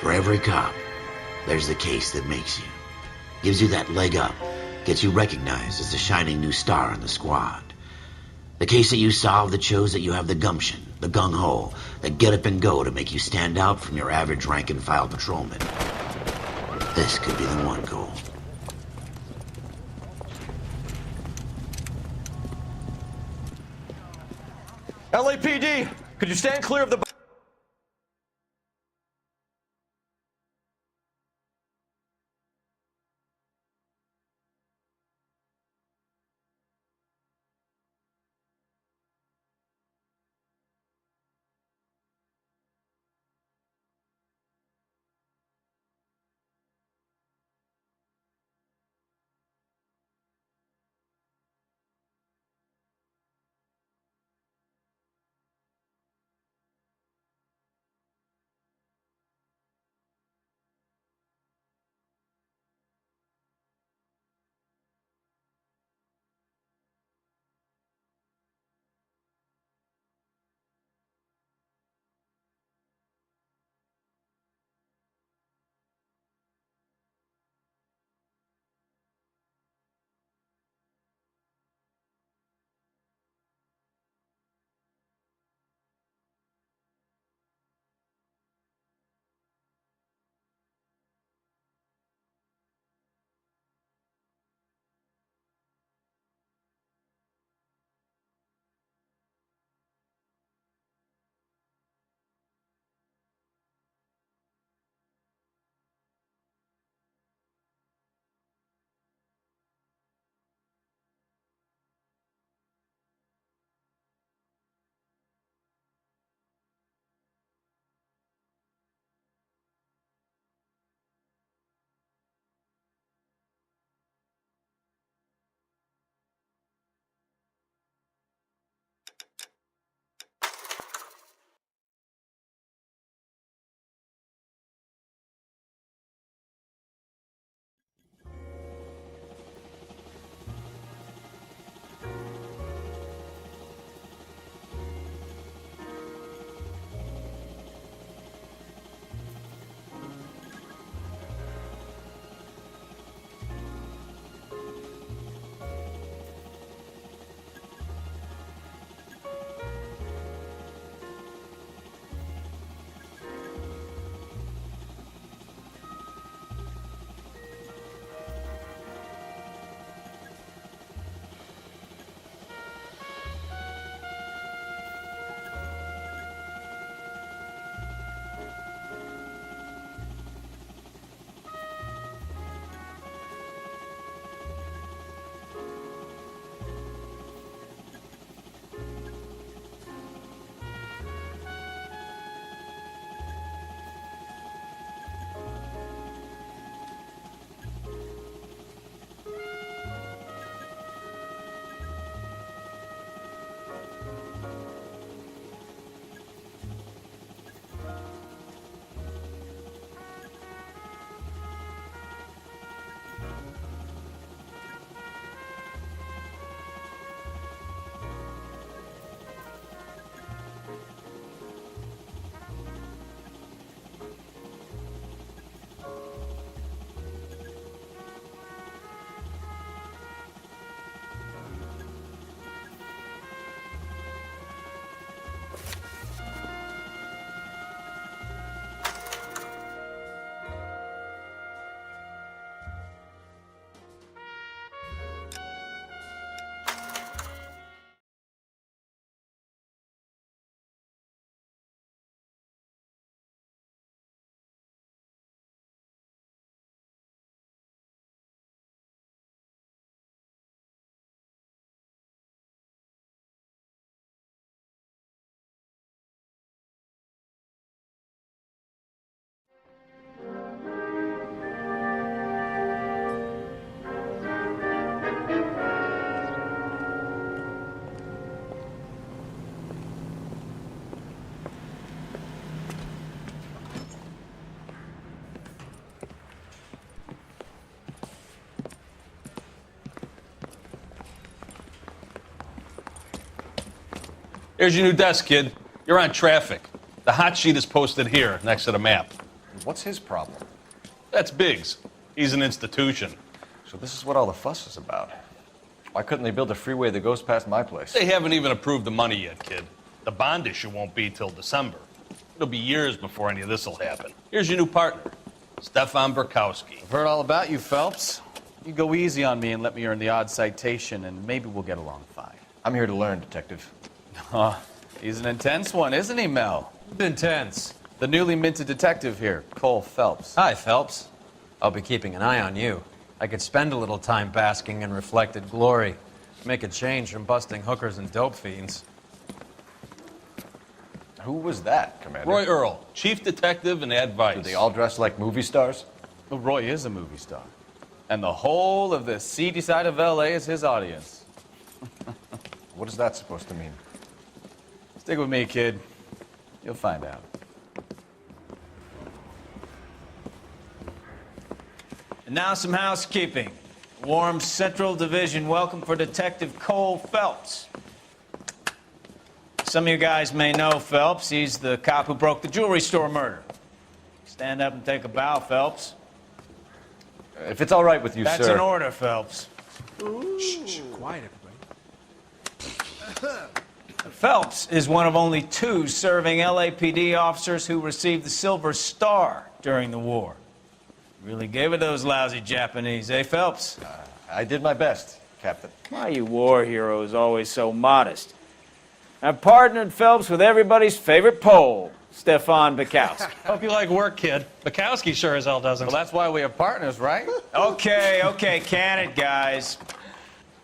For every cop, there's the case that makes you. Gives you that leg up. Gets you recognized as the shining new star in the squad. The case that you solve that shows that you have the gumption, the gung-ho, the get up and go to make you stand out from your average rank-and-file patrolman. This could be the one, Cole. LAPD, could you stand clear of the... Here's your new desk, kid. You're on traffic. The hot sheet is posted here, next to the map. What's his problem? That's Biggs. He's an institution. So this is what all the fuss is about. Why couldn't they build a freeway that goes past my place? They haven't even approved the money yet, kid. The bond issue won't be till December. It'll be years before any of this will happen. Here's your new partner, Stefan Burkowski. I've heard all about you, Phelps. You go easy on me and let me earn the odd citation, and maybe we'll get along fine. I'm here to learn, Detective. He's an intense one, isn't he, Mel? Intense. The newly minted detective here, Cole Phelps. Hi, Phelps. I'll be keeping an eye on you. I could spend a little time basking in reflected glory. Make a change from busting hookers and dope fiends. Who was that, Commander? Roy Earl, chief detective and advice. Do they all dress like movie stars? Well, Roy is a movie star. And the whole of the seedy side of L.A. is his audience. What is that supposed to mean? Stick with me, kid. You'll find out. And now some housekeeping. Warm Central Division welcome for Detective Cole Phelps. Some of you guys may know Phelps. He's the cop who broke the jewelry store murder. Stand up and take a bow, If it's all right with you, That's sir. an order, Phelps. Shh, quiet, everybody. Phelps is one of only 2 serving LAPD officers who received the Silver Star during the war. Really gave it those lousy Japanese, eh, Phelps? I did my best, Captain. Why you war heroes always so modest? I've partnered Phelps with everybody's favorite Pole, Stefan Burkowski. Hope you like work, kid. Bukowski sure as hell doesn't. Well, that's why we have partners, right? Okay, can it, guys.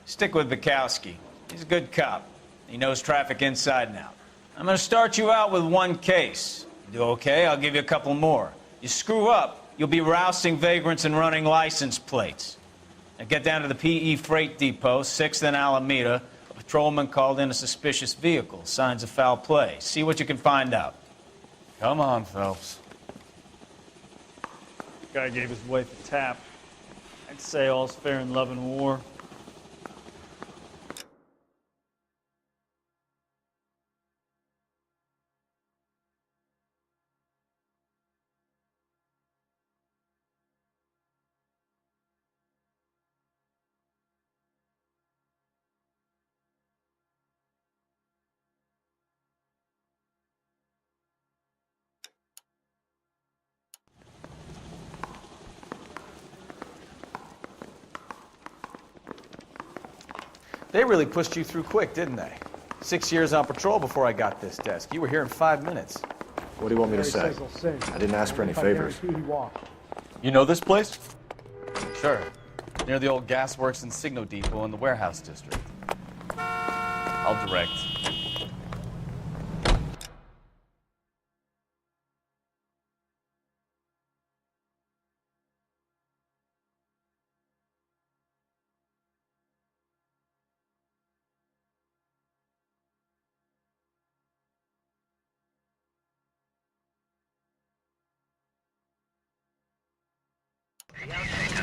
Stick with Burkowski. He's a good cop. He knows traffic inside and out. I'm going to start you out with 1 case. You do okay, I'll give you a couple more. You screw up, you'll be rousting vagrants and running license plates. Now get down to the PE Freight Depot, 6th and Alameda. A patrolman called in a suspicious vehicle. Signs of foul play. See what you can find out. Come on, Phelps. Guy gave his wife a tap. I'd say all's fair in love and war. They really pushed you through quick, didn't they? 6 years on patrol before I got this desk. You were here in 5 minutes. What do you want me to say? I didn't ask for any favors. You know this place? Sure. Near the old gasworks and Signo Depot in the warehouse district. I'll direct.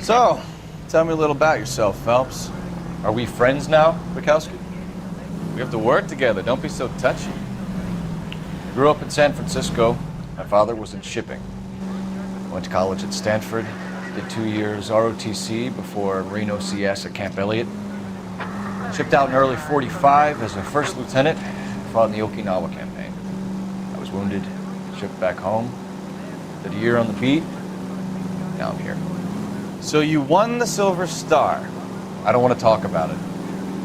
So, tell me a little about yourself, Phelps. Are we friends now, Bukowski? We have to work together. Don't be so touchy. Grew up in San Francisco. My father was in shipping. Went to college at Stanford. Did 2 years ROTC before Marine OCS at Camp Elliott. Shipped out in early '45 as a first lieutenant. Fought in the Okinawa campaign. I was wounded. Shipped back home. Did a year on the beat. Now I'm here. So you won the Silver Star. I don't want to talk about it.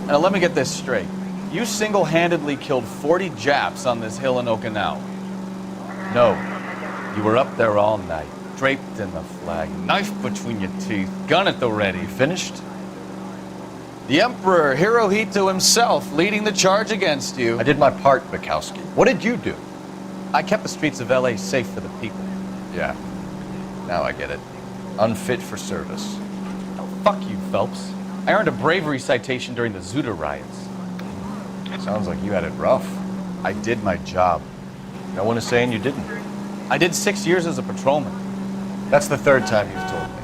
Now let me get this straight. You single-handedly killed 40 Japs on this hill in Okinawa. No. You were up there all night, draped in the flag, knife between your teeth, gun at the ready. You finished? The Emperor Hirohito himself leading the charge against you. I did my part, Bukowski. What did you do? I kept the streets of L.A. safe for the people. Yeah. Now I get it. Unfit for service. Oh, fuck you, Phelps. I earned a bravery citation during the Zuda riots. Sounds like you had it rough. I did my job. No one is saying you didn't. I did 6 years as a patrolman. That's the 3rd time you've told me.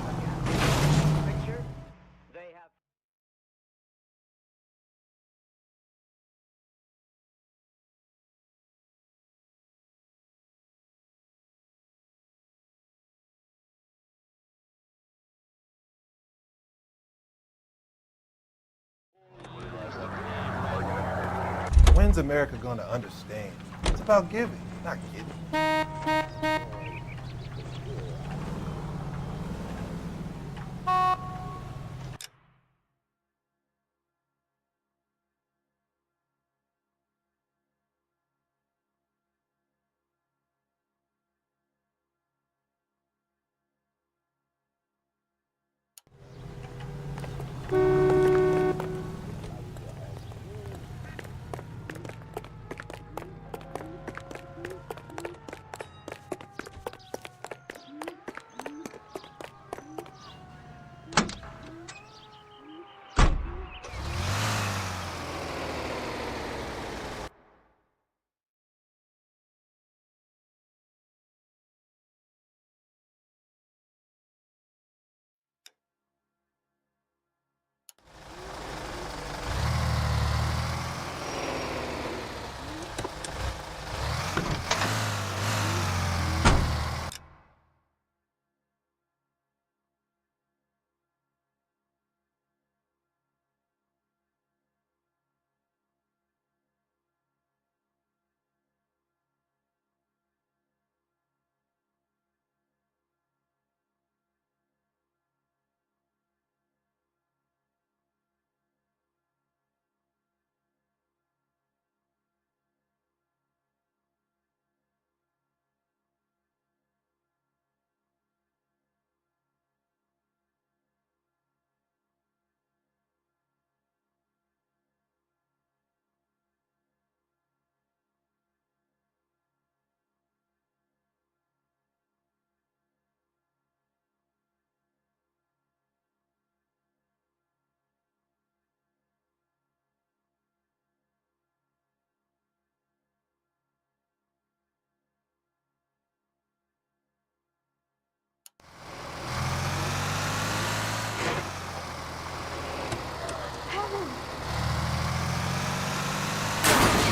When's America gonna understand? It's about giving, not getting.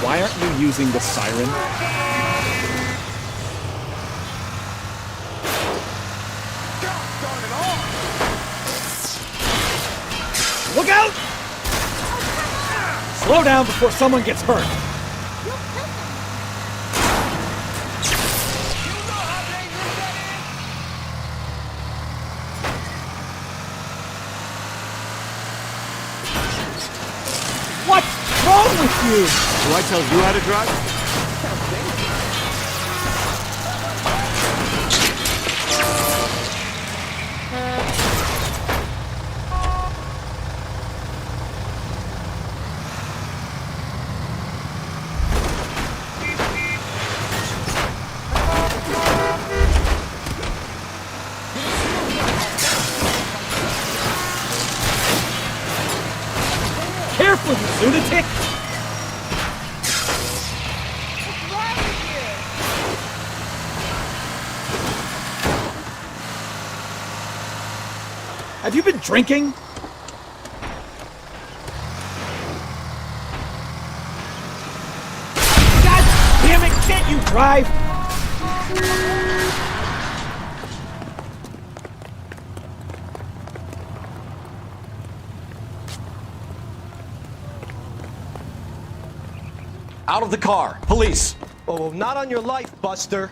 Why aren't you using the siren? Look out! Slow down before someone gets hurt. What's wrong with you? Do I tell you how to drive? Careful, you lunatic! Have you been drinking? God damn it, can't you drive? Out of the car. Police. Oh, not on your life, Buster.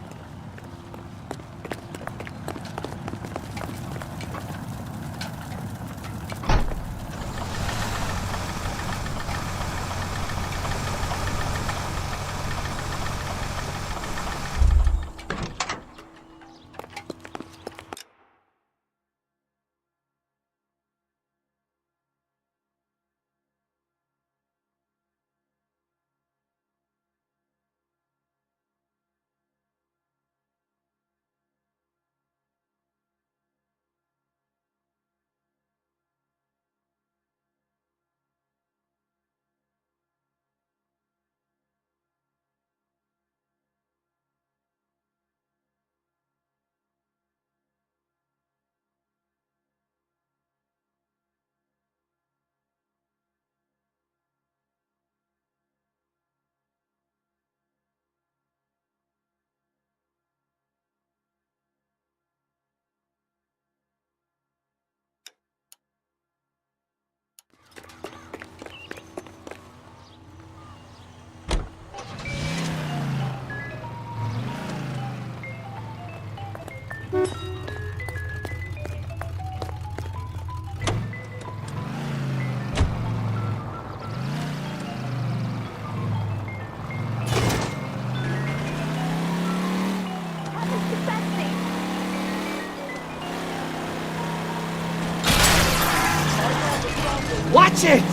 Watch it!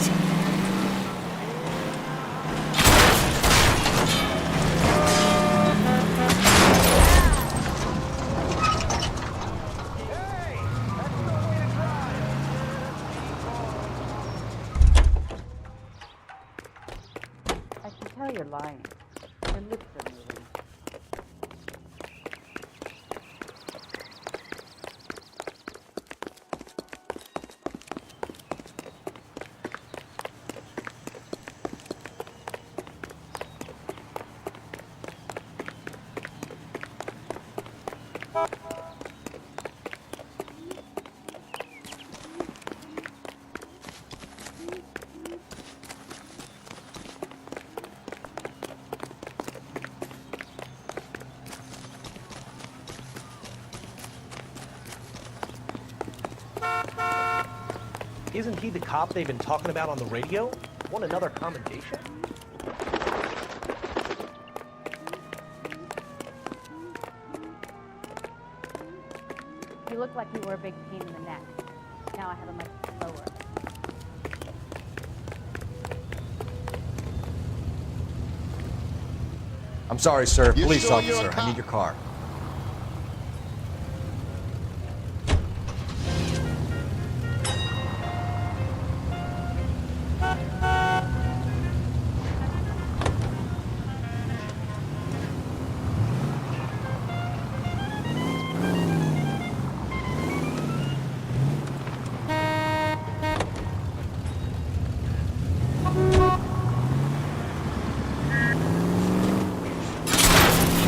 I can tell you're lying. Your lips are moving. Isn't he the cop they've been talking about on the radio? Want another commendation? You look like you were a big pain in the neck. Now I have a much slower. I'm sorry, sir. You Police sure you're a officer. I cop? need your car.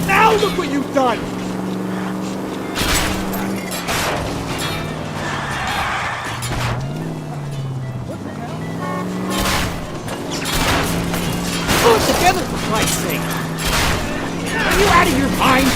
Now look what you've done! Pull it together, for Christ's sake! Are you out of your mind?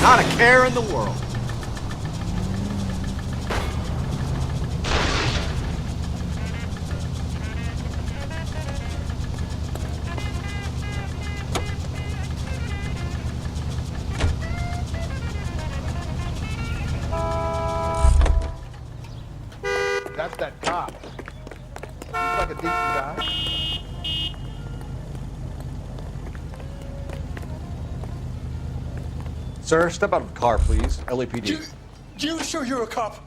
Not a care in the world. That's that cop. Looks like a decent guy. Sir, step out of the car, please. LAPD. You sure you're a cop?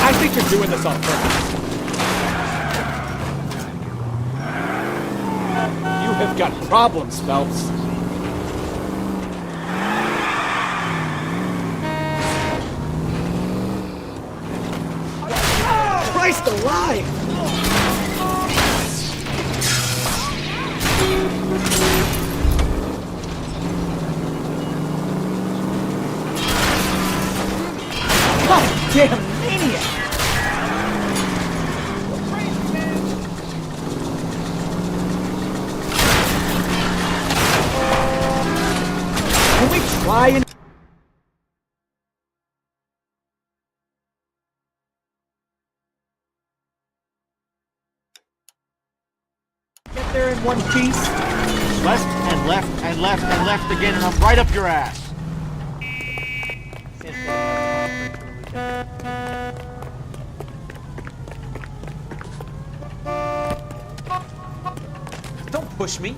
I think you're doing this on purpose. You have got problems, Phelps. Christ alive! Goddamn maniac! Can we try and... get there in one piece? Left and left and left and left again, and I'm right up your ass. Don't push me.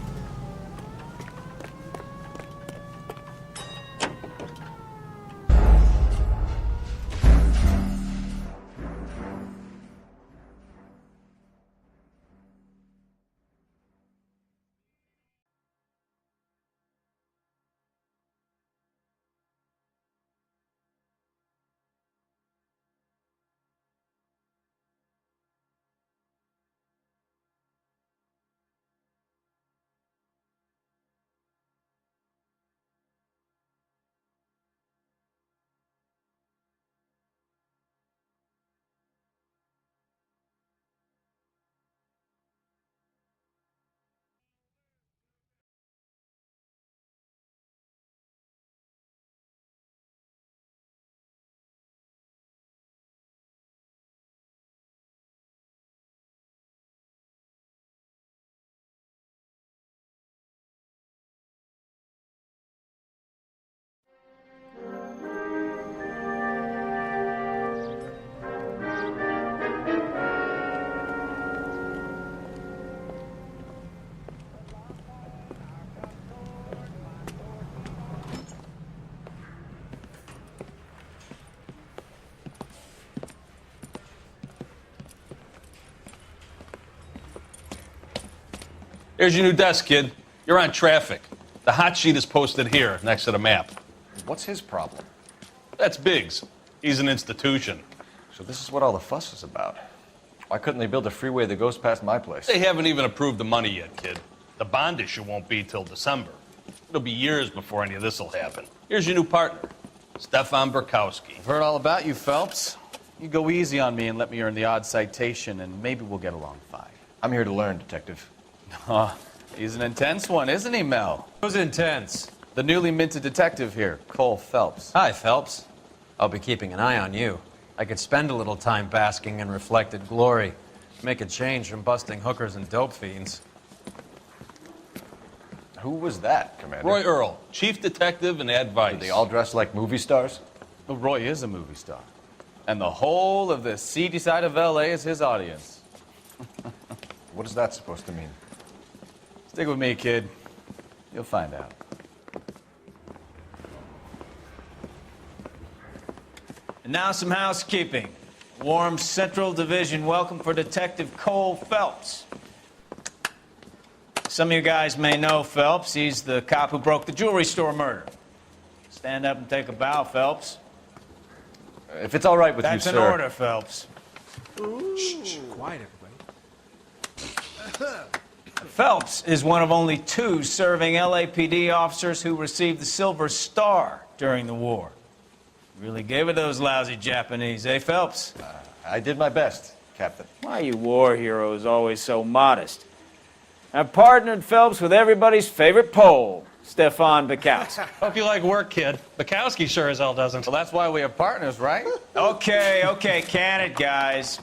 Here's your new desk, kid. You're on traffic. The hot sheet is posted here, next to the map. What's his problem? That's Biggs. He's an institution. So this is what all the fuss is about. Why couldn't they build a freeway that goes past my place? They haven't even approved the money yet, kid. The bond issue won't be till December. It'll be years before any of this will happen. Here's your new partner, Stefan Burkowski. I've heard all about you, Phelps. You go easy on me and let me earn the odd citation, and maybe we'll get along fine. I'm here to learn, Detective. He's an intense one, isn't he, Mel? Who's intense? The newly minted detective here, Cole Phelps. Hi, Phelps. I'll be keeping an eye on you. I could spend a little time basking in reflected glory. Make a change from busting hookers and dope fiends. Who was that, Commander? Roy Earl, chief detective and advice. Are they all dressed like movie stars? Well, Roy is a movie star. And the whole of the seedy side of L.A. is his audience. What is that supposed to mean? Stick with me, kid. You'll find out. And now some housekeeping. Warm Central Division welcome for Detective Cole Phelps. Some of you guys may know Phelps. He's the cop who broke the jewelry store murder. Stand up and take a bow, Phelps. If it's all right with you, sir. That's an order, Phelps. Shh, quiet, everybody. Phelps is one of only 2 serving LAPD officers who received the Silver Star during the war. Really gave it those lousy Japanese, eh, Phelps? I did my best, Captain. Why are you war heroes always so modest? I've partnered Phelps with everybody's favorite Pole, Stefan Burkowski. Hope you like work, kid. Bukowski sure as hell doesn't. Well, that's why we have partners, right? Okay, can it, guys.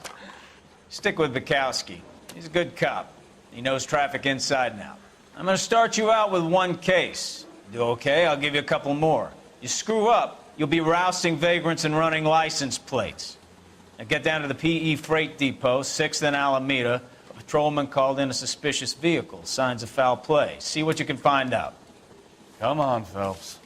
Stick with Bukowski. He's a good cop. He knows traffic inside and out. I'm going to start you out with 1 case. Do okay, I'll give you a couple more. You screw up, you'll be rousting vagrants and running license plates. Now get down to the PE Freight Depot, 6th and Alameda. A patrolman called in a suspicious vehicle. Signs of foul play. See what you can find out. Come on, Phelps.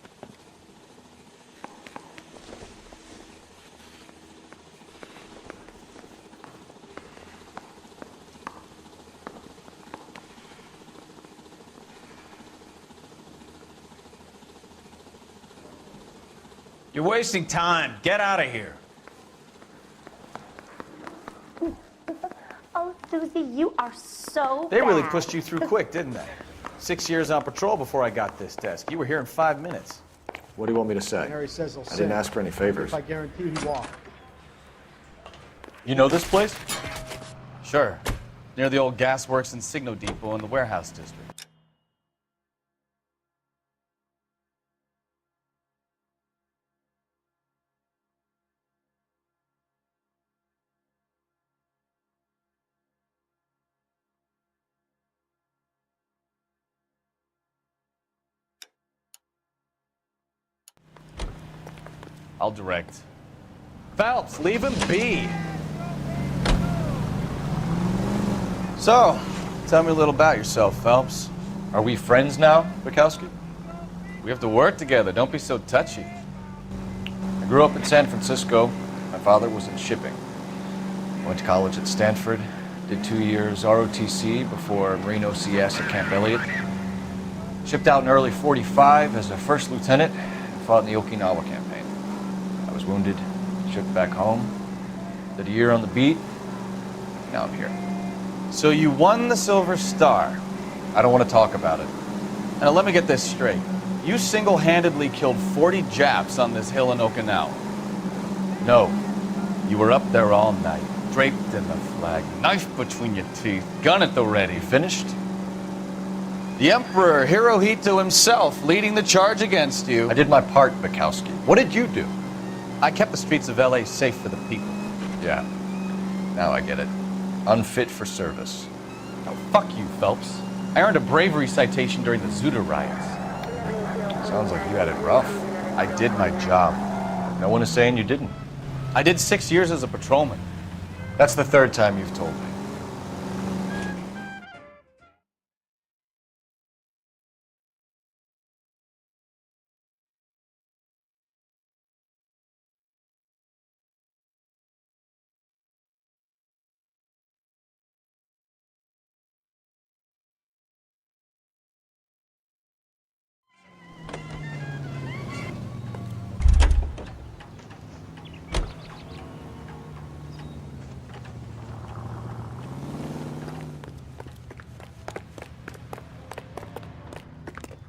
You're wasting time. Get out of here. Oh, Susie, you are so They really bad. pushed you through quick, didn't they? 6 years on patrol before I got this desk. You were here in 5 minutes. What do you want me to say? Harry says he'll I didn't ask for any favors. If I guarantee he walked. You know this place? Sure. Near the old gas works and Signo Depot in the warehouse district. I'll direct. Phelps, leave him be. So, tell me a little about yourself, Phelps. Are we friends now, Bukowski? We have to work together. Don't be so touchy. I grew up in San Francisco. My father was in shipping. Went to college at Stanford. Did 2 years ROTC before Marine OCS at Camp Elliott. Shipped out in early '45 as a first lieutenant and fought in the Okinawa campaign. I was wounded, shipped back home. Did a year on the beat. Now I'm here. So you won the Silver Star. I don't want to talk about it. Now let me get this straight. You single-handedly killed 40 Japs on this hill in Okinawa. No. You were up there all night, draped in the flag, knife between your teeth, gun at the ready. Finished? The Emperor Hirohito himself leading the charge against you. I did my part, Bukowski. What did you do? I kept the streets of LA safe for the people. Yeah. Now I get it. Unfit for service. Oh, fuck you, Phelps. I earned a bravery citation during the Zuda riots. Sounds like you had it rough. I did my job. No one is saying you didn't. I did 6 years as a patrolman. That's the third time you've told me.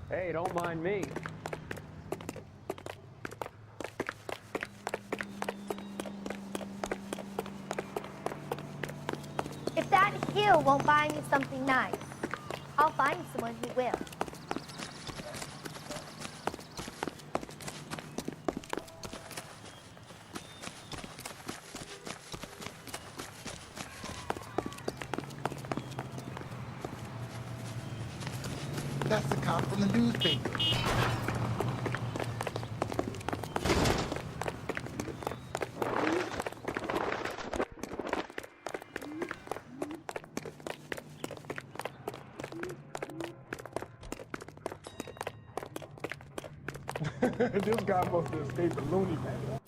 Hey, don't mind me. If that hill won't buy me something nice, I'll find someone who will. That's the cop from the newspaper. This guy must have escaped the loony bin.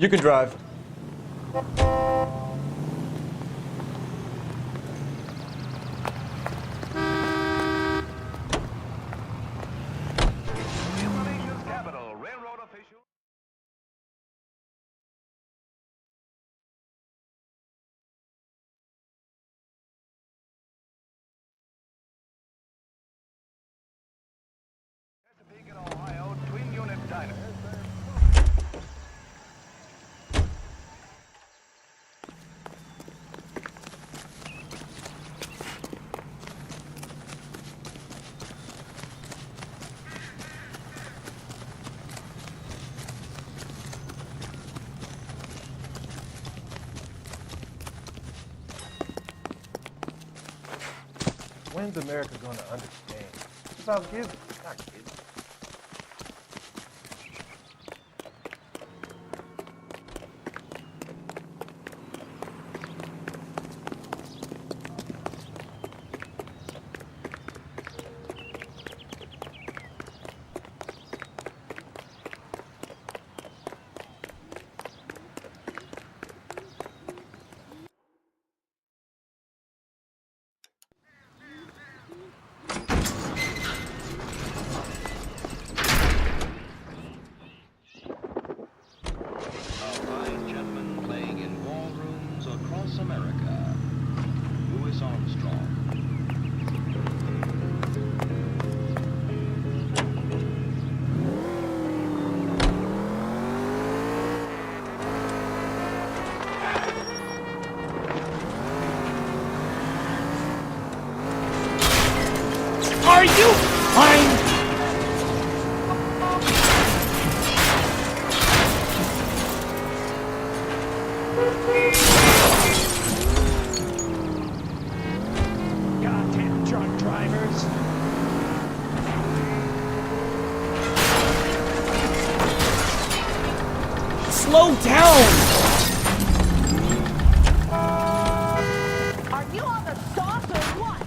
You can drive. When's America gonna understand? It's about giving, not giving. Are you fine? Goddamn drunk drivers. Slow down! Are you on the sauce or what?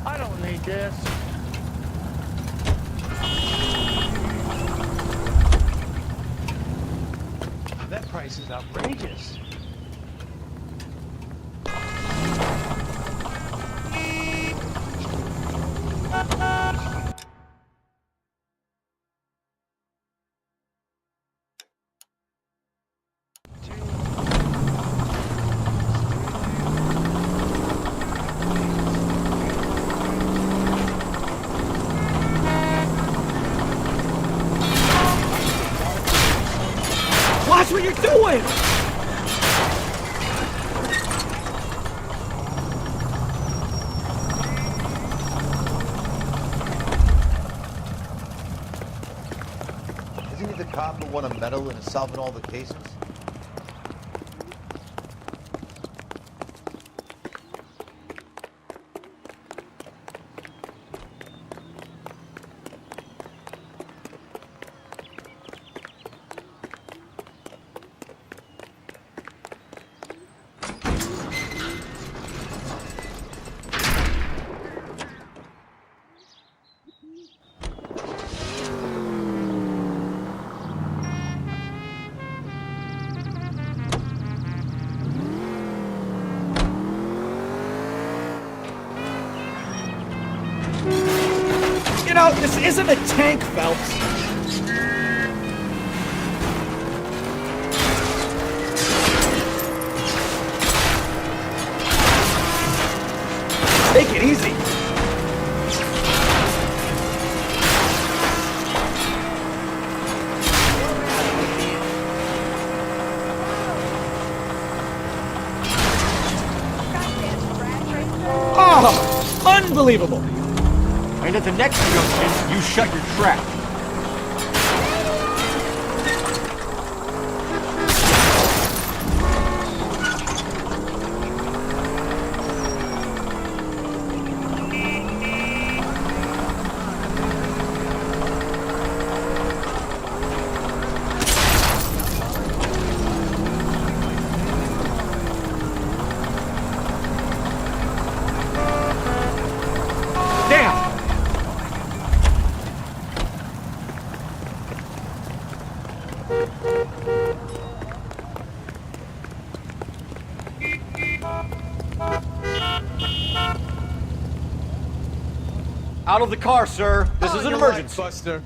I don't need this. That price is outrageous. Watch what you're doing! Isn't he the cop who won a medal in solving all the cases? isn't a tank, Phelps. Take it easy. Oh, unbelievable. And at the next junction, you shut your trap. Out of the car, sir. This is an emergency. Buster.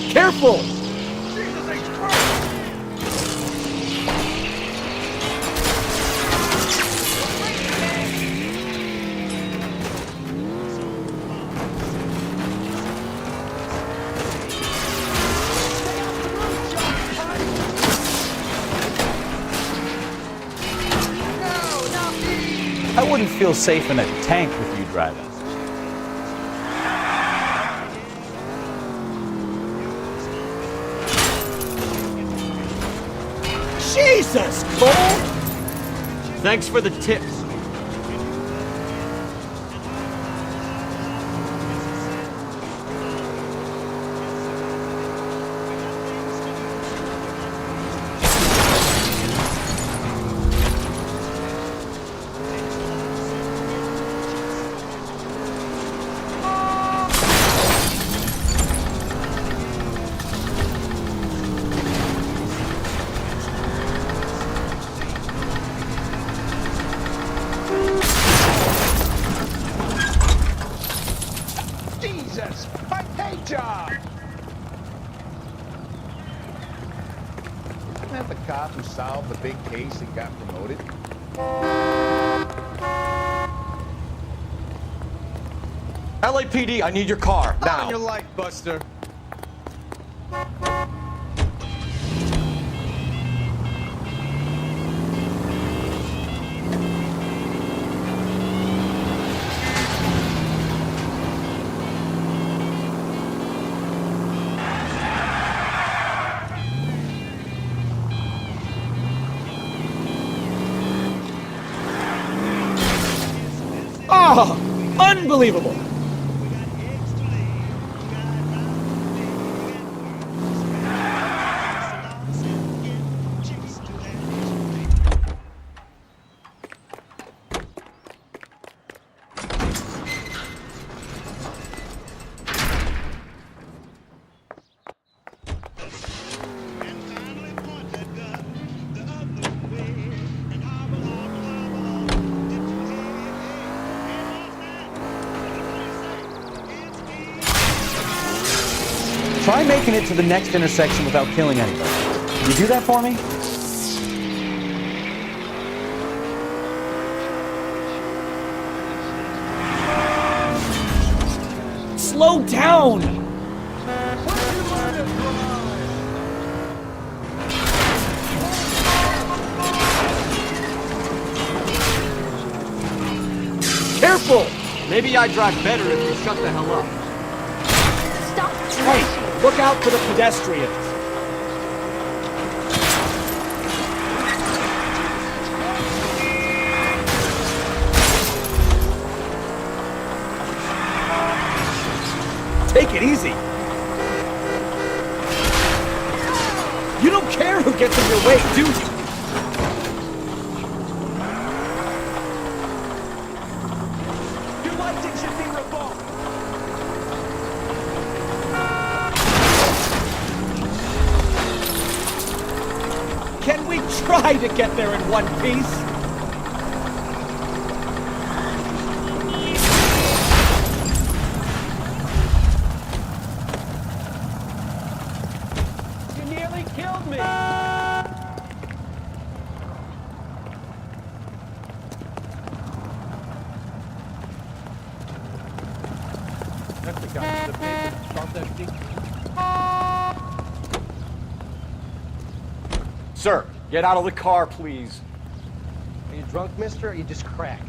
Careful! I wouldn't feel safe in a tank with you driving. Jesus, Cole! Thanks for the tips. Jesus, my paint job! Isn't that the cop who solved the big case and got promoted? LAPD, I need your car, now. On your life, Buster. Oh, unbelievable. Try making it to the next intersection without killing anybody. Can you do that for me? Slow down! Careful! Maybe I drive better if you shut the hell up. Stop! Hey, look out for the pedestrians. Take it easy. You don't care who gets in your way, do you? Your lighting should be revoked. Can we try to get there in one piece? Killed me! That's the guy with the paper. Start that thing. Sir, get out of the car, please. Are you drunk, mister, or you just cracked?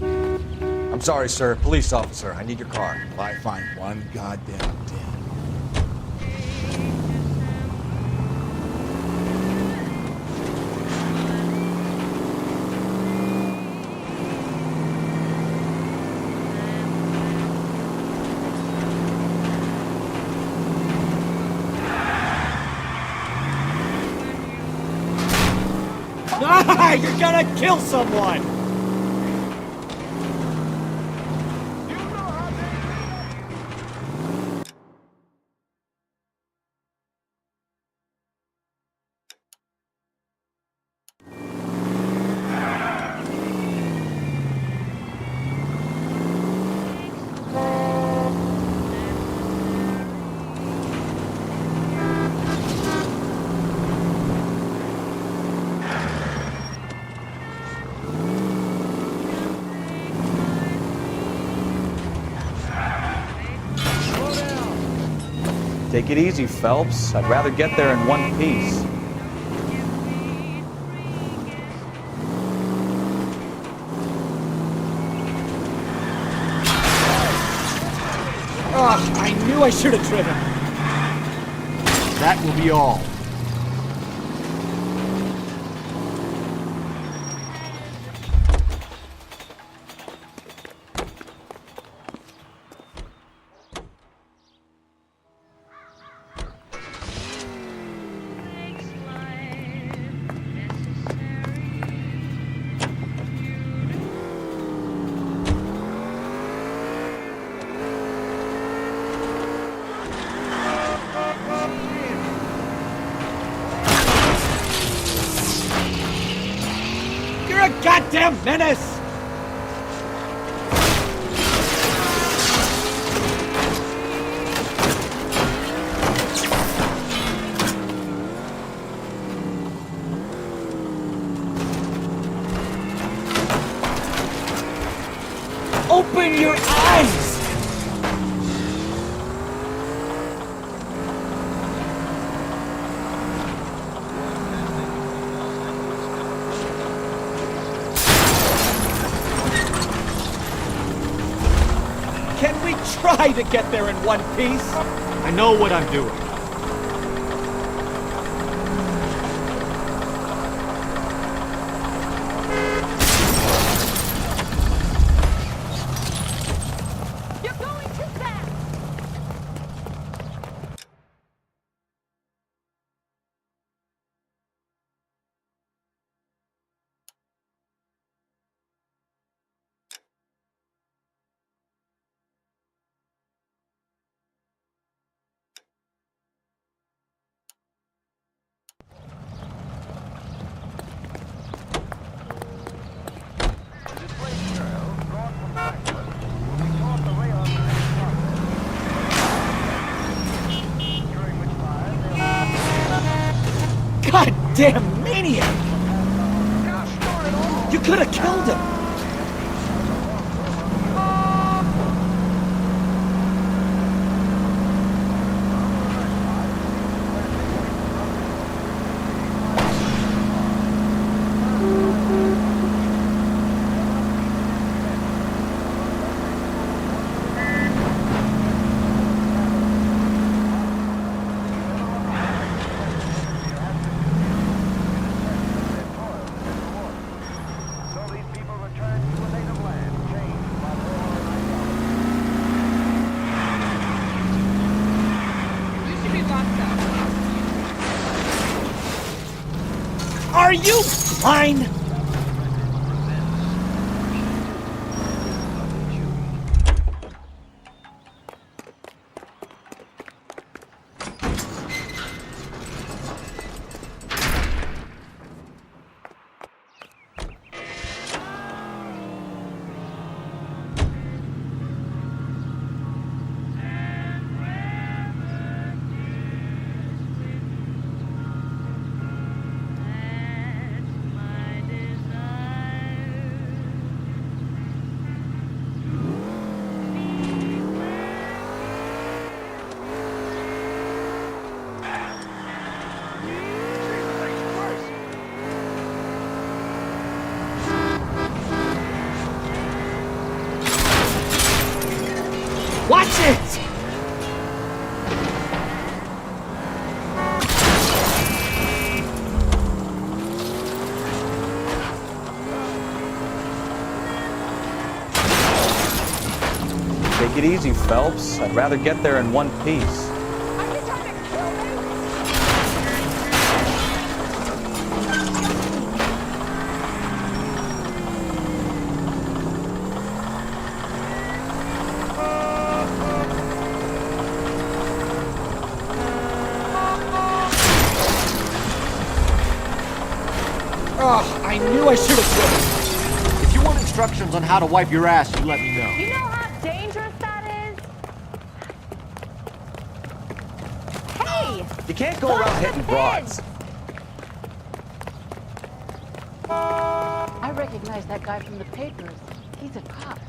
I'm sorry, sir. Police officer, I need your car. I find one goddamn thing. Ah, you're gonna kill someone! Take it easy, Phelps. I'd rather get there in one piece. Ugh, I knew I should have driven. That will be all. You're a goddamn menace! Open your eyes! Can we try to get there in one piece? I know what I'm doing. You're going too fast! goddamn maniac! You could have killed him! Are you blind? Watch it! Take it easy, Phelps. I'd rather get there in one piece. Oh, I knew I should have quit. If you want instructions on how to wipe your ass, you let me know. You know how dangerous that is? Hey! You can't go around hitting broads. I recognize that guy from the papers. He's a cop.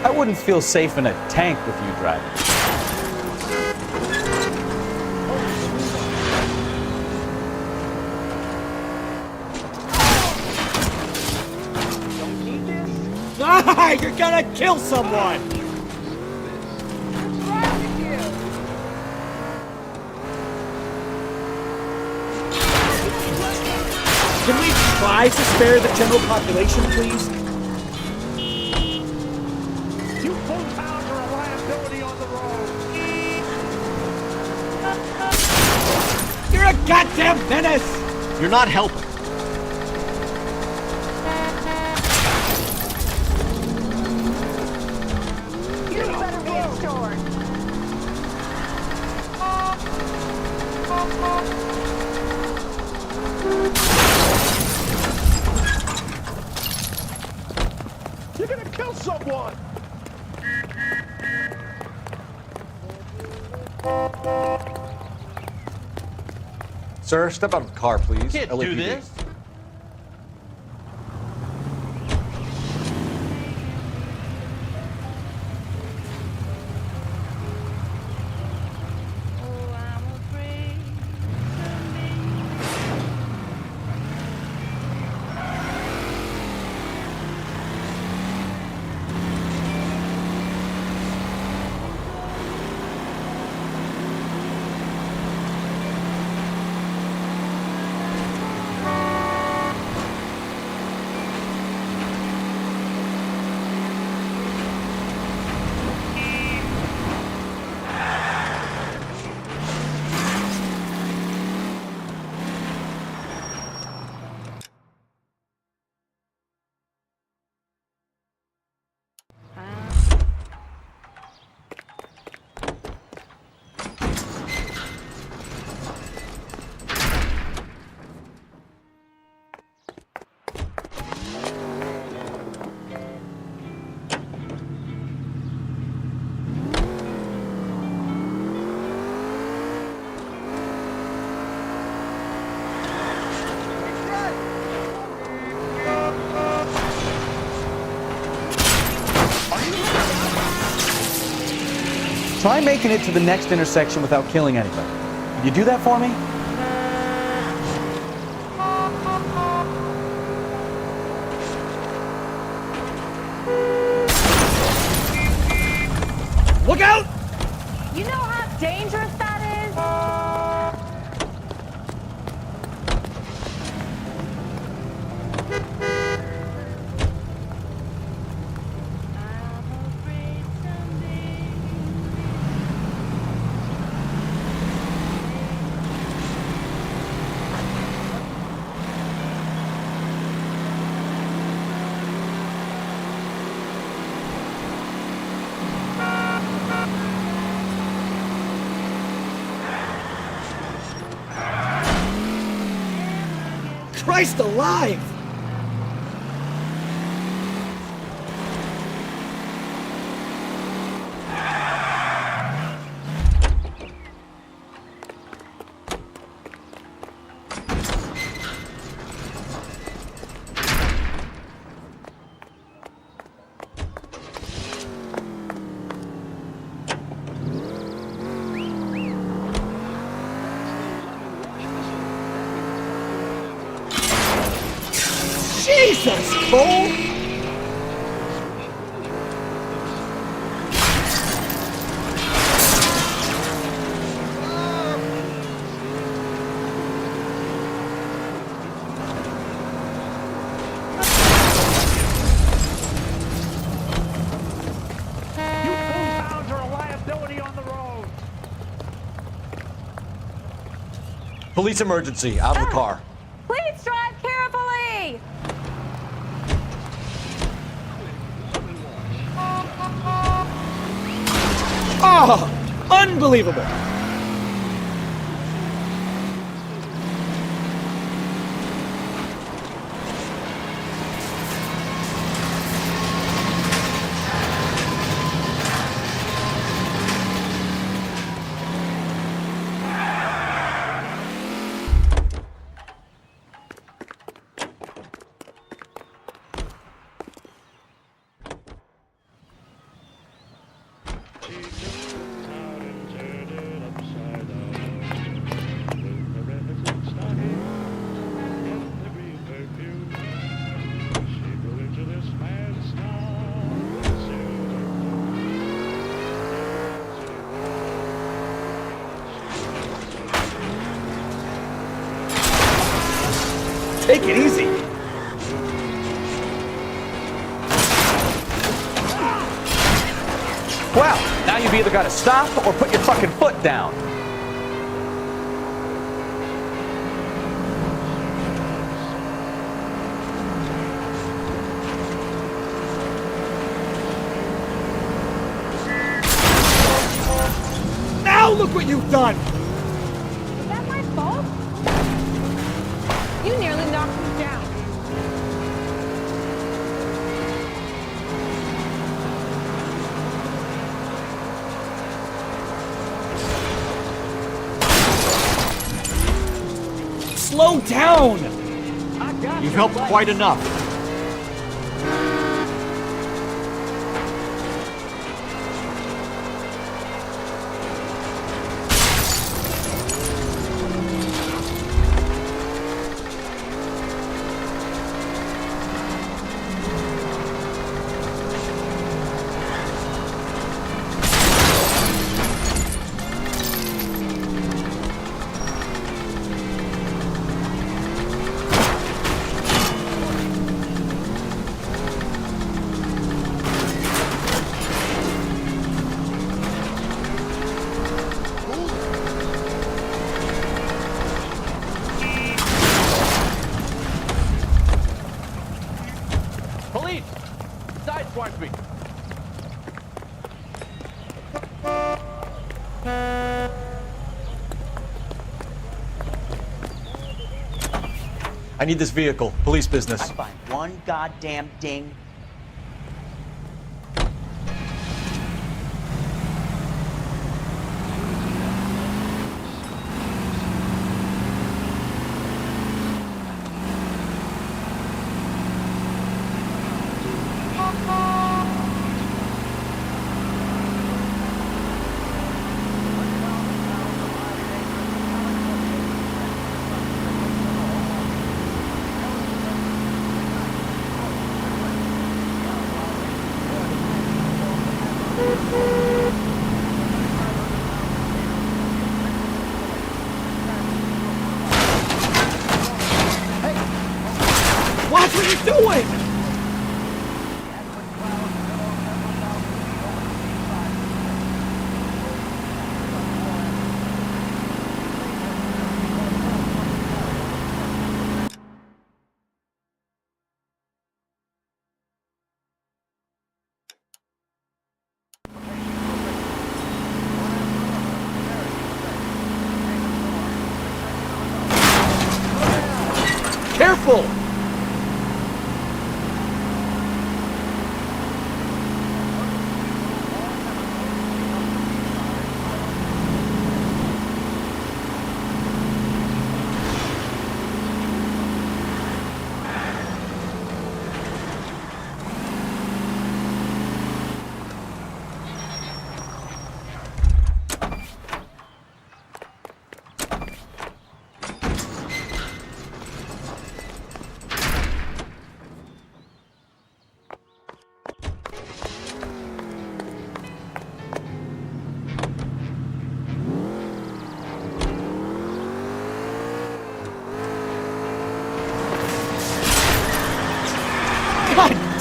I wouldn't feel safe in a tank with you driving. Ah, you're gonna kill someone! Can we try to spare the general population, please? You full-time are a liability on the road. You're a goddamn menace! You're not helping. You better be assured. You're gonna kill someone. Sir, step out of the car, please. Can't do LAPD. this. Try making it to the next intersection without killing anybody. Can you do that for me? Look out! You know how dangerous that is? Christ alive! Jesus, fool! You foolhounds are a liability on the road. Police emergency, out of the car. Please drive carefully! Oh, unbelievable! Take it easy. Well, now you've either got to stop or put your fucking foot down. Now look what you've done! Is that my fault? You nearly knocked me down. Slow down! You've helped quite enough. Police! Sideswipe me! I need this vehicle. Police business. I find one goddamn ding. careful!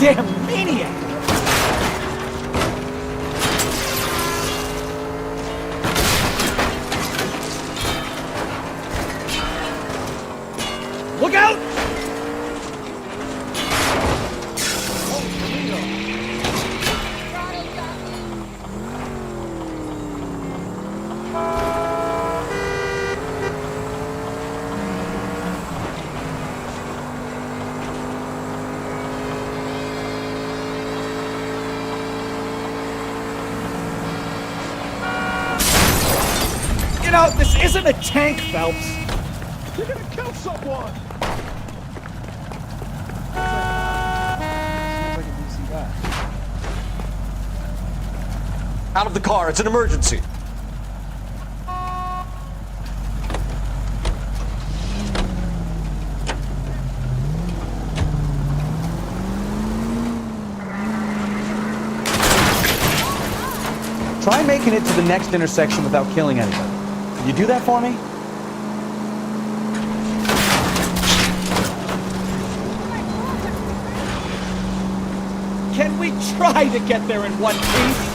Goddamn maniac! Look out! You know, this isn't a tank, Phelps. You're gonna kill someone! Out of the car, it's an emergency. Try making it to the next intersection without killing anybody. Can you do that for me? Can we try to get there in one piece?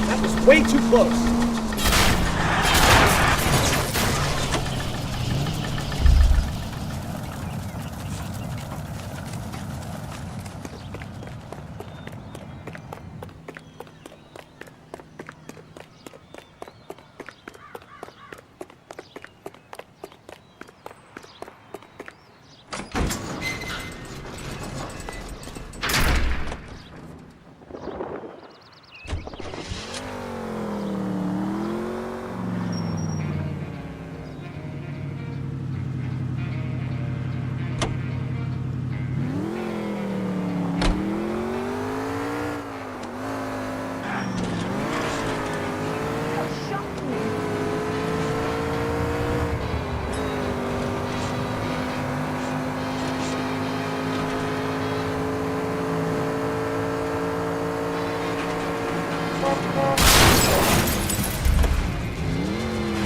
That was way too close.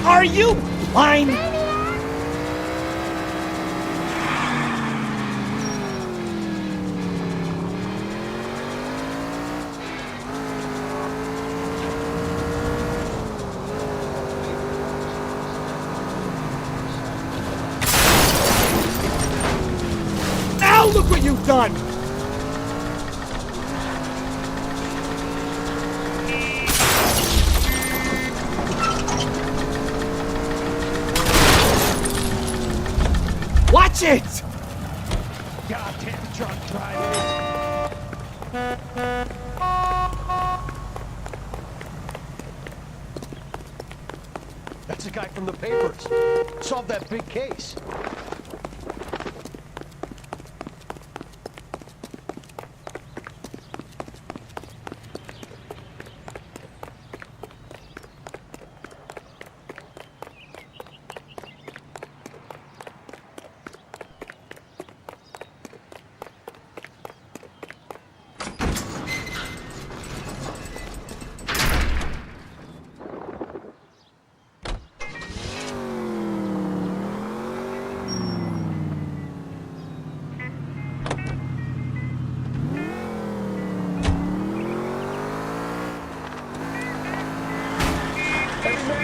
Are you blind? Now look what you've done! Watch it! Goddamn drunk drivers. That's the guy from the papers. Solved that big case.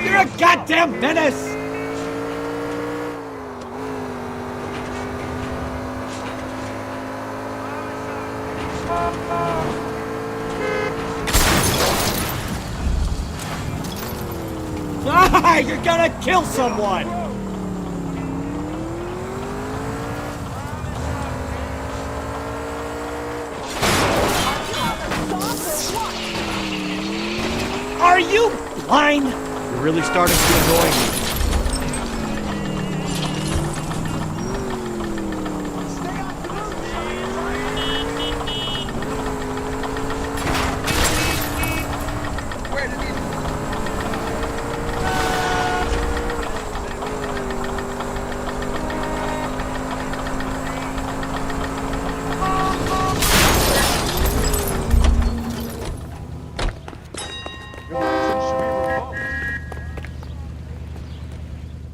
You're a goddamn menace! die! You're gonna kill someone! Are you blind? You're really starting to annoy me.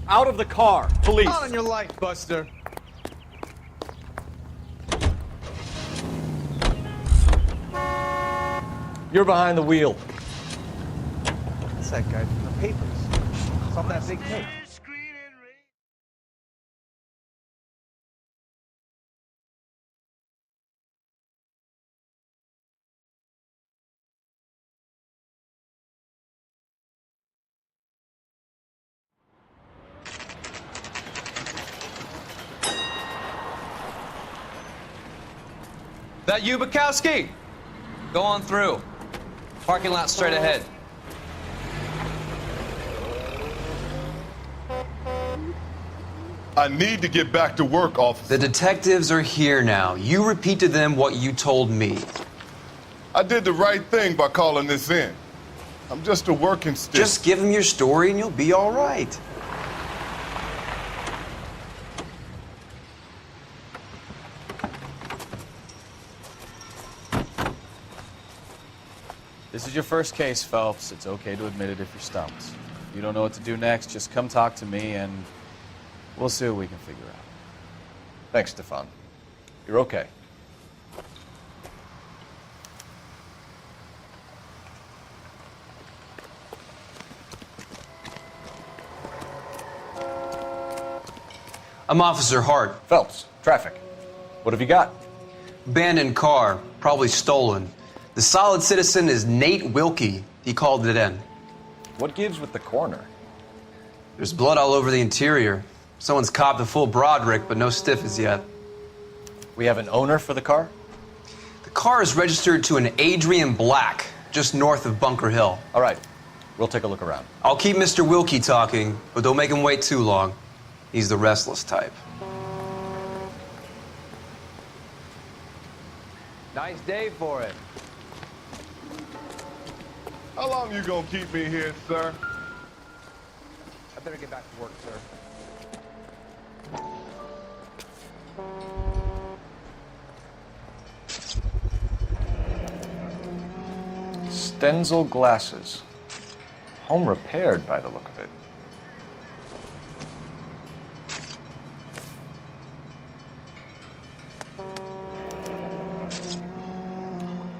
Out of the car, police. Not on your life, Buster. You're behind the wheel. That's that guy from the papers. It's on that big tape. That you, Bukowski? Go on through. Parking lot straight ahead. I need to get back to work, officer. The detectives are here now. You repeat to them what you told me. I did the right thing by calling this in. I'm just a working stick. Just give them your story and you'll be all right. This is your first case, Phelps. It's okay to admit it if you're stumped. If you don't know what to do next, just come talk to me and we'll see what we can figure out. Thanks, Stefan. You're okay. I'm Officer Hart. Phelps, traffic. What have you got? Abandoned car, probably stolen. The solid citizen is Nate Wilkie. He called it in. What gives with the coroner? There's blood all over the interior. Someone's copped a full Broderick, but no stiff as yet. We have an owner for the car? The car is registered to an Adrian Black, just north of Bunker Hill. All right, we'll take a look around. I'll keep Mr. Wilkie talking, but don't make him wait too long. He's the restless type. Nice day for it. How long you gonna keep me here, sir? I better get back to work, sir. Stenzel glasses. Home repaired by the look of it.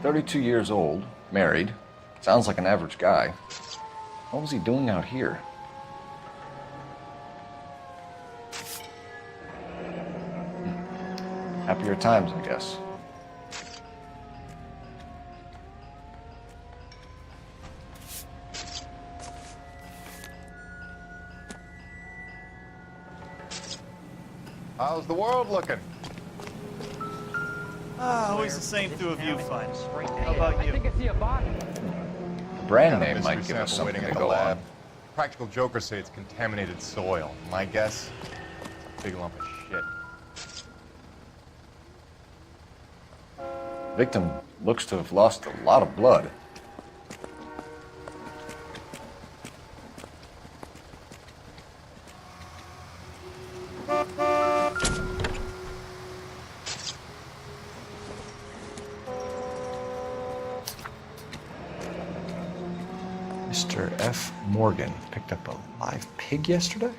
"32 years old, married. Sounds like an average guy. What was he doing out here?" Happier times, I guess. How's the world looking? Always the same two of you find. How about you? The brand name might give us something to go on. Practical jokers say it's contaminated soil. My guess, a big lump of shit. Victim looks to have lost a lot of blood. Mr. F. Morgan picked up a live pig yesterday?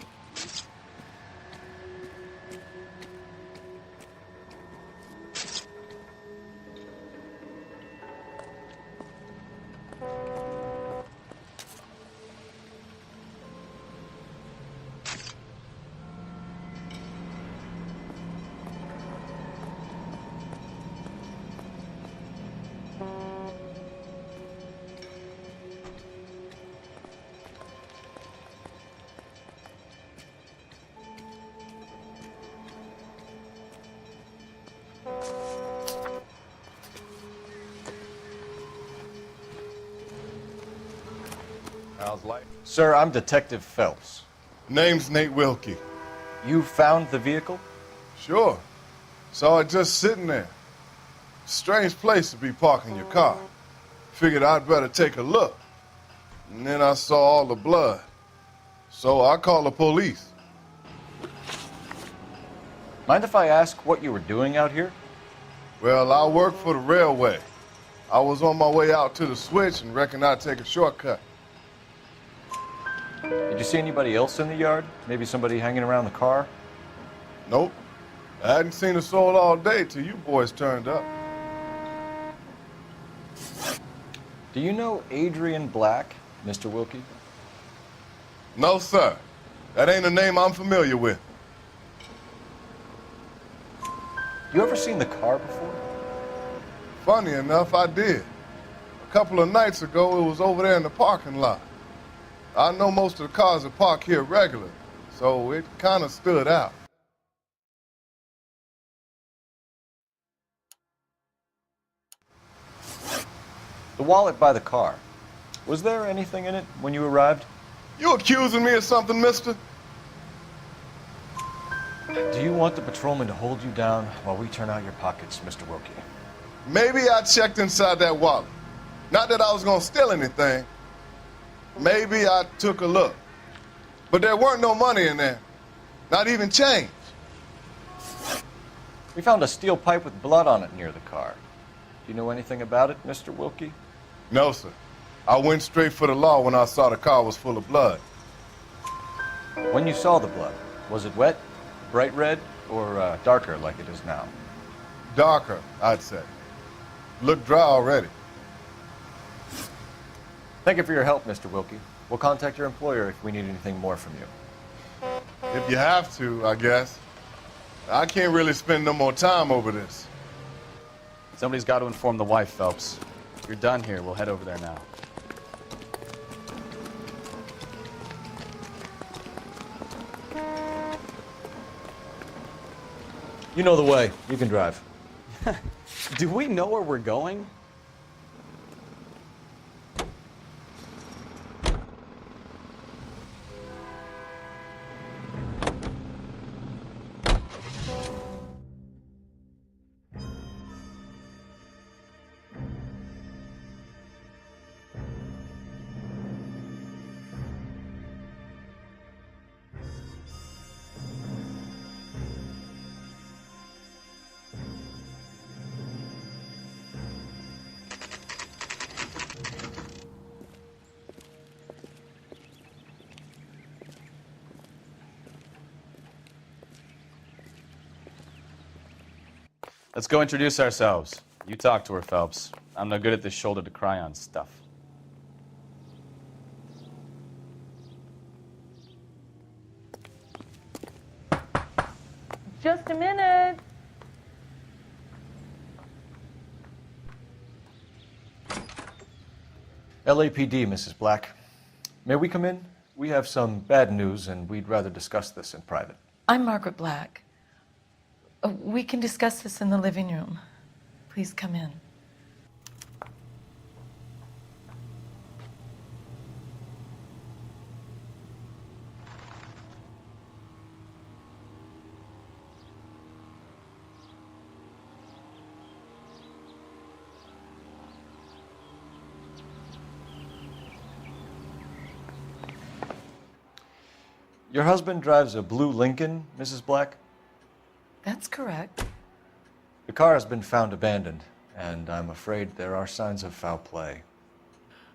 How's life? Sir, I'm Detective Phelps. Name's Nate Wilkie. You found the vehicle? Sure. Saw it just sitting there. Strange place to be parking your car. Figured I'd better take a look. And then I saw all the blood. So I called the police. Mind if I ask what you were doing out here? Well, I work for the railway. I was on my way out to the switch and reckoned I'd take a shortcut. Did you see anybody else in the yard? Maybe somebody hanging around the car? Nope. I hadn't seen a soul all day till you boys turned up. Do you know Adrian Black, Mr. Wilkie? No, sir. That ain't a name I'm familiar with. You ever seen the car before? Funny enough, I did. A couple of nights ago, it was over there in the parking lot. I know most of the cars that park here regularly, so it kind of stood out. The wallet by the car. Was there anything in it when you arrived? You accusing me of something, mister? Do you want the patrolman to hold you down while we turn out your pockets, Mr. Wilkie? Maybe I checked inside that wallet. Not that I was gonna steal anything. Maybe I took a look. But there weren't no money in there. Not even change. We found a steel pipe with blood on it near the car. Do you know anything about it, Mr. Wilkie? No, sir. I went straight for the law when I saw the car was full of blood. When you saw the blood, was it wet, bright red, or darker like it is now? Darker, I'd say. Looked dry already. Thank you for your help, Mr. Wilkie. We'll contact your employer if we need anything more from you. If you have to, I guess. I can't really spend no more time over this. Somebody's got to inform the wife, Phelps. If you're done here, we'll head over there now. You know the way. You can drive. Do we know where we're going? Let's go introduce ourselves. You talk to her, Phelps. I'm no good at this shoulder to cry on stuff. Just a minute. LAPD, Mrs. Black. May we come in? We have some bad news, and we'd rather discuss this in private. I'm Margaret Black. We can discuss this in the living room. Please come in. Your husband drives a blue Lincoln, Mrs. Black? That's correct. The car has been found abandoned, and I'm afraid there are signs of foul play.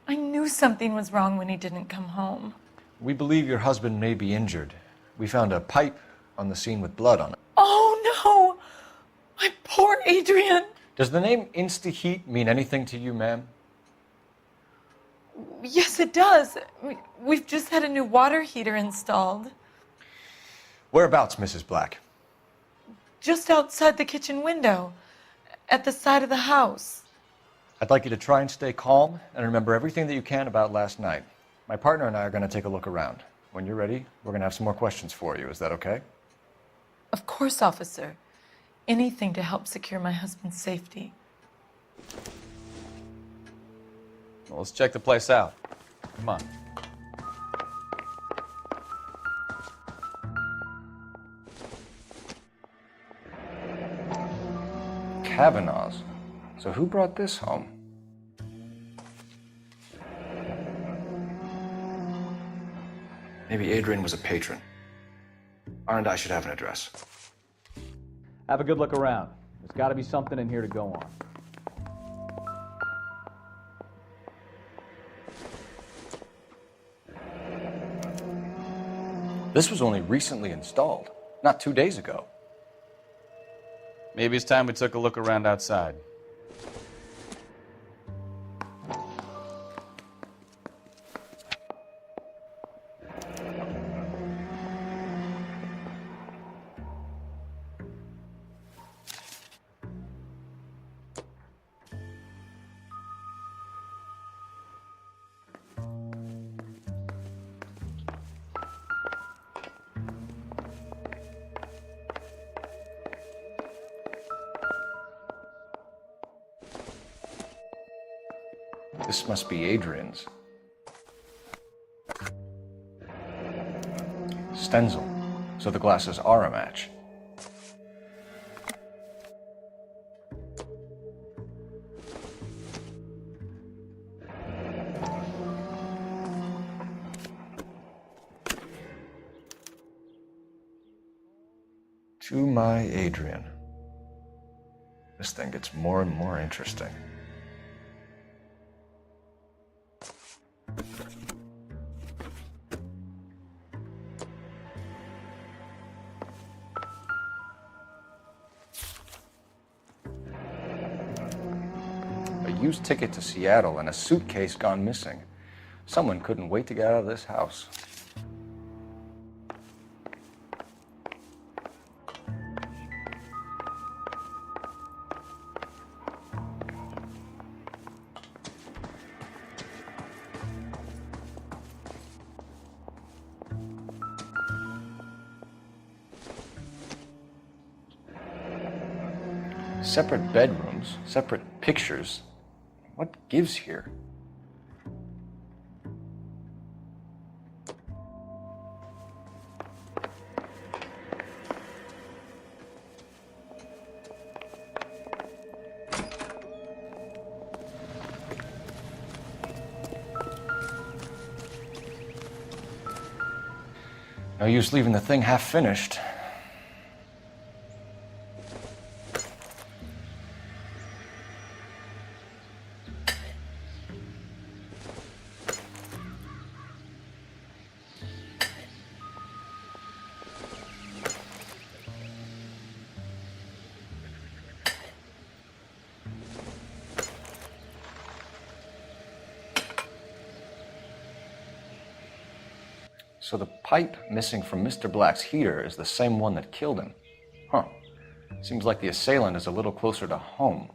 I knew something was wrong when he didn't come home. We believe your husband may be injured. We found a pipe on the scene with blood on it. Oh, no! My poor Adrian! Does the name Insta-Heat mean anything to you, ma'am? Yes, it does. We've just had a new water heater installed. Whereabouts, Mrs. Black? Just outside the kitchen window, at the side of the house. I'd like you to try and stay calm and remember everything that you can about last night. My partner and I are going to take a look around. When you're ready, we're going to have some more questions for you. Is that okay? Of course, officer. Anything to help secure my husband's safety. Well, let's check the place out. Come on. Kavanaughs. So who brought this home? Maybe Adrian was a patron. R&I should have an address. Have a good look around. There's got to be something in here to go on. This was only recently installed, not 2 days ago. Maybe it's time we took a look around outside. This must be Adrian's. Stenzel. So the glasses are a match. To my Adrian. This thing gets more and more interesting. A used ticket to Seattle and a suitcase gone missing. Someone couldn't wait to get out of this house. Separate bedrooms, separate pictures. What gives here? No use leaving the thing half finished. So the pipe missing from Mr. Black's heater is the same one that killed him. Huh. Seems like the assailant is a little closer to home.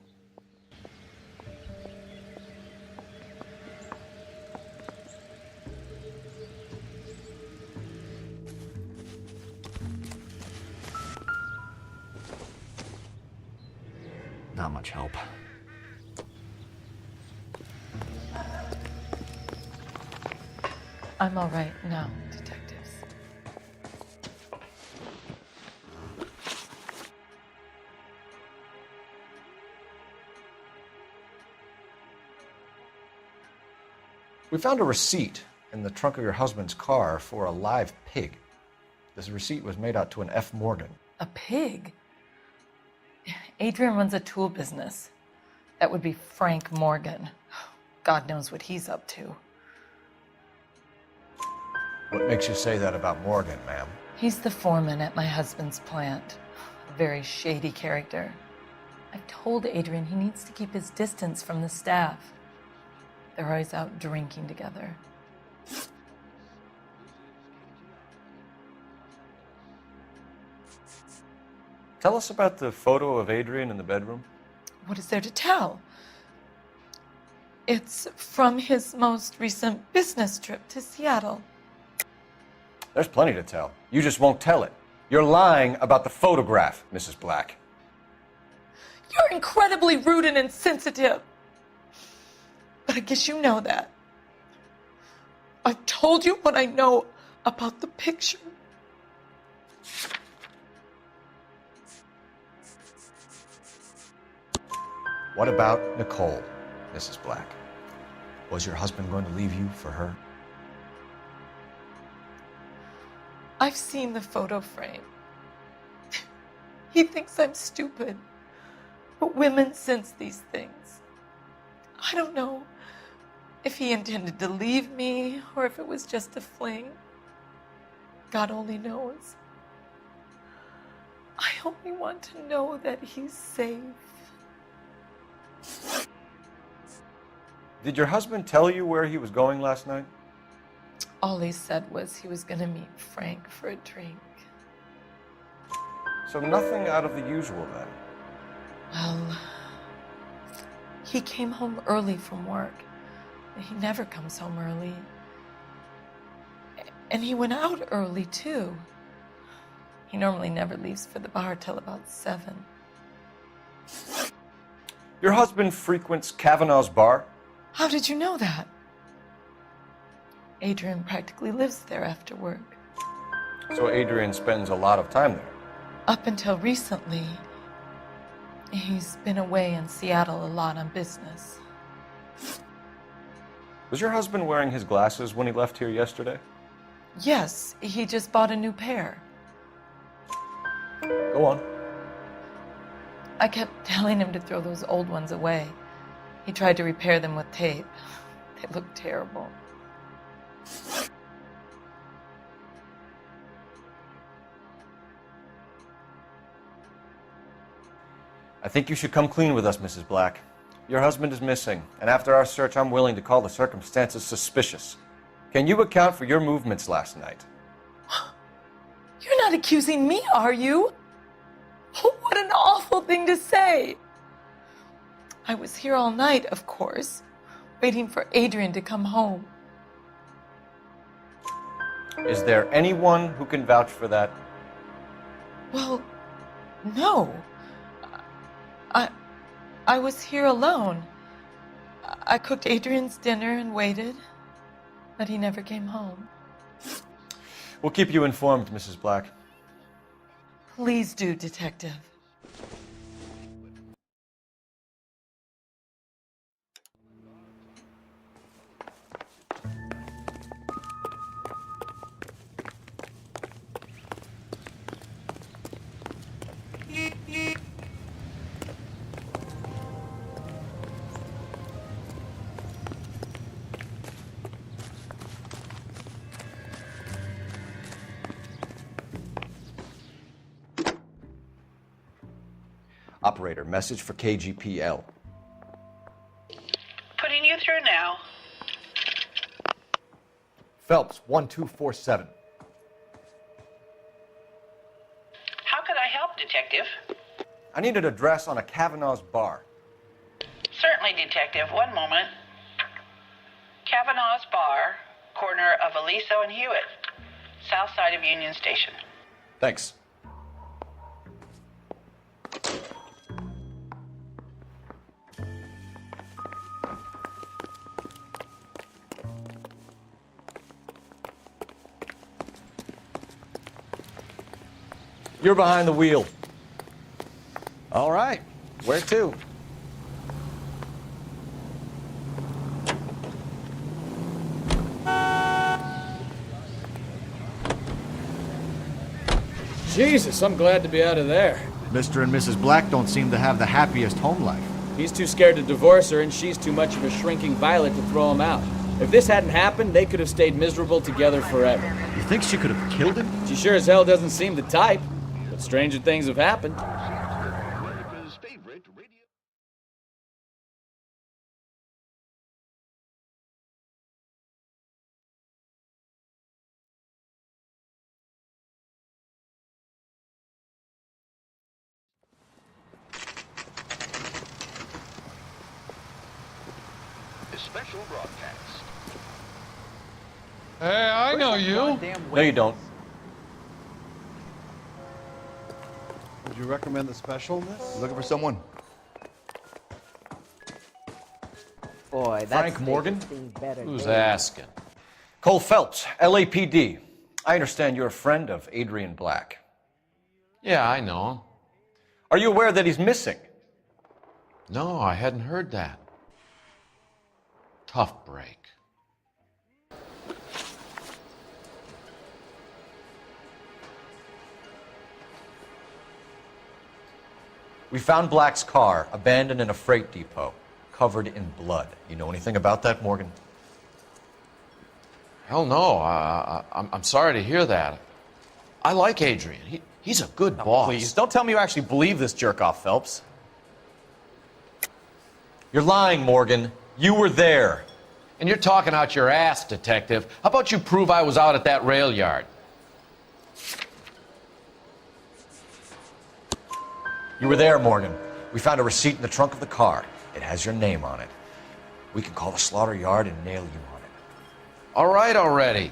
Not much help. I'm all right now, detectives. We found a receipt in the trunk of your husband's car for a live pig. This receipt was made out to an F. Morgan. A pig? Adrian runs a tool business. That would be Frank Morgan. God knows what he's up to. What makes you say that about Morgan, ma'am? He's the foreman at my husband's plant. A very shady character. I've told Adrian he needs to keep his distance from the staff. They're always out drinking together. Tell us about the photo of Adrian in the bedroom. What is there to tell? It's from his most recent business trip to Seattle. There's plenty to tell. You just won't tell it. You're lying about the photograph, Mrs. Black. You're incredibly rude and insensitive. But I guess you know that. I've told you what I know about the picture. What about Nicole, Mrs. Black? Was your husband going to leave you for her? I've seen the photo frame. He thinks I'm stupid. But women sense these things. I don't know if he intended to leave me or if it was just a fling. God only knows. I only want to know that he's safe. Did your husband tell you where he was going last night? All he said was he was going to meet Frank for a drink. So nothing out of the usual then? Well, he came home early from work. He never comes home early. And he went out early, too. He normally never leaves for the bar till about 7. Your husband frequents Kavanaugh's bar? How did you know that? Adrian practically lives there after work. So Adrian spends a lot of time there? Up until recently, he's been away in Seattle a lot on business. Was your husband wearing his glasses when he left here yesterday? Yes, he just bought a new pair. Go on. I kept telling him to throw those old ones away. He tried to repair them with tape. They look terrible. I think you should come clean with us, Mrs. Black. Your husband is missing, and after our search, I'm willing to call the circumstances suspicious. Can you account for your movements last night? You're not accusing me, are you? What an awful thing to say. I was here all night, of course, waiting for Adrian to come home. Is there anyone who can vouch for that? Well, no. I was here alone. I cooked Adrian's dinner and waited, but he never came home. We'll keep you informed, Mrs. Black. Please do, Detective. Operator, message for KGPL. Putting you through now. Phelps, 1247. How could I help, Detective? I need an address on a Kavanaugh's bar. Certainly, Detective. One moment. Kavanaugh's Bar, corner of Aliso and Hewitt, south side of Union Station. Thanks. You're behind the wheel. All right. Where to? Jesus, I'm glad to be out of there. Mr. and Mrs. Black don't seem to have the happiest home life. He's too scared to divorce her, and she's too much of a shrinking violet to throw him out. If this hadn't happened, they could have stayed miserable together forever. You think she could have killed him? She sure as hell doesn't seem the type. But stranger things have happened. Special broadcast. Hey, I know you. No, you don't. Would you recommend the special in this? Looking for someone? Boy, Frank Morgan? Who's asking? Cole Phelps, LAPD. I understand you're a friend of Adrian Black. Yeah, I know him. Are you aware that he's missing? No, I hadn't heard that. Tough break. We found Black's car abandoned in a freight depot, covered in blood. You know anything about that, Morgan? Hell no. I'm sorry to hear that. I like Adrian. He's a good boss. Please, don't tell me you actually believe this jerk-off, Phelps. You're lying, Morgan. You were there. And you're talking out your ass, detective. How about you prove I was out at that rail yard? You were there, Morgan. We found a receipt in the trunk of the car. It has your name on it. We can call the slaughter yard and nail you on it. All right already.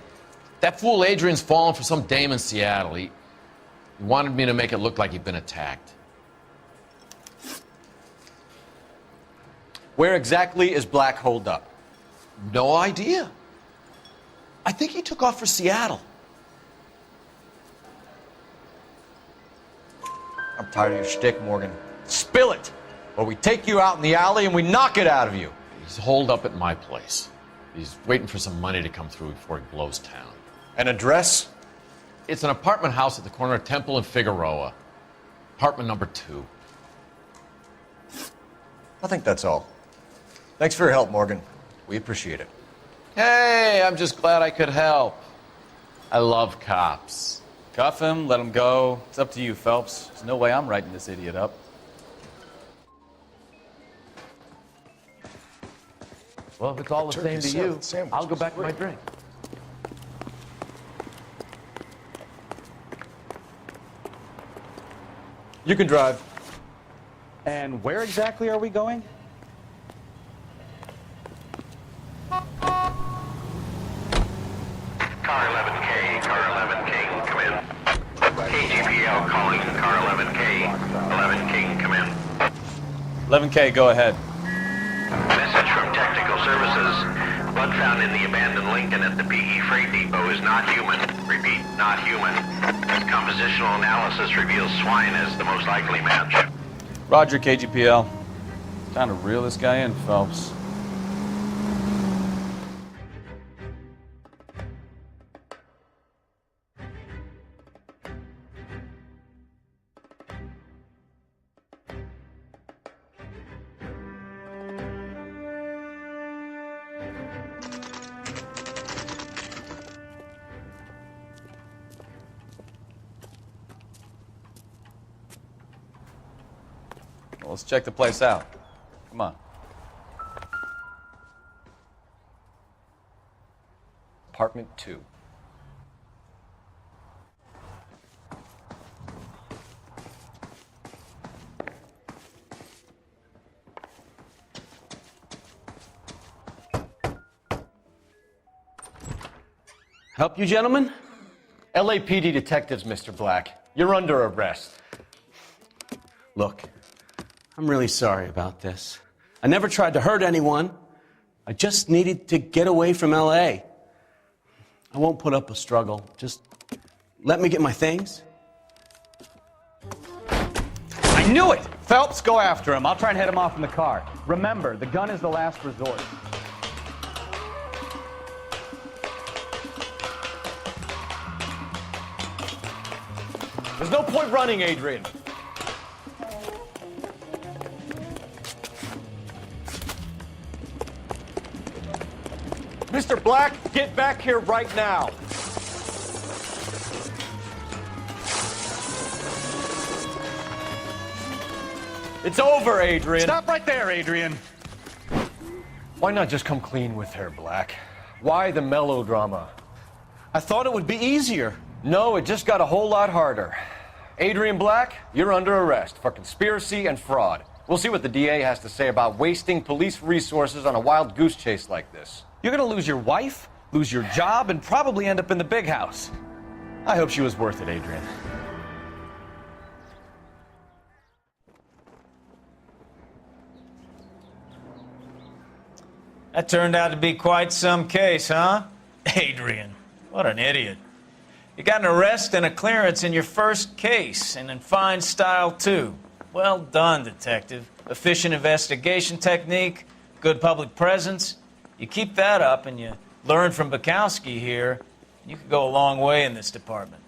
That fool Adrian's fallen for some dame in Seattle. He wanted me to make it look like he'd been attacked. Where exactly is Black holed up? No idea. I think he took off for Seattle. I'm tired of your shtick, Morgan. Spill it, or we take you out in the alley and we knock it out of you. He's holed up at my place. He's waiting for some money to come through before he blows town. An address? It's an apartment house at the corner of Temple and Figueroa. Apartment number 2. I think that's all. Thanks for your help, Morgan. We appreciate it. Hey, I'm just glad I could help. I love cops. Cuff him, let him go. It's up to you, Phelps. There's no way I'm writing this idiot up. Well, if it's all the same to you, I'll go back to my drink. You can drive. And where exactly are we going? Car 11K, car 11K, come in. KGPL calling car 11K, 11K, come in. 11K, go ahead. Message from Technical Services. Blood found in the abandoned Lincoln at the PE Freight Depot is not human. Repeat, not human. Compositional analysis reveals swine as the most likely match. Roger, KGPL. Time to reel this guy in, Phelps. Well, let's check the place out. Come on. Apartment 2. Help you, gentlemen? LAPD detectives, Mr. Black. You're under arrest. Look, I'm really sorry about this. I never tried to hurt anyone. I just needed to get away from LA. I won't put up a struggle. Just let me get my things. I knew it! Phelps, go after him. I'll try and head him off in the car. Remember, the gun is the last resort. There's no point running, Adrian. Mr. Black, get back here right now. It's over, Adrian. Stop right there, Adrian. Why not just come clean with her, Black? Why the melodrama? I thought it would be easier. No, it just got a whole lot harder. Adrian Black, you're under arrest for conspiracy and fraud. We'll see what the DA has to say about wasting police resources on a wild goose chase like this. You're gonna lose your wife, lose your job, and probably end up in the big house. I hope she was worth it, Adrian. That turned out to be quite some case, huh? Adrian, what an idiot. You got an arrest and a clearance in your first case, and in fine style, too. Well done, Detective. Efficient investigation technique, good public presence. You keep that up and you learn from Bukowski here, you could go a long way in this department.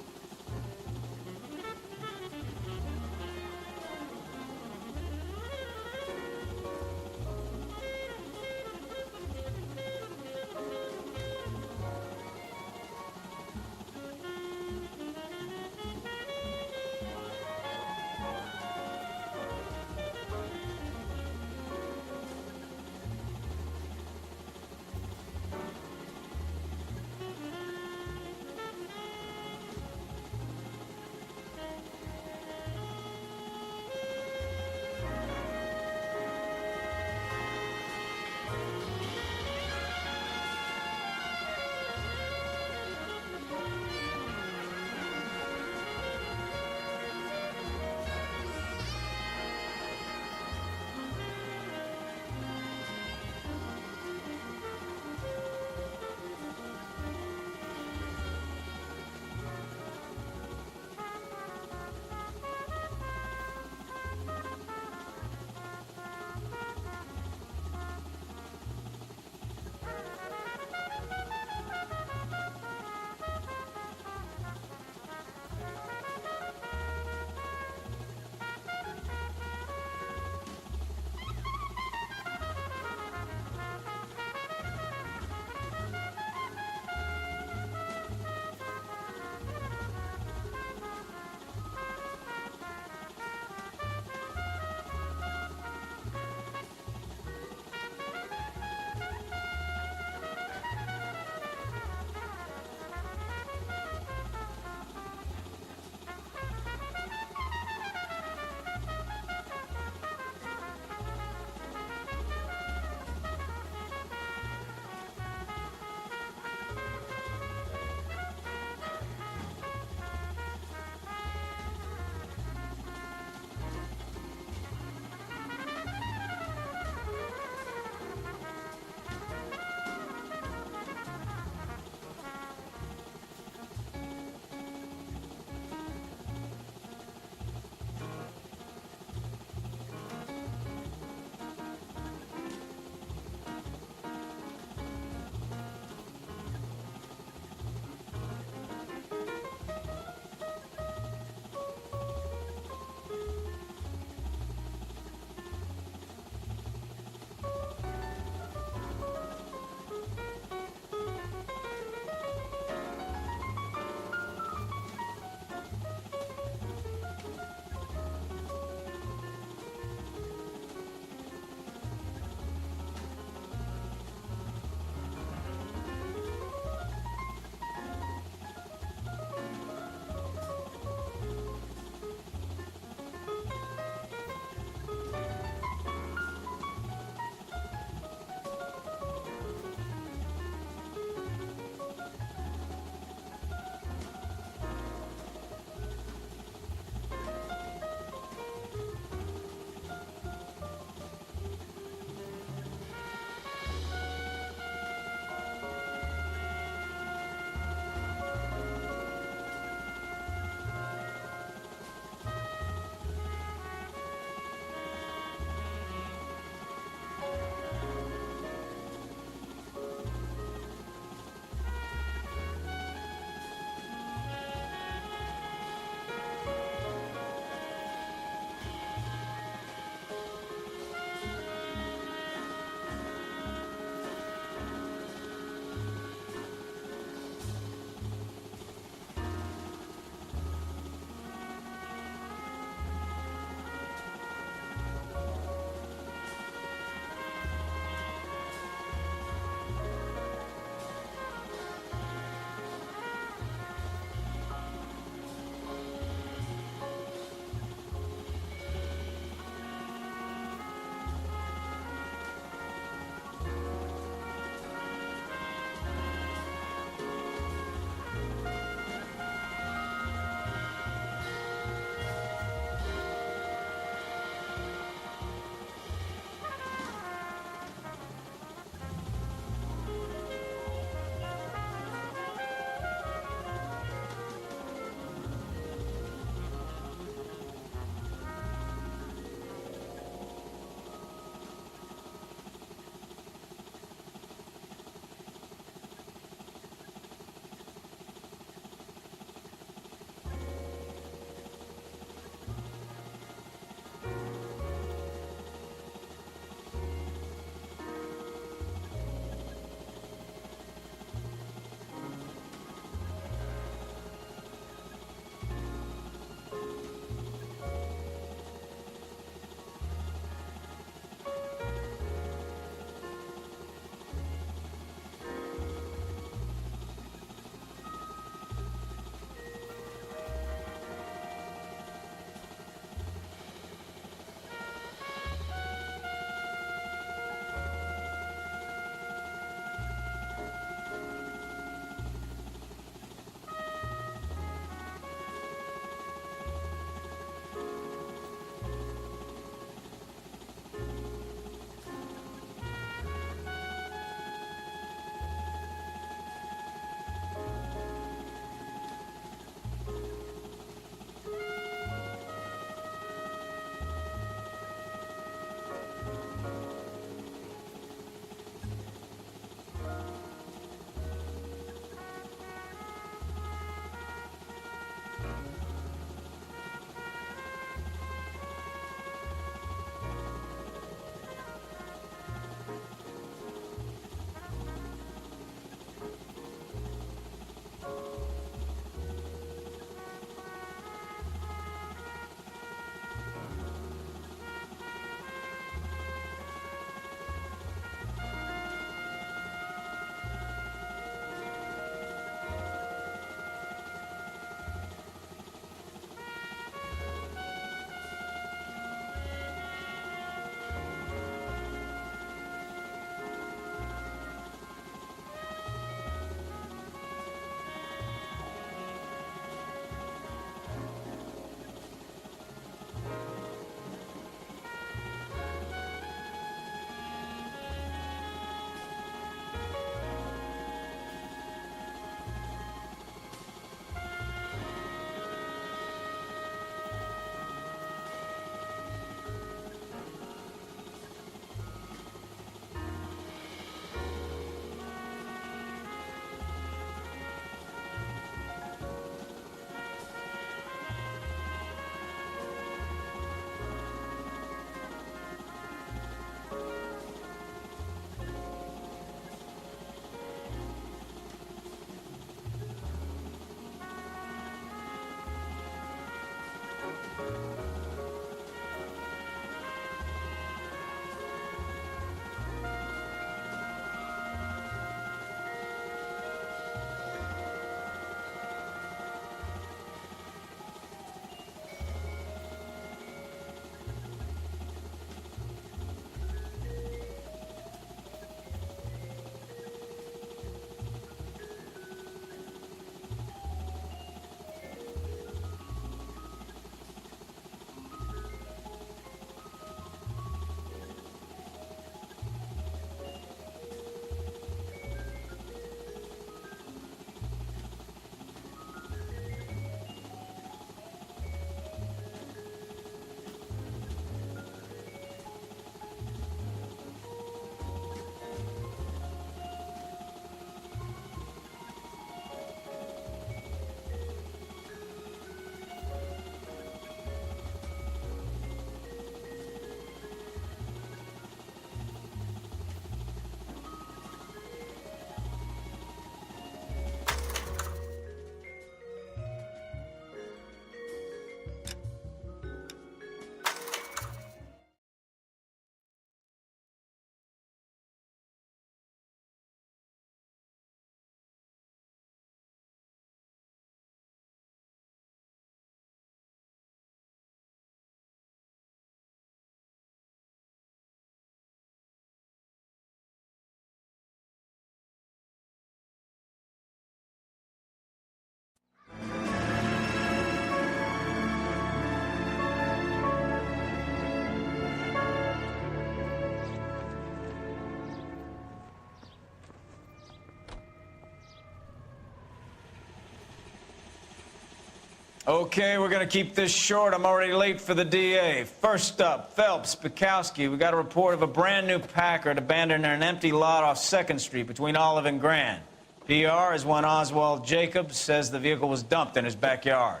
Okay, we're gonna keep this short. I'm already late for the DA. First up, Phelps, Bukowski. We got a report of a brand new Packard abandoned in an empty lot off 2nd Street between Olive and Grand. PR is one Oswald Jacobs says the vehicle was dumped in his backyard.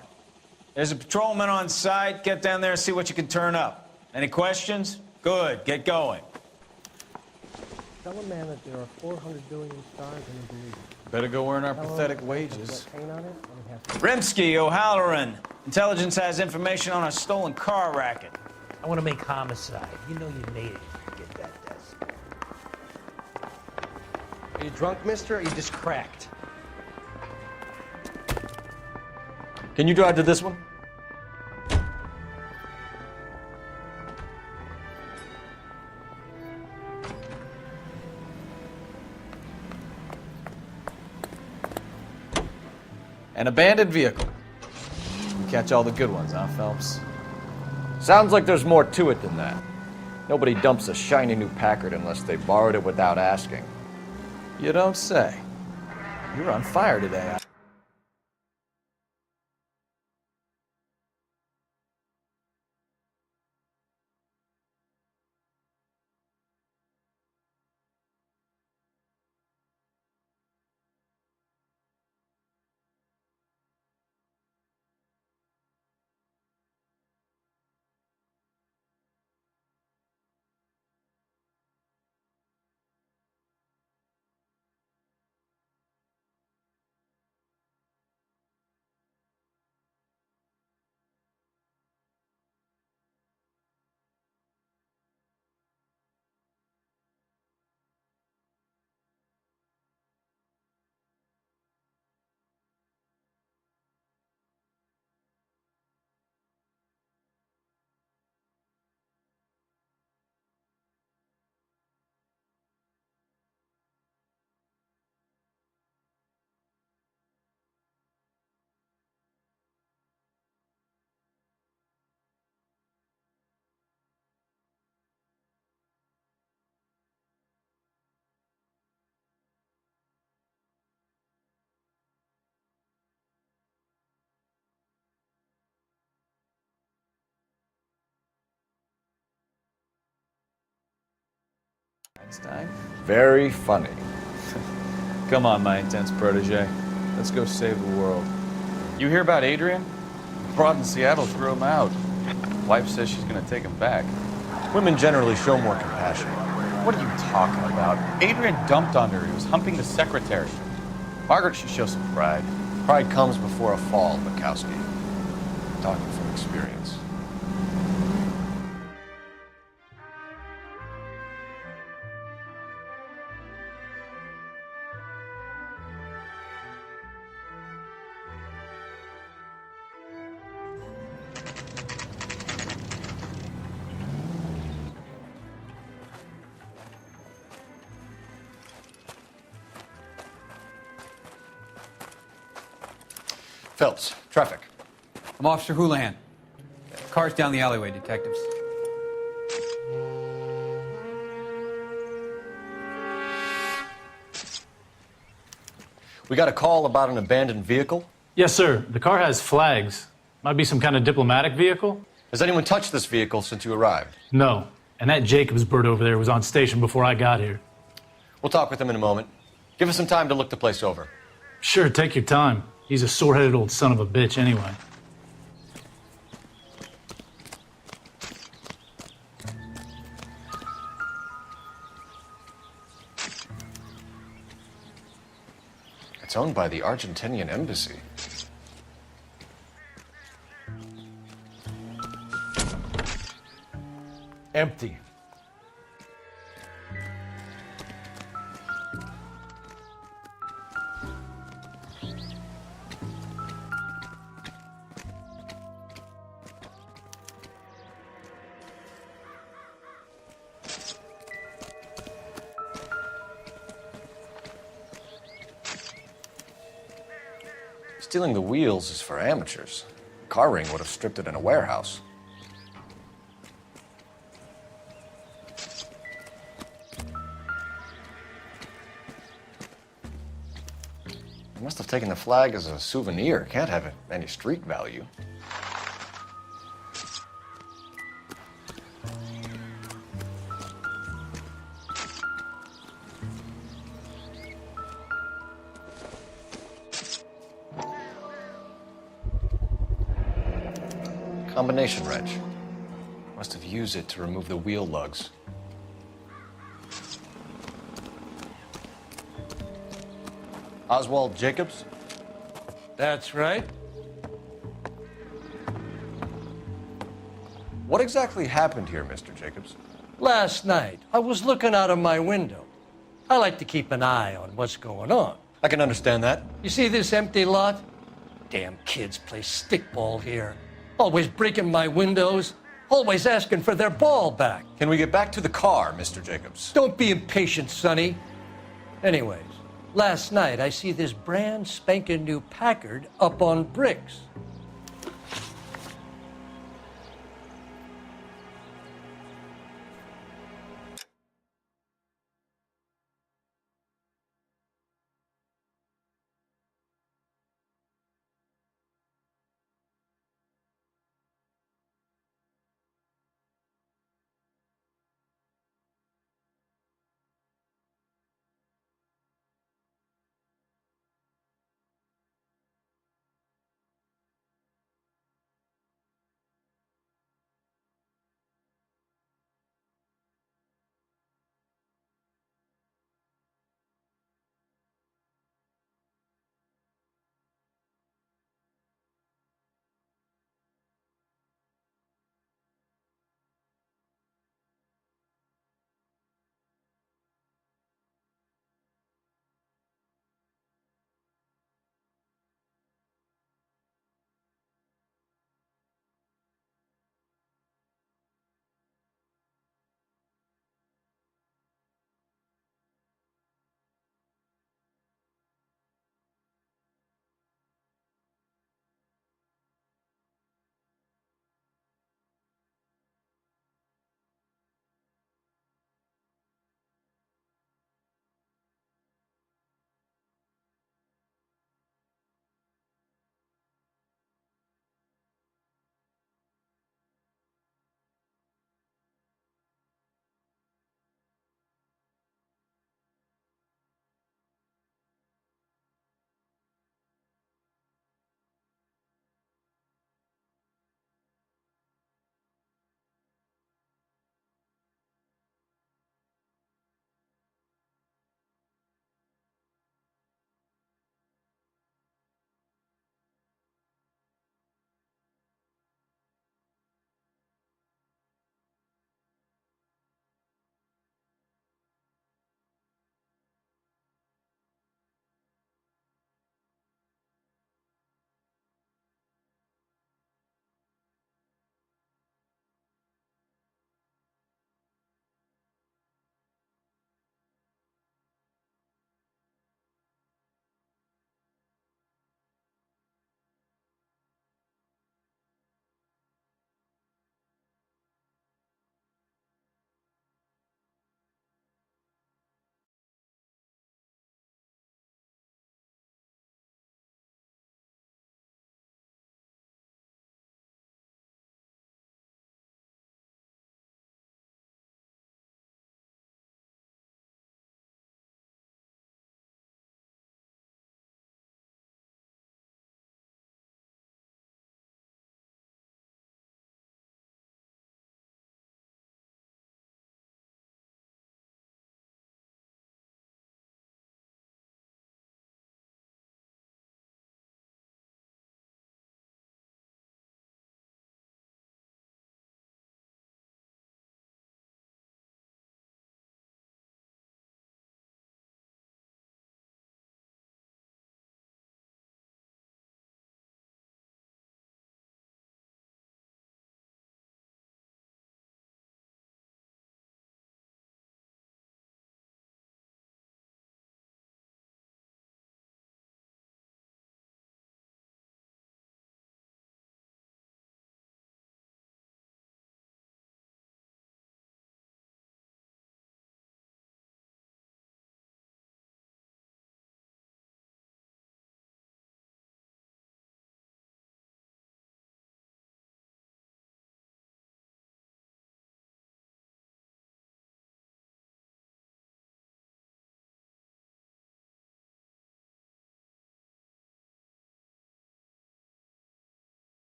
There's a patrolman on site. Get down there and see what you can turn up. Any questions? Good, get going. Tell a man that there are 400 billion stars in the belief. Better go earn our pathetic wages. Rimsky, O'Halloran. Intelligence has information on a stolen car racket. I want to make homicide. You know you made it if you get that desk. Are you drunk, mister, or are you just cracked? Can you drive to this one? An abandoned vehicle. You catch all the good ones, huh, Phelps? Sounds like there's more to it than that. Nobody dumps a shiny new Packard unless they borrowed it without asking. You don't say. You're on fire today. Einstein? Very funny. Come on, my intense protege. Let's go save the world. You hear about Adrian? Broad in Seattle threw him out. Wife says she's gonna take him back. Women generally show more compassion. What are you talking about? Adrian dumped on her. He was humping the secretary. Margaret should show some pride. Pride comes before a fall, Bukowski. Talking from experience. Phelps, traffic. I'm Officer Houlihan. Car's down the alleyway, detectives. We got a call about an abandoned vehicle. Yes, sir. The car has flags. Might be some kind of diplomatic vehicle. Has anyone touched this vehicle since you arrived? No. And that Jacobs bird over there was on station before I got here. We'll talk with him in a moment. Give us some time to look the place over. Sure, take your time. He's a sore-headed old son of a bitch anyway. It's owned by the Argentinian embassy. Empty. Stealing the wheels is for amateurs. Car ring would have stripped it in a warehouse. They must have taken the flag as a souvenir. Can't have any street value. Combination wrench. Must have used it to remove the wheel lugs. Oswald Jacobs? That's right. What exactly happened here, Mr. Jacobs? Last night, I was looking out of my window. I like to keep an eye on what's going on. I can understand that. You see this empty lot? Damn kids play stickball here. Always breaking my windows, always asking for their ball back. Can we get back to the car, Mr. Jacobs? Don't be impatient, Sonny. Anyways, last night I see this brand spanking new Packard up on bricks.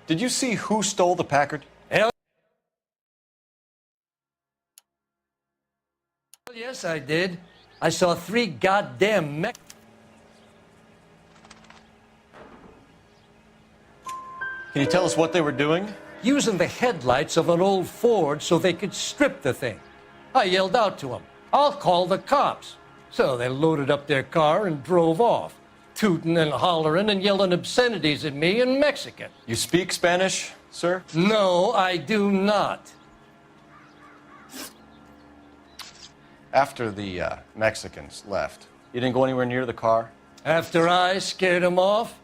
Did you see who stole the Packard? Hell yes, I did. I saw 3 goddamn mech. Can you tell us what they were doing? Using the headlights of an old Ford so they could strip the thing. I yelled out to them, "I'll call the cops." So they loaded up their car and drove off, tooting and hollering and yelling obscenities at me in Mexican. You speak Spanish, sir? No, I do not. After the Mexicans left, you didn't go anywhere near the car? After I scared them off?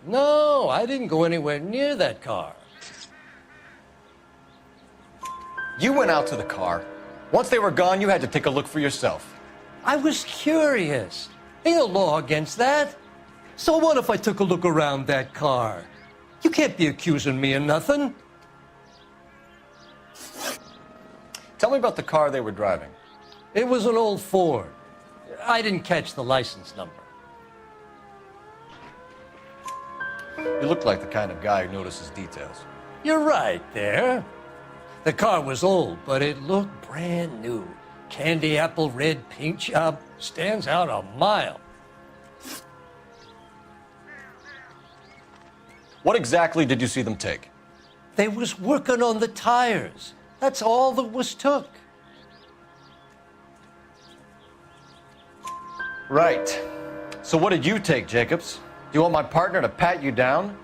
No, I didn't go anywhere near that car. You went out to the car. Once they were gone, you had to take a look for yourself. I was curious. Ain't no law against that. So what if I took a look around that car? You can't be accusing me of nothing. Tell me about the car they were driving. It was an old Ford. I didn't catch the license number. You look like the kind of guy who notices details. You're right there. The car was old, but it looked brand new. Candy apple red paint job stands out a mile. What exactly did you see them take? They was working on the tires. That's all that was took. Right. So what did you take, Jacobs? Do you want my partner to pat you down?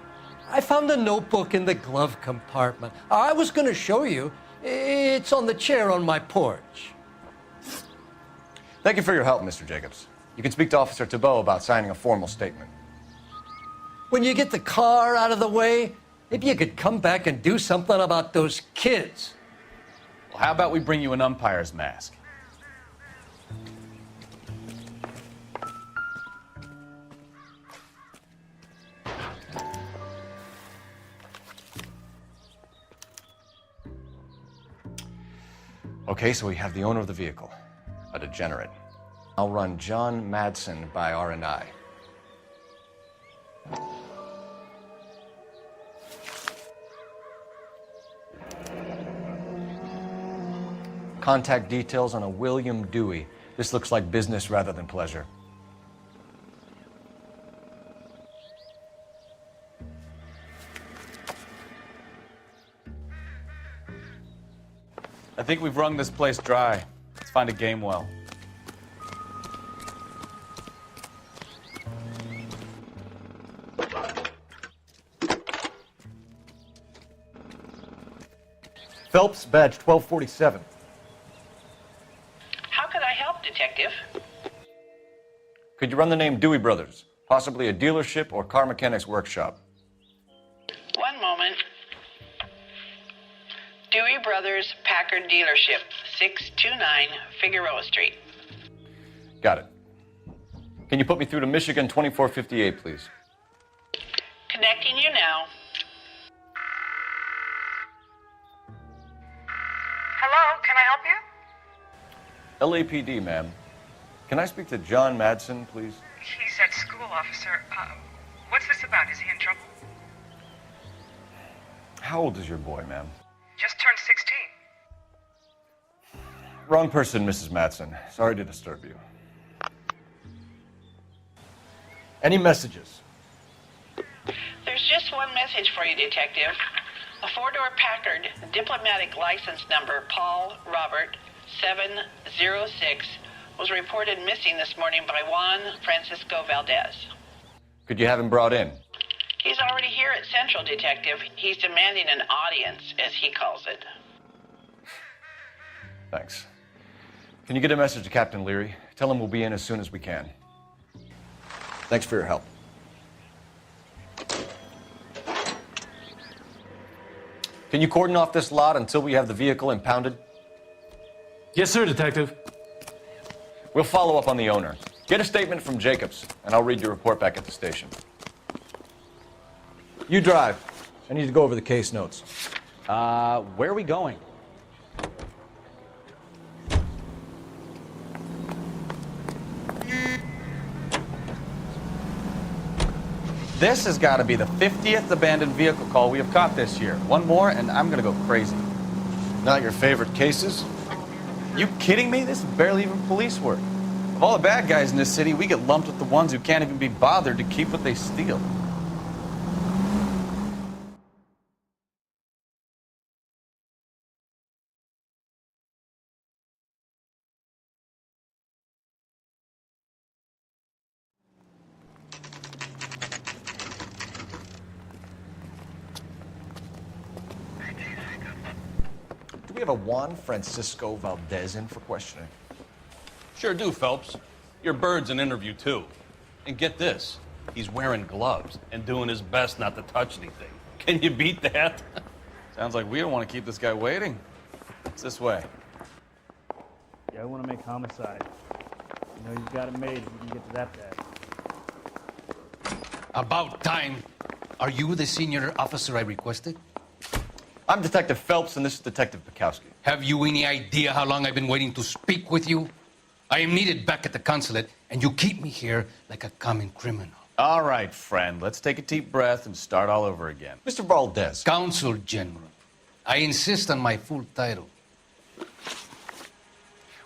I found a notebook in the glove compartment. I was going to show you. It's on the chair on my porch. Thank you for your help, Mr. Jacobs. You can speak to Officer Thibault about signing a formal statement. When you get the car out of the way, maybe you could come back and do something about those kids. Well, how about we bring you an umpire's mask? Okay, so we have the owner of the vehicle, a degenerate. I'll run John Madsen by R&I. Contact details on a William Dewey. This looks like business rather than pleasure. I think we've wrung this place dry. Let's find a game well. Phelps, badge 1247. How could I help, Detective? Could you run the name Dewey Brothers? Possibly a dealership or car mechanics workshop. One moment. Dewey Brothers Packard Dealership, 629 Figueroa Street. Got it. Can you put me through to Michigan 2458, please? Connecting you now. Hello, can I help you? LAPD, ma'am. Can I speak to John Madsen, please? He's at school, officer. What's this about? Is he in trouble? How old is your boy, ma'am? Just turned 16. Wrong person, Mrs. Madsen. Sorry to disturb you. Any messages? There's just one message for you, Detective. A four-door Packard, diplomatic license number Paul Robert 706, was reported missing this morning by Juan Francisco Valdez. Could you have him brought in? He's already here at Central, Detective. He's demanding an audience, as he calls it. Thanks. Can you get a message to Captain Leary? Tell him we'll be in as soon as we can. Thanks for your help. Can you cordon off this lot until we have the vehicle impounded? Yes, sir, Detective. We'll follow up on the owner. Get a statement from Jacobs, and I'll read your report back at the station. You drive. I need to go over the case notes. Where are we going? This has got to be the 50th abandoned vehicle call we have caught this year. One more, and I'm going to go crazy. Not your favorite cases? You kidding me? This is barely even police work. Of all the bad guys in this city, we get lumped with the ones who can't even be bothered to keep what they steal. Do we have a Juan Francisco Valdez in for questioning? Sure do, Phelps. Your bird's an interview, too. And get this, he's wearing gloves and doing his best not to touch anything. Can you beat that? Sounds like we don't want to keep this guy waiting. It's this way. Yeah, I want to make homicide. You know, you've got it made if you can get to that bad. About time. Are you the senior officer I requested? I'm Detective Phelps, and this is Detective Bukowski. Have you any idea how long I've been waiting to speak with you? I am needed back at the consulate, and you keep me here like a common criminal. All right, friend. Let's take a deep breath and start all over again. Mr. Valdez. Consul General. I insist on my full title.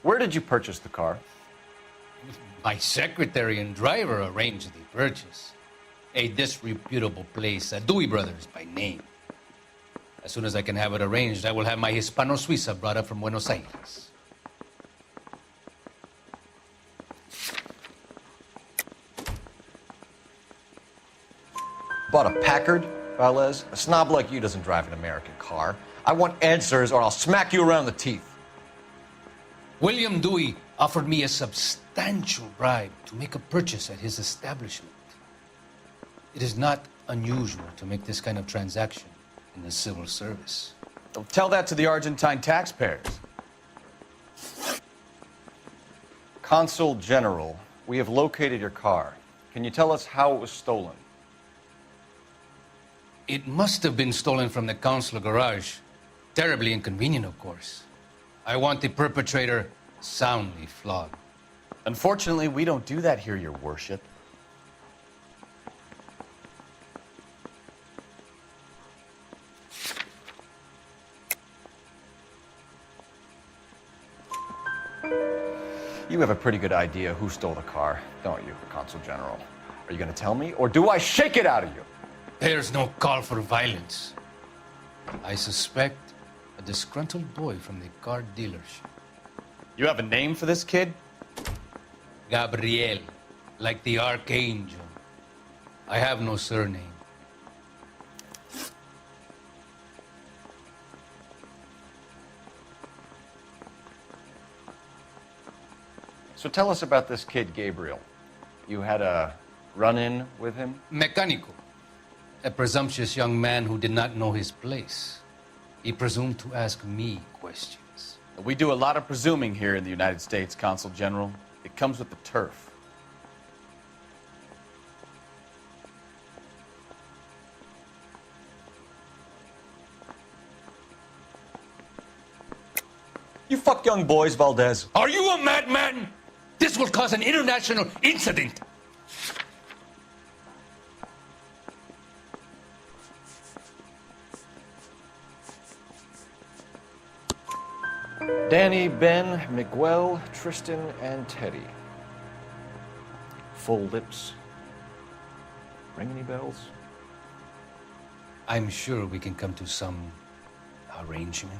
Where did you purchase the car? My secretary and driver arranged the purchase. A disreputable place, Dewey Brothers by name. As soon as I can have it arranged, I will have my Hispano Suiza brought up from Buenos Aires. Bought a Packard, Valdez? A snob like you doesn't drive an American car. I want answers or I'll smack you around the teeth. William Dewey offered me a substantial bribe to make a purchase at his establishment. It is not unusual to make this kind of transaction in the civil service. Don't tell that to the Argentine taxpayers. Consul General, we have located your car. Can you tell us how it was stolen? It must have been stolen from the consular garage. Terribly inconvenient, of course. I want the perpetrator soundly flogged. Unfortunately, we don't do that here, Your Worship. You have a pretty good idea who stole the car, don't you, Consul General? Are you going to tell me, or do I shake it out of you? There's no call for violence. I suspect a disgruntled boy from the car dealership. You have a name for this kid? Gabriel, like the archangel. I have no surname. So tell us about this kid, Gabriel. You had a run-in with him? Mecánico. A presumptuous young man who did not know his place. He presumed to ask me questions. We do a lot of presuming here in the United States, Consul General. It comes with the turf. You fuck young boys, Valdez. Are you a madman? This will cause an international incident. Danny, Ben, Miguel, Tristan, and Teddy. Full lips. Ring any bells? I'm sure we can come to some arrangement.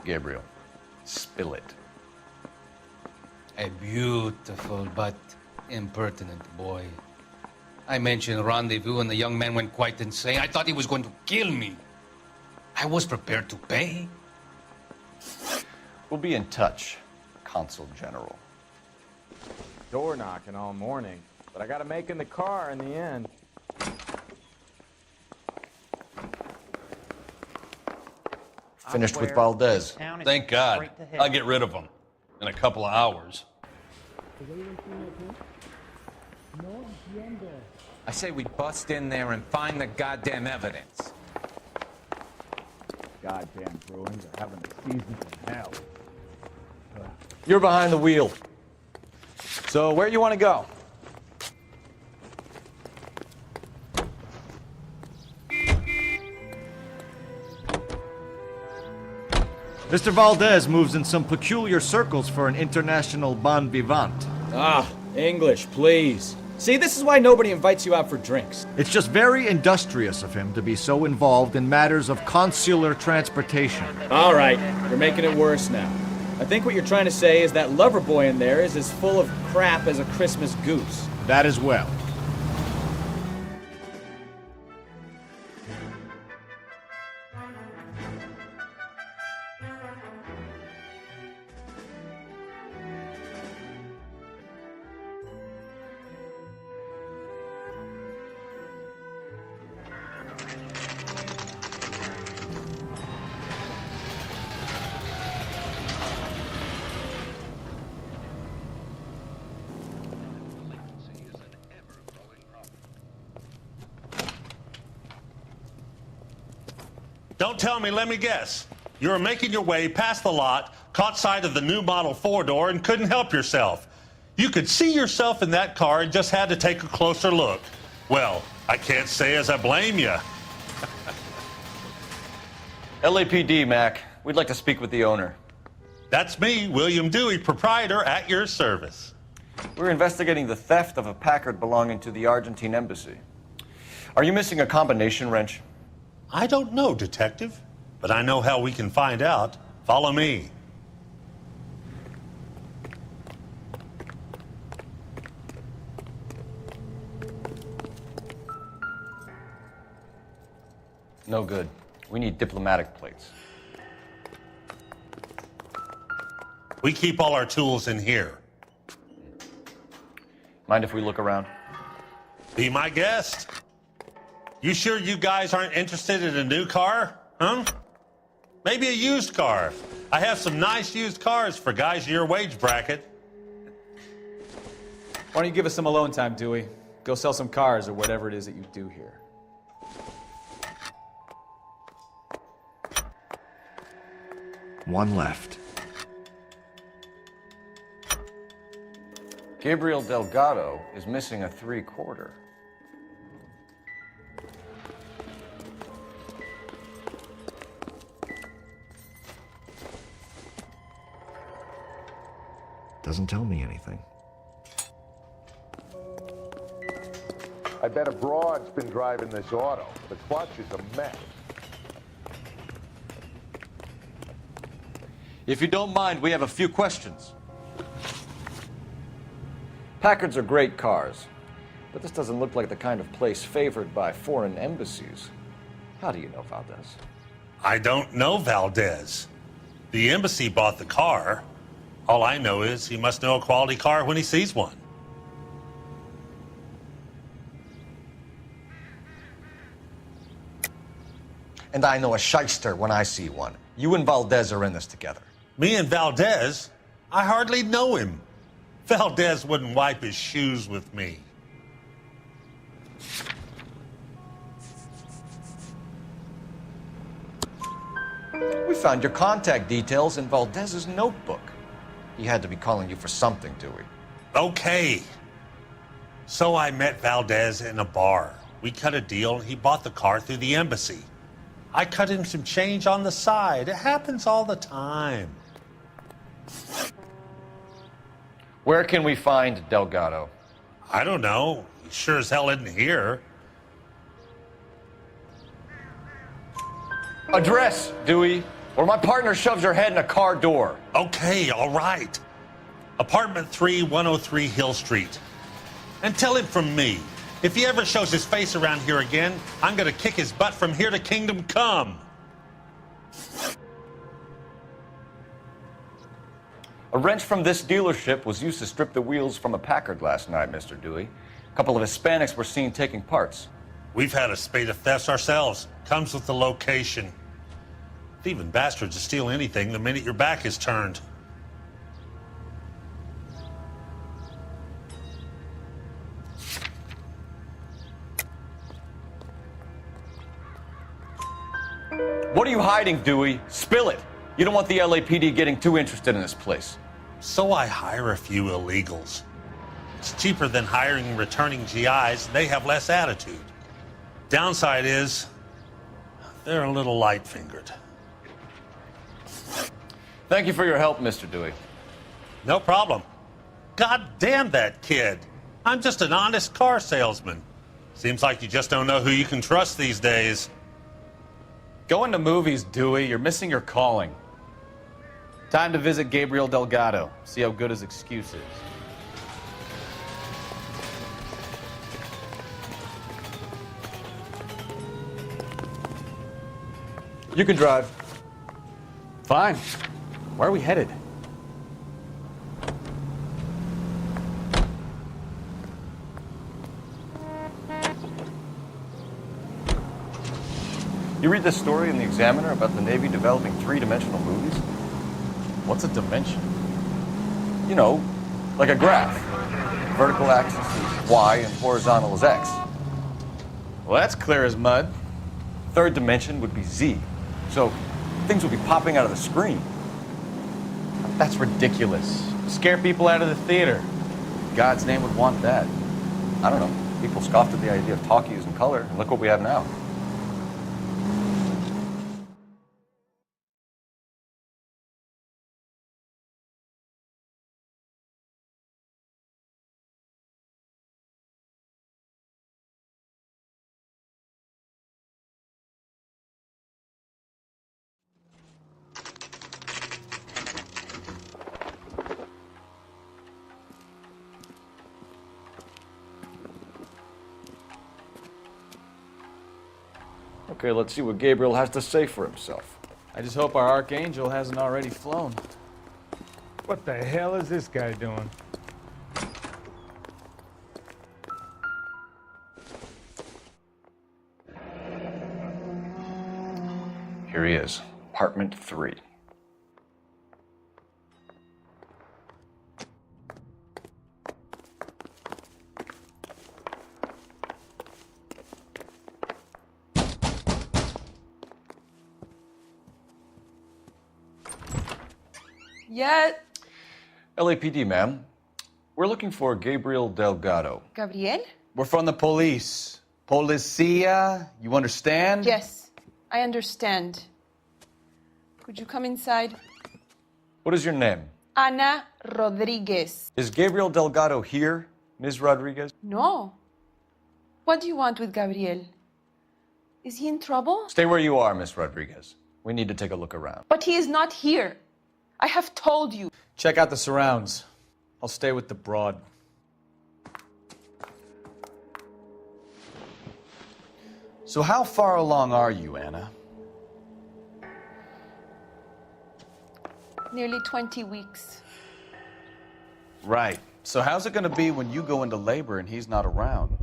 Gabriel, spill it. A beautiful but impertinent boy. I mentioned rendezvous and the young man went quite insane. I thought he was going to kill me. I was prepared to pay. We'll be in touch, Consul General. Door knocking all morning, but I got to make in the car in the end. Finished with Valdez. Thank God. I'll get rid of him in a couple of hours. I say we bust in there and find the goddamn evidence. Goddamn Bruins are having a season from hell. You're behind the wheel. So where you want to go? Mr. Valdez moves in some peculiar circles for an international bon vivant. Ah, English, please. See, this is why nobody invites you out for drinks. It's just very industrious of him to be so involved in matters of consular transportation. All right, you're making it worse now. I think what you're trying to say is that lover boy in there is as full of crap as a Christmas goose. That as well. Don't tell me, let me guess. You were making your way past the lot, caught sight of the new model four-door, and couldn't help yourself. You could see yourself in that car and just had to take a closer look. Well, I can't say as I blame you. LAPD, Mac. We'd like to speak with the owner. That's me, William Dewey, proprietor, at your service. We're investigating the theft of a Packard belonging to the Argentine embassy. Are you missing a combination wrench? I don't know, Detective, but I know how we can find out. Follow me. No good. We need diplomatic plates. We keep all our tools in here. Mind if we look around? Be my guest. You sure you guys aren't interested in a new car? Huh? Maybe a used car. I have some nice used cars for guys in your wage bracket. Why don't you give us some alone time, Dewey? Go sell some cars or whatever it is that you do here. One left. Gabriel Delgado is missing a 3/4. Doesn't tell me anything. I bet a broad's been driving this auto. The clutch is a mess. If you don't mind, we have a few questions. Packards are great cars, but this doesn't look like the kind of place favored by foreign embassies. How do you know Valdez? I don't know Valdez. The embassy bought the car. All I know is he must know a quality car when he sees one. And I know a shyster when I see one. You and Valdez are in this together. Me and Valdez? I hardly know him. Valdez wouldn't wipe his shoes with me. We found your contact details in Valdez's notebook. He had to be calling you for something, Dewey. Okay. So I met Valdez in a bar. We cut a deal and he bought the car through the embassy. I cut him some change on the side. It happens all the time. Where can we find Delgado? I don't know. He sure as hell isn't here. Address, Dewey, or my partner shoves your head in a car door. Okay, all right. Apartment 3, 103 Hill Street. And tell him from me, if he ever shows his face around here again, I'm gonna kick his butt from here to Kingdom Come. A wrench from this dealership was used to strip the wheels from a Packard last night, Mr. Dewey. A couple of Hispanics were seen taking parts. We've had a spate of thefts ourselves. Comes with the location. Thieving bastards will steal anything the minute your back is turned. What are you hiding, Dewey? Spill it. You don't want the LAPD getting too interested in this place. So I hire a few illegals. It's cheaper than hiring returning GIs. They have less attitude. Downside is, they're a little light-fingered. Thank you for your help, Mr. Dewey. No problem. God damn that kid. I'm just an honest car salesman. Seems like you just don't know who you can trust these days. Going to movies, Dewey. You're missing your calling. Time to visit Gabriel Delgado. See how good his excuse is. You can drive. Fine. Where are we headed? You read this story in the Examiner about the Navy developing three-dimensional movies? What's a dimension? You know, like a graph. Vertical axis is Y and horizontal is X. Well, that's clear as mud. Third dimension would be Z. So things would be popping out of the screen. That's ridiculous. Scare people out of the theater. God's name would want that. I don't know. People scoffed at the idea of talkies in color, and look what we have now. Okay, let's see what Gabriel has to say for himself. I just hope our Archangel hasn't already flown. What the hell is this guy doing? Here he is, apartment 3. Yet. LAPD, ma'am. We're looking for Gabriel Delgado. Gabriel? We're from the police. Policia, you understand? Yes, I understand. Could you come inside? What is your name? Ana Rodriguez. Is Gabriel Delgado here, Ms. Rodriguez? No. What do you want with Gabriel? Is he in trouble? Stay where you are, Ms. Rodriguez. We need to take a look around. But he is not here. I have told you. Check out the surrounds. I'll stay with the broad. So how far along are you, Anna? Nearly 20 weeks. Right. So how's it going to be when you go into labor and he's not around?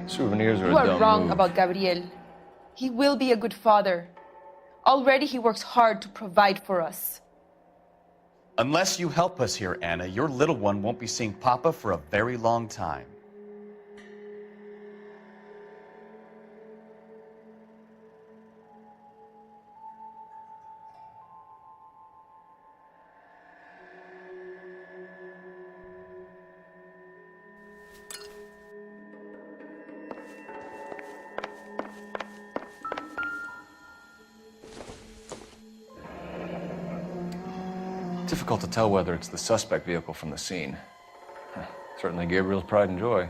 Souvenirs are You a are dumb wrong move. about Gabriel. He will be a good father. Already he works hard to provide for us. Unless you help us here, Anna, your little one won't be seeing Papa for a very long time. Difficult to tell whether it's the suspect vehicle from the scene. Certainly Gabriel's pride and joy.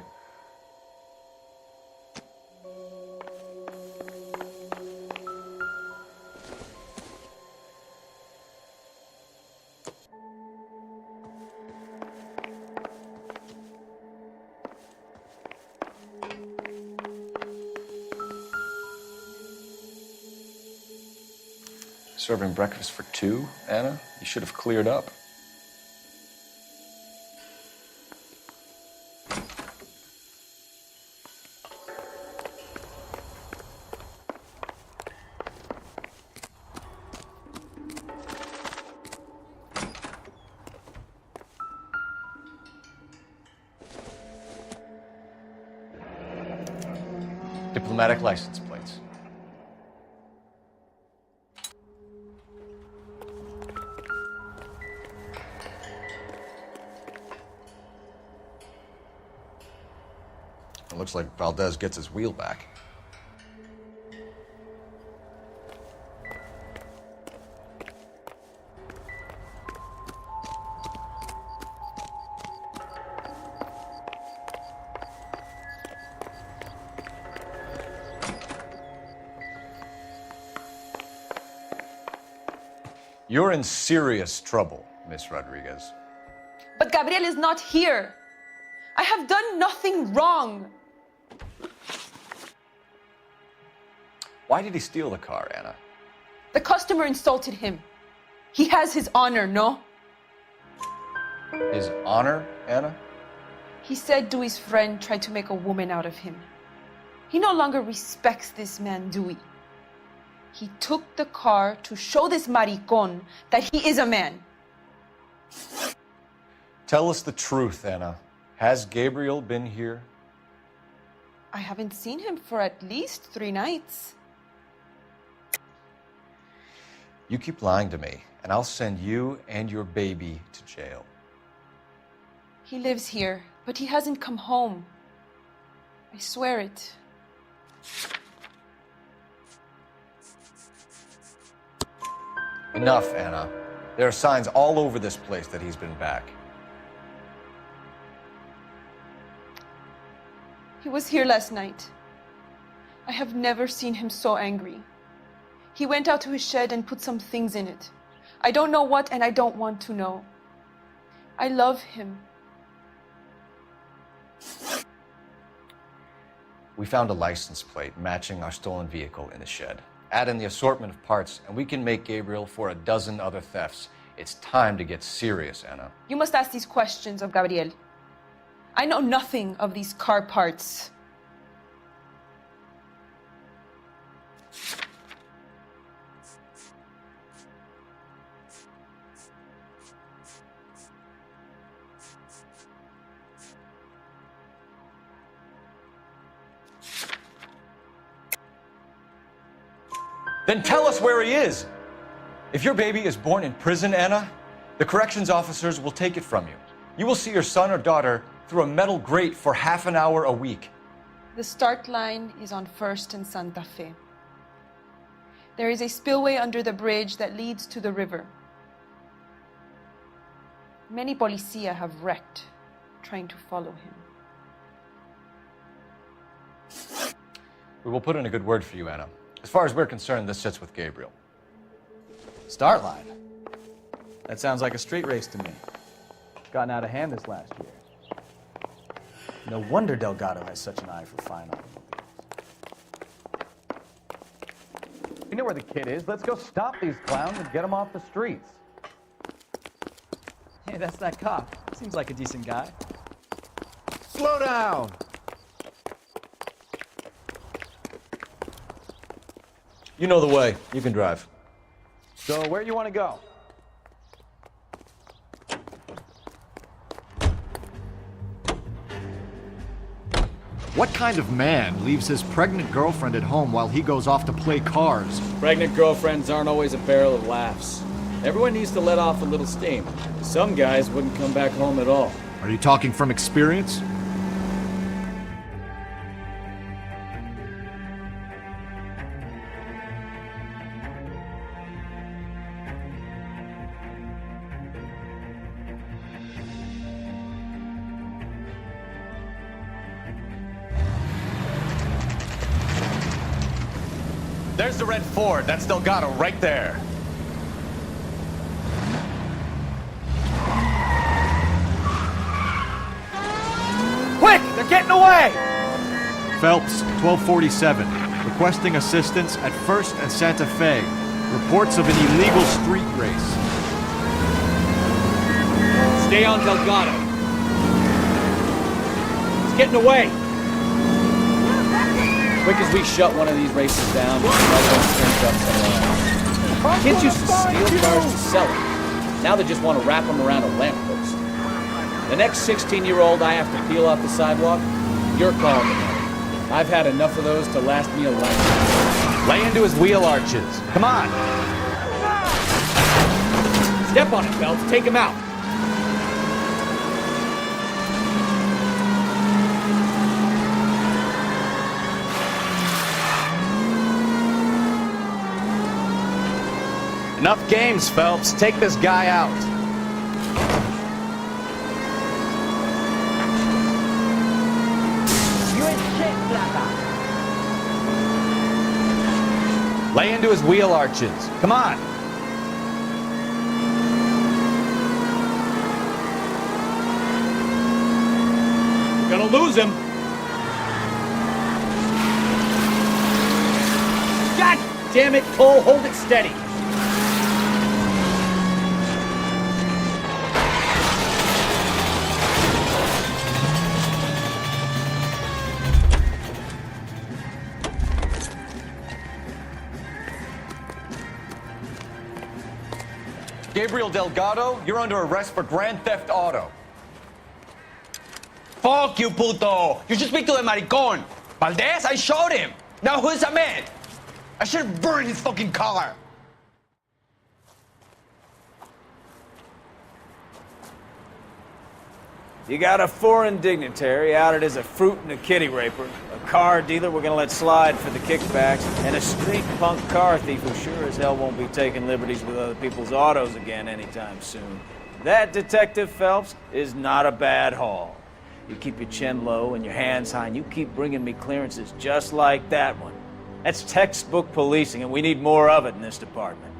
Serving breakfast for 2, Anna? You should have cleared up. Diplomatic license plates. It looks like Valdez gets his wheel back. You're in serious trouble, Miss Rodriguez. But Gabriel is not here. I have done nothing wrong. Why did he steal the car, Anna? The customer insulted him. He has his honor, no? His honor, Anna? He said Dewey's friend tried to make a woman out of him. He no longer respects this man, Dewey. He took the car to show this maricón that he is a man. Tell us the truth, Anna. Has Gabriel been here? I haven't seen him for at least 3 nights. You keep lying to me, and I'll send you and your baby to jail. He lives here, but he hasn't come home. I swear it. Enough, Anna. There are signs all over this place that he's been back. He was here last night. I have never seen him so angry. He went out to his shed and put some things in it. I don't know what, and I don't want to know. I love him. We found a license plate matching our stolen vehicle in the shed. Add in the assortment of parts, and we can make Gabriel for a dozen other thefts. It's time to get serious, Anna. You must ask these questions of Gabriel. I know nothing of these car parts. Then tell us where he is. If your baby is born in prison, Anna, the corrections officers will take it from you. You will see your son or daughter through a metal grate for half an hour a week. The start line is on 1st and Santa Fe. There is a spillway under the bridge that leads to the river. Many policia have wrecked trying to follow him. We will put in a good word for you, Anna. As far as we're concerned, this sits with Gabriel. Start line? That sounds like a street race to me. Gotten out of hand this last year. No wonder Delgado has such an eye for fine automobiles. We know where the kid is. Let's go stop these clowns and get them off the streets. Hey, that's that cop. Seems like a decent guy. Slow down! You know the way. You can drive. So where you want to go? What kind of man leaves his pregnant girlfriend at home while he goes off to play cars? Pregnant girlfriends aren't always a barrel of laughs. Everyone needs to let off a little steam. Some guys wouldn't come back home at all. Are you talking from experience? There's the red Ford. That's Delgado right there. Quick! They're getting away! Phelps, 1247. Requesting assistance at 1st and Santa Fe. Reports of an illegal street race. Stay on Delgado. He's getting away. Quick as we shut one of these races down, the other one turns up somewhere else. Kids used to steal cars to sell them. Now they just want to wrap them around a lamppost. The next 16-year-old I have to peel off the sidewalk, you're calling it. I've had enough of those to last me a lifetime. Lay into his wheel arches. Come on. Step on it, Phelps. Take him out. Enough games, Phelps. Take this guy out. You ain't shit, Plata. Lay into his wheel arches. Come on. gonna lose him. God damn it, Cole, hold it steady. Gabriel Delgado, you're under arrest for Grand Theft Auto. Fuck you, puto! You should speak to the maricon. Valdez, I showed him. Now who's Ahmed? I should have burned his fucking car. You got a foreign dignitary outed as a fruit and a kitty raper, a car dealer we're gonna let slide for the kickbacks, and a street punk car thief who sure as hell won't be taking liberties with other people's autos again anytime soon. That, Detective Phelps, is not a bad haul. You keep your chin low and your hands high, and you keep bringing me clearances just like that one. That's textbook policing, and we need more of it in this department.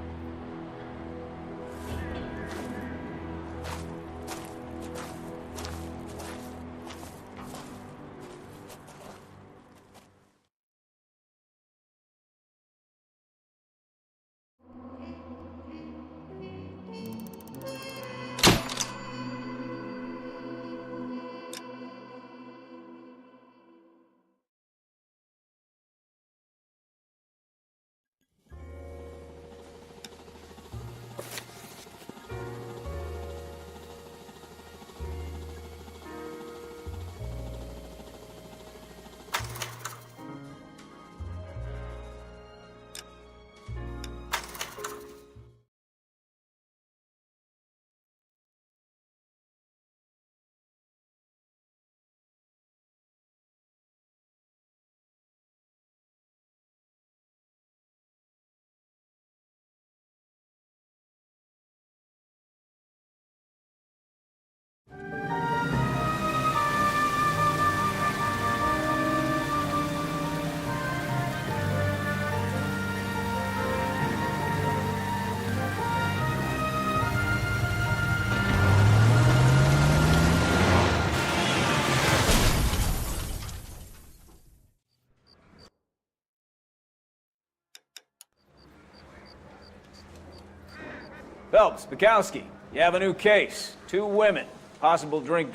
Phelps, Bukowski, you have a new case. 2 women, possible drink.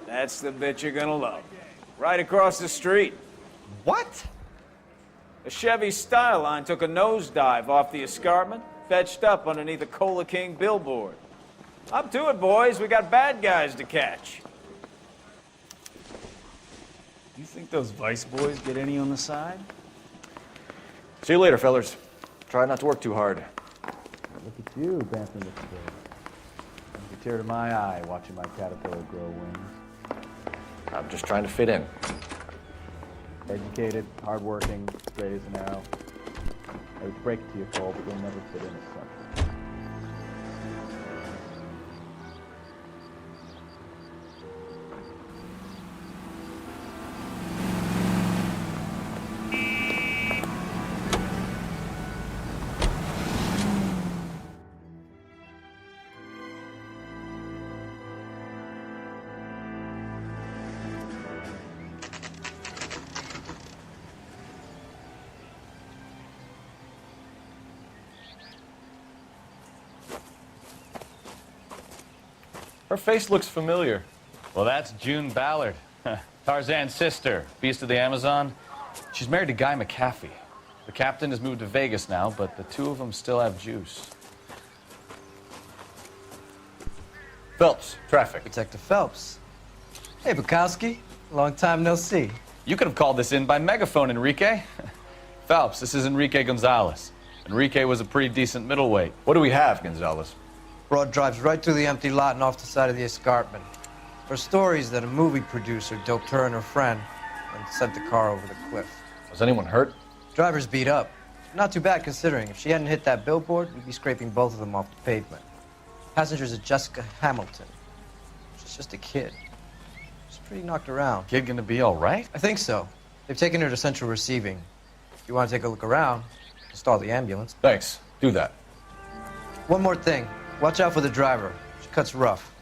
That's the bit you're gonna love. Right across the street. What? A Chevy Styline took a nosedive off the escarpment, fetched up underneath a Cola King billboard. Up to it, boys. We got bad guys to catch. You think those Vice boys get any on the side? See you later, fellers. Try not to work too hard. Look at you, bouncing the square. Brings a tear to my eye watching my caterpillar grow wings. I'm just trying to fit in. Educated, hardworking, straight as an arrow. I would break it to you, Cole, but you'll never fit in as such. Her face looks familiar. Well, that's June Ballard, Tarzan's sister, beast of the Amazon. She's married to Guy McAfee. The captain has moved to Vegas now, but the 2 of them still have juice. Phelps, traffic. Detective Phelps. Hey, Bukowski. Long time no see. You could have called this in by megaphone, Enrique. Phelps, this is Enrique Gonzalez. Enrique was a pretty decent middleweight. What do we have, Gonzalez? Broad drives right through the empty lot and off the side of the escarpment. Her stories that a movie producer doped her and her friend and sent the car over the cliff. Was anyone hurt? Driver's beat up. Not too bad considering. If she hadn't hit that billboard, we'd be scraping both of them off the pavement. Passengers is Jessica Hamilton. She's just a kid. She's pretty knocked around. Kid gonna be all right? I think so. They've taken her to central receiving. If you want to take a look around, stall the ambulance. Thanks. Do that. One more thing. Watch out for the driver. She cuts rough.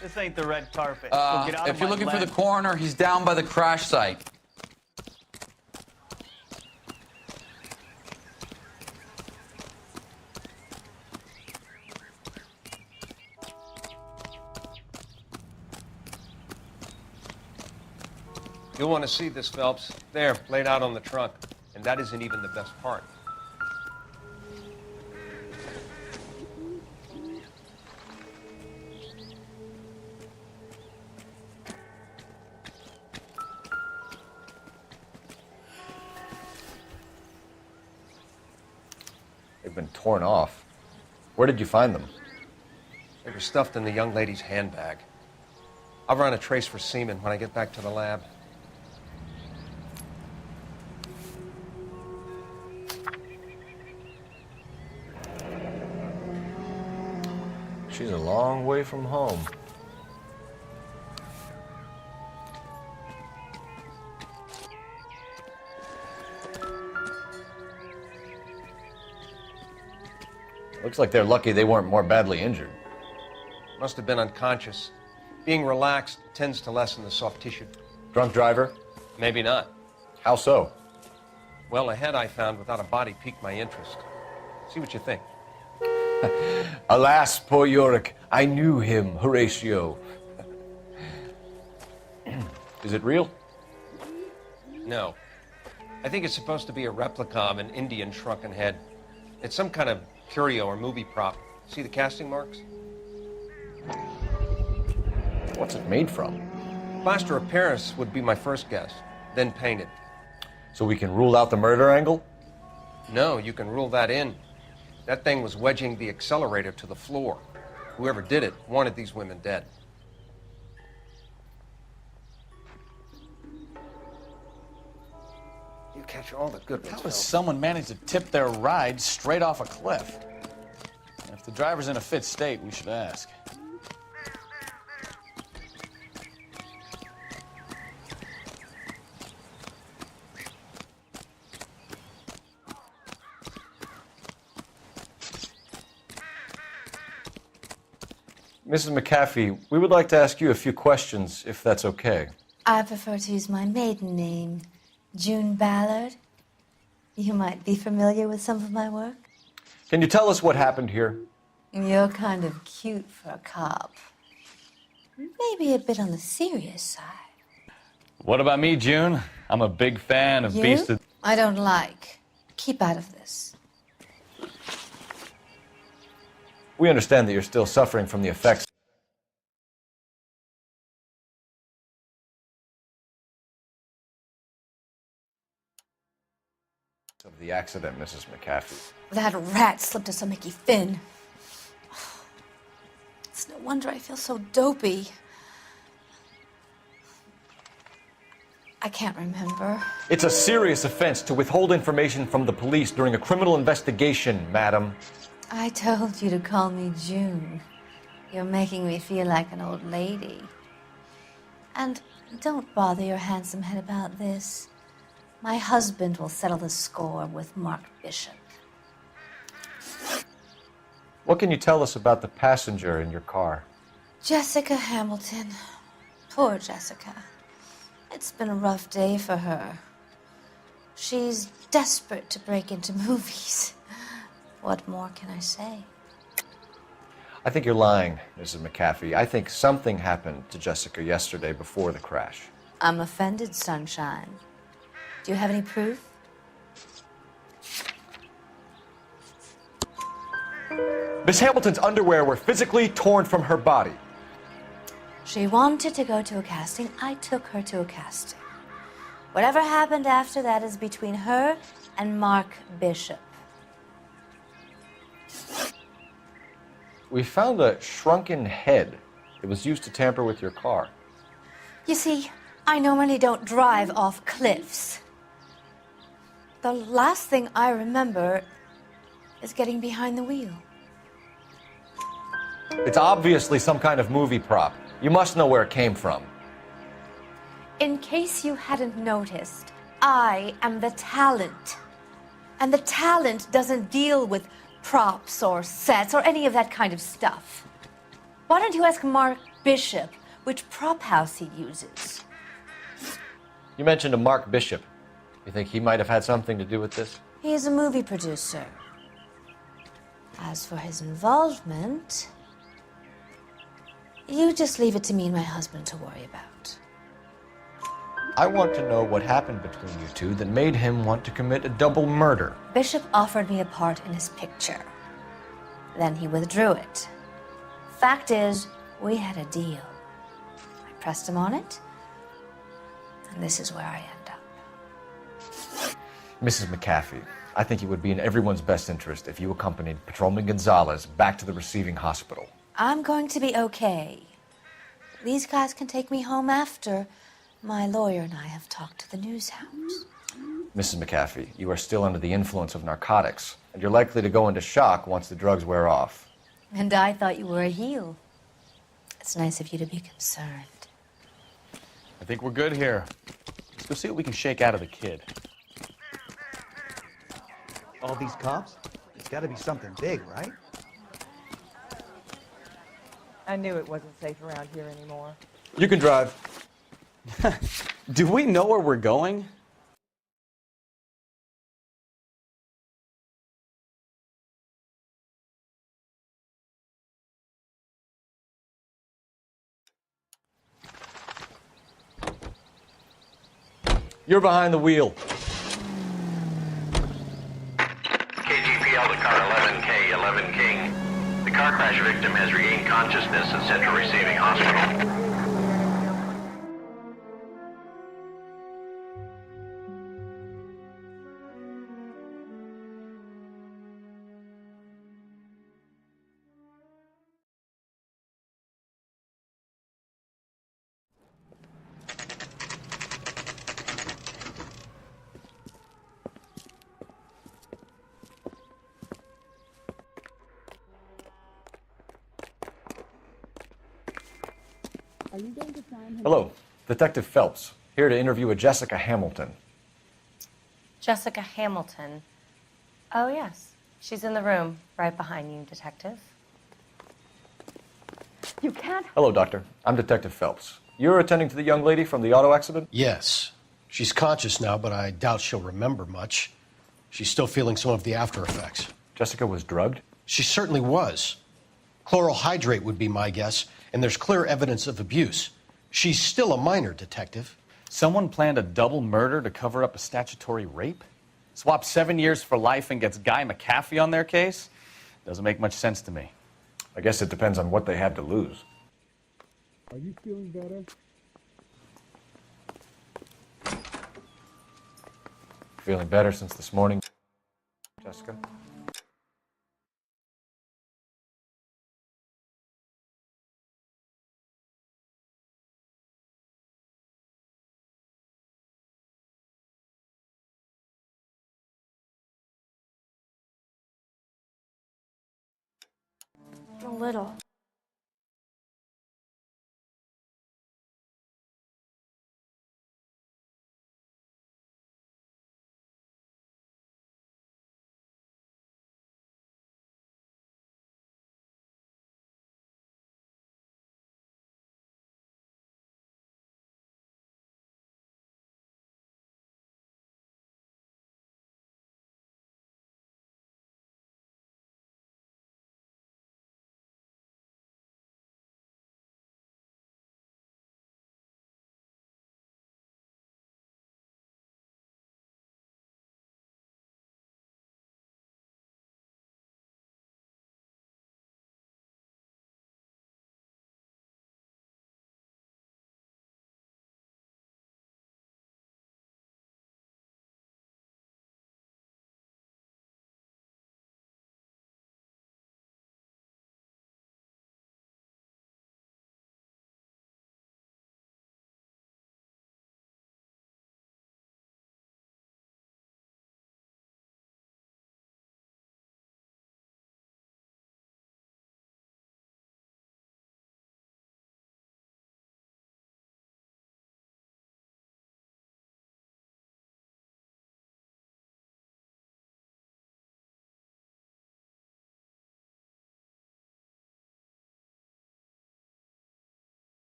This ain't the red carpet. So get out If of you're my looking for lane. the coroner, he's down by the crash site. You'll want to see this, Phelps. There, laid out on the trunk. And that isn't even the best part. They've been torn off. Where did you find them? They were stuffed in the young lady's handbag. I'll run a trace for semen when I get back to the lab. She's a long way from home. Looks like they're lucky they weren't more badly injured. Must have been unconscious. Being relaxed tends to lessen the soft tissue. Drunk driver? Maybe not. How so? Well, a head I found without a body piqued my interest. See what you think. Alas, poor Yorick, I knew him, Horatio. Is it real? No. I think it's supposed to be a replica of an Indian shrunken head. It's some kind of curio or movie prop. See the casting marks? What's it made from? Plaster of Paris would be my first guess, then painted. So we can rule out the murder angle? No, you can rule that in. That thing was wedging the accelerator to the floor. Whoever did it wanted these women dead. You catch all the good ones. How does someone manage to tip their ride straight off a cliff? If the driver's in a fit state, we should ask. Mrs. McAfee, we would like to ask you a few questions, if that's okay. I prefer to use my maiden name, June Ballard. You might be familiar with some of my work. Can you tell us what happened here? You're kind of cute for a cop. Maybe a bit on the serious side. What about me, June? I'm a big fan of You? Beast of... I don't like. Keep out of this. We understand that you're still suffering from the effects of the accident, Mrs. McAfee. That rat slipped us a Mickey Finn. It's no wonder I feel so dopey. I can't remember. It's a serious offense to withhold information from the police during a criminal investigation, madam. I told you to call me June. You're making me feel like an old lady. And don't bother your handsome head about this. My husband will settle the score with Mark Bishop. What can you tell us about the passenger in your car? Jessica Hamilton. Poor Jessica. It's been a rough day for her. She's desperate to break into movies. What more can I say? I think you're lying, Mrs. McAfee. I think something happened to Jessica yesterday before the crash. I'm offended, Sunshine. Do you have any proof? Miss Hamilton's underwear were physically torn from her body. She wanted to go to a casting. I took her to a casting. Whatever happened after that is between her and Mark Bishop. We found a shrunken head. It was used to tamper with your car. You see, I normally don't drive off cliffs. The last thing I remember is getting behind the wheel. It's obviously some kind of movie prop. You must know where it came from. In case you hadn't noticed, I am the talent. And the talent doesn't deal with props or sets or any of that kind of stuff. Why don't you ask Mark Bishop which prop house he uses? You mentioned a Mark Bishop. You think he might have had something to do with this? He is a movie producer. As for his involvement, you just leave it to me and my husband to worry about. I want to know what happened between you two that made him want to commit a double murder. Bishop offered me a part in his picture. Then he withdrew it. Fact is, we had a deal. I pressed him on it, and this is where I end up. Mrs. McAfee, I think it would be in everyone's best interest if you accompanied Patrolman Gonzalez back to the receiving hospital. I'm going to be okay. These guys can take me home after my lawyer and I have talked to the news hounds. Mrs. McAfee, you are still under the influence of narcotics, and you're likely to go into shock once the drugs wear off. And I thought you were a heel. It's nice of you to be concerned. I think we're good here. Let's go see what we can shake out of the kid. All these cops? It's got to be something big, right? I knew it wasn't safe around here anymore. You can drive. Do we know where we're going? You're behind the wheel. KGPL to car 11K, 11 King. The car crash victim has regained consciousness at Central Receiving Hospital. Hello, Detective Phelps, here to interview a Jessica Hamilton. Jessica Hamilton. Oh, yes. She's in the room, right behind you, Detective. You can't... Hello, Doctor. I'm Detective Phelps. You're attending to the young lady from the auto accident? Yes. She's conscious now, but I doubt she'll remember much. She's still feeling some of the after effects. Jessica was drugged? She certainly was. Chloral hydrate would be my guess, and there's clear evidence of abuse. She's still a minor, Detective. Someone planned a double murder to cover up a statutory rape? Swap 7 years for life and gets Guy McAfee on their case? Doesn't make much sense to me. I guess it depends on what they had to lose. Are you feeling better? Feeling better since this morning, Jessica? A little.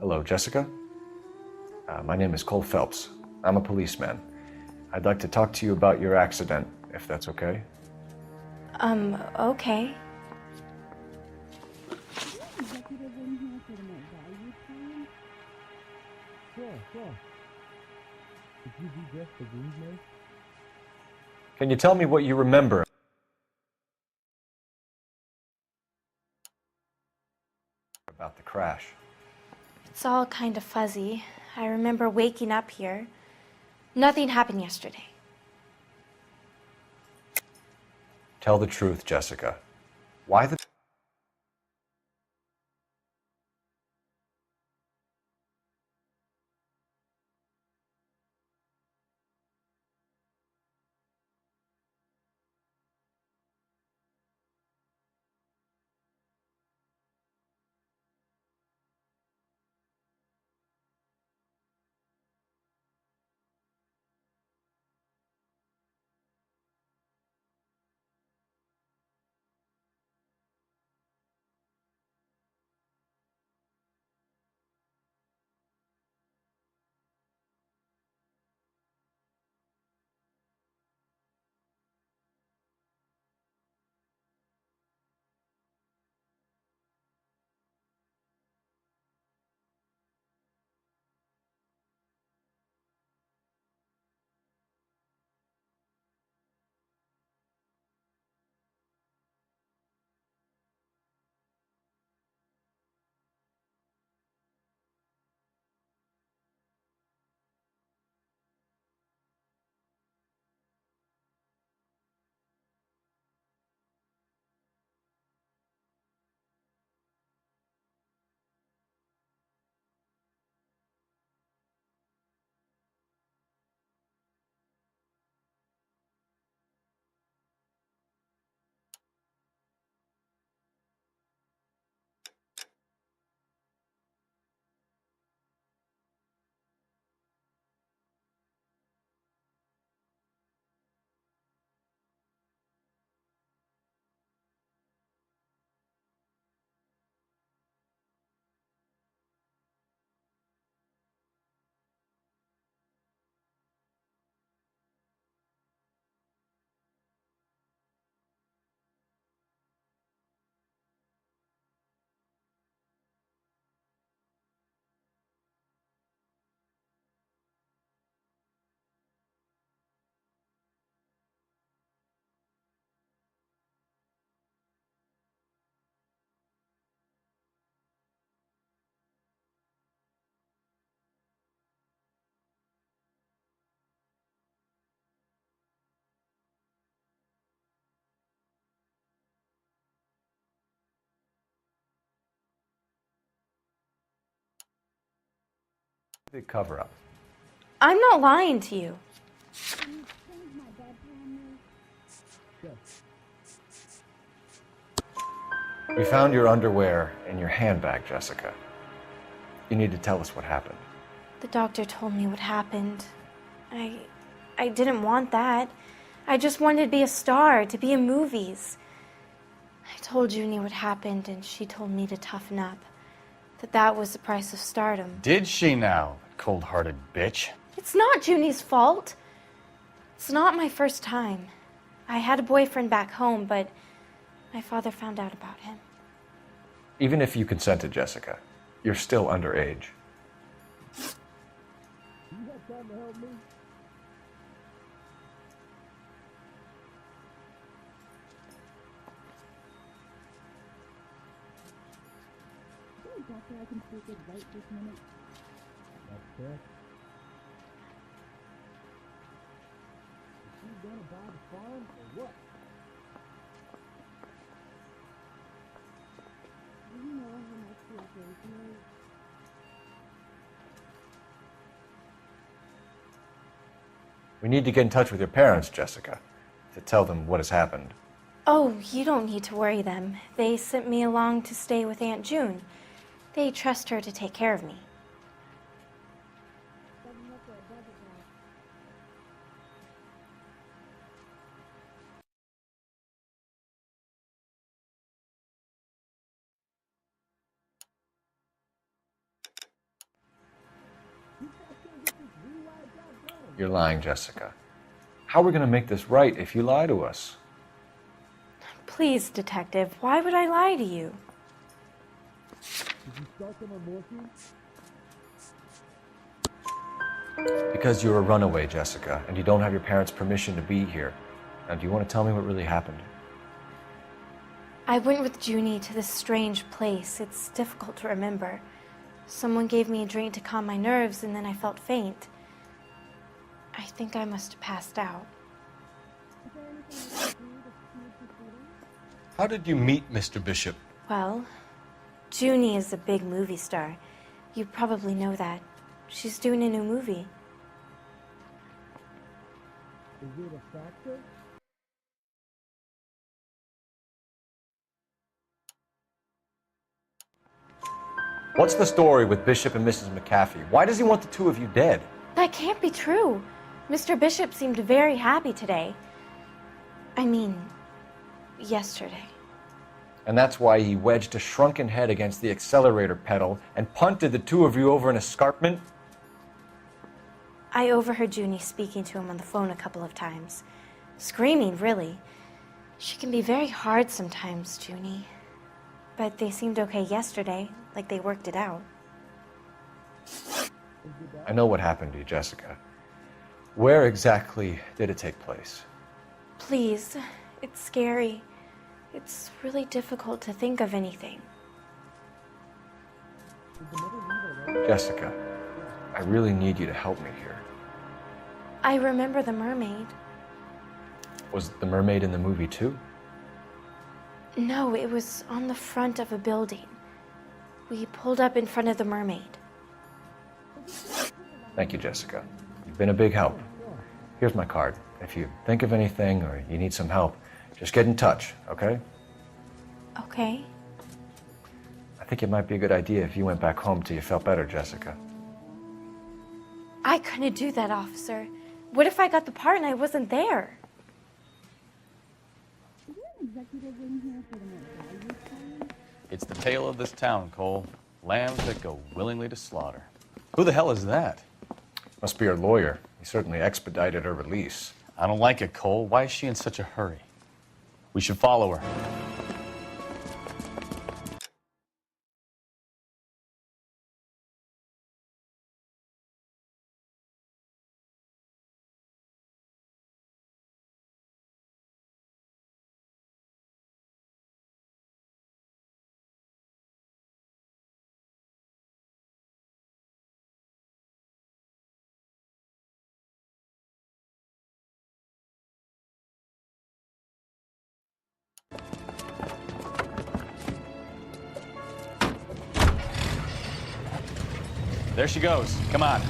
Hello, Jessica. My name is Cole Phelps. I'm a policeman. I'd like to talk to you about your accident, if that's okay. Okay. Can you tell me what you remember about the crash? It's all kind of fuzzy. I remember waking up here. Nothing happened yesterday. Tell the truth, Jessica. Why the... Big cover-up. I'm not lying to you. We found your underwear in your handbag, Jessica. You need to tell us what happened. The doctor told me what happened. I didn't want that. I just wanted to be a star, to be in movies. I told Junie what happened, and she told me to toughen up. That was the price of stardom. Did she now, cold-hearted bitch? It's not Junie's fault. It's not my first time. I had a boyfriend back home, but my father found out about him. Even if you consented, Jessica, you're still underage. You got time to help me? Doctor, I can speak it right this minute. That's correct. Is she gonna buy the farm or what? Do you know how much the operation is? We need to get in touch with your parents, Jessica, to tell them what has happened. Oh, you don't need to worry them. They sent me along to stay with Aunt June. They trust her to take care of me. You're lying, Jessica. How are we going to make this right if you lie to us? Please, Detective, why would I lie to you? Because you're a runaway, Jessica, and you don't have your parents' permission to be here. Now, do you want to tell me what really happened? I went with Junie to this strange place. It's difficult to remember. Someone gave me a drink to calm my nerves, and then I felt faint. I think I must have passed out. How did you meet Mr. Bishop? Well, Junie is a big movie star. You probably know that. She's doing a new movie. Is it a factor? What's the story with Bishop and Mrs. McAfee? Why does he want the two of you dead? That can't be true. Mr. Bishop seemed very happy today. I mean, yesterday. And that's why he wedged a shrunken head against the accelerator pedal and punted the two of you over an escarpment? I overheard Junie speaking to him on the phone a couple of times. Screaming, really. She can be very hard sometimes, Junie. But they seemed okay yesterday, like they worked it out. I know what happened to you, Jessica. Where exactly did it take place? Please, it's scary. It's really difficult to think of anything. Jessica, I really need you to help me here. I remember the mermaid. Was the mermaid in the movie too? No, it was on the front of a building. We pulled up in front of the mermaid. Thank you, Jessica. You've been a big help. Here's my card. If you think of anything or you need some help, just get in touch, okay? Okay. I think it might be a good idea if you went back home till you felt better, Jessica. I couldn't do that, officer. What if I got the part and I wasn't there? It's the tale of this town, Cole. Lambs that go willingly to slaughter. Who the hell is that? Must be her lawyer. He certainly expedited her release. I don't like it, Cole. Why is she in such a hurry? We should follow her. There she goes. Come on.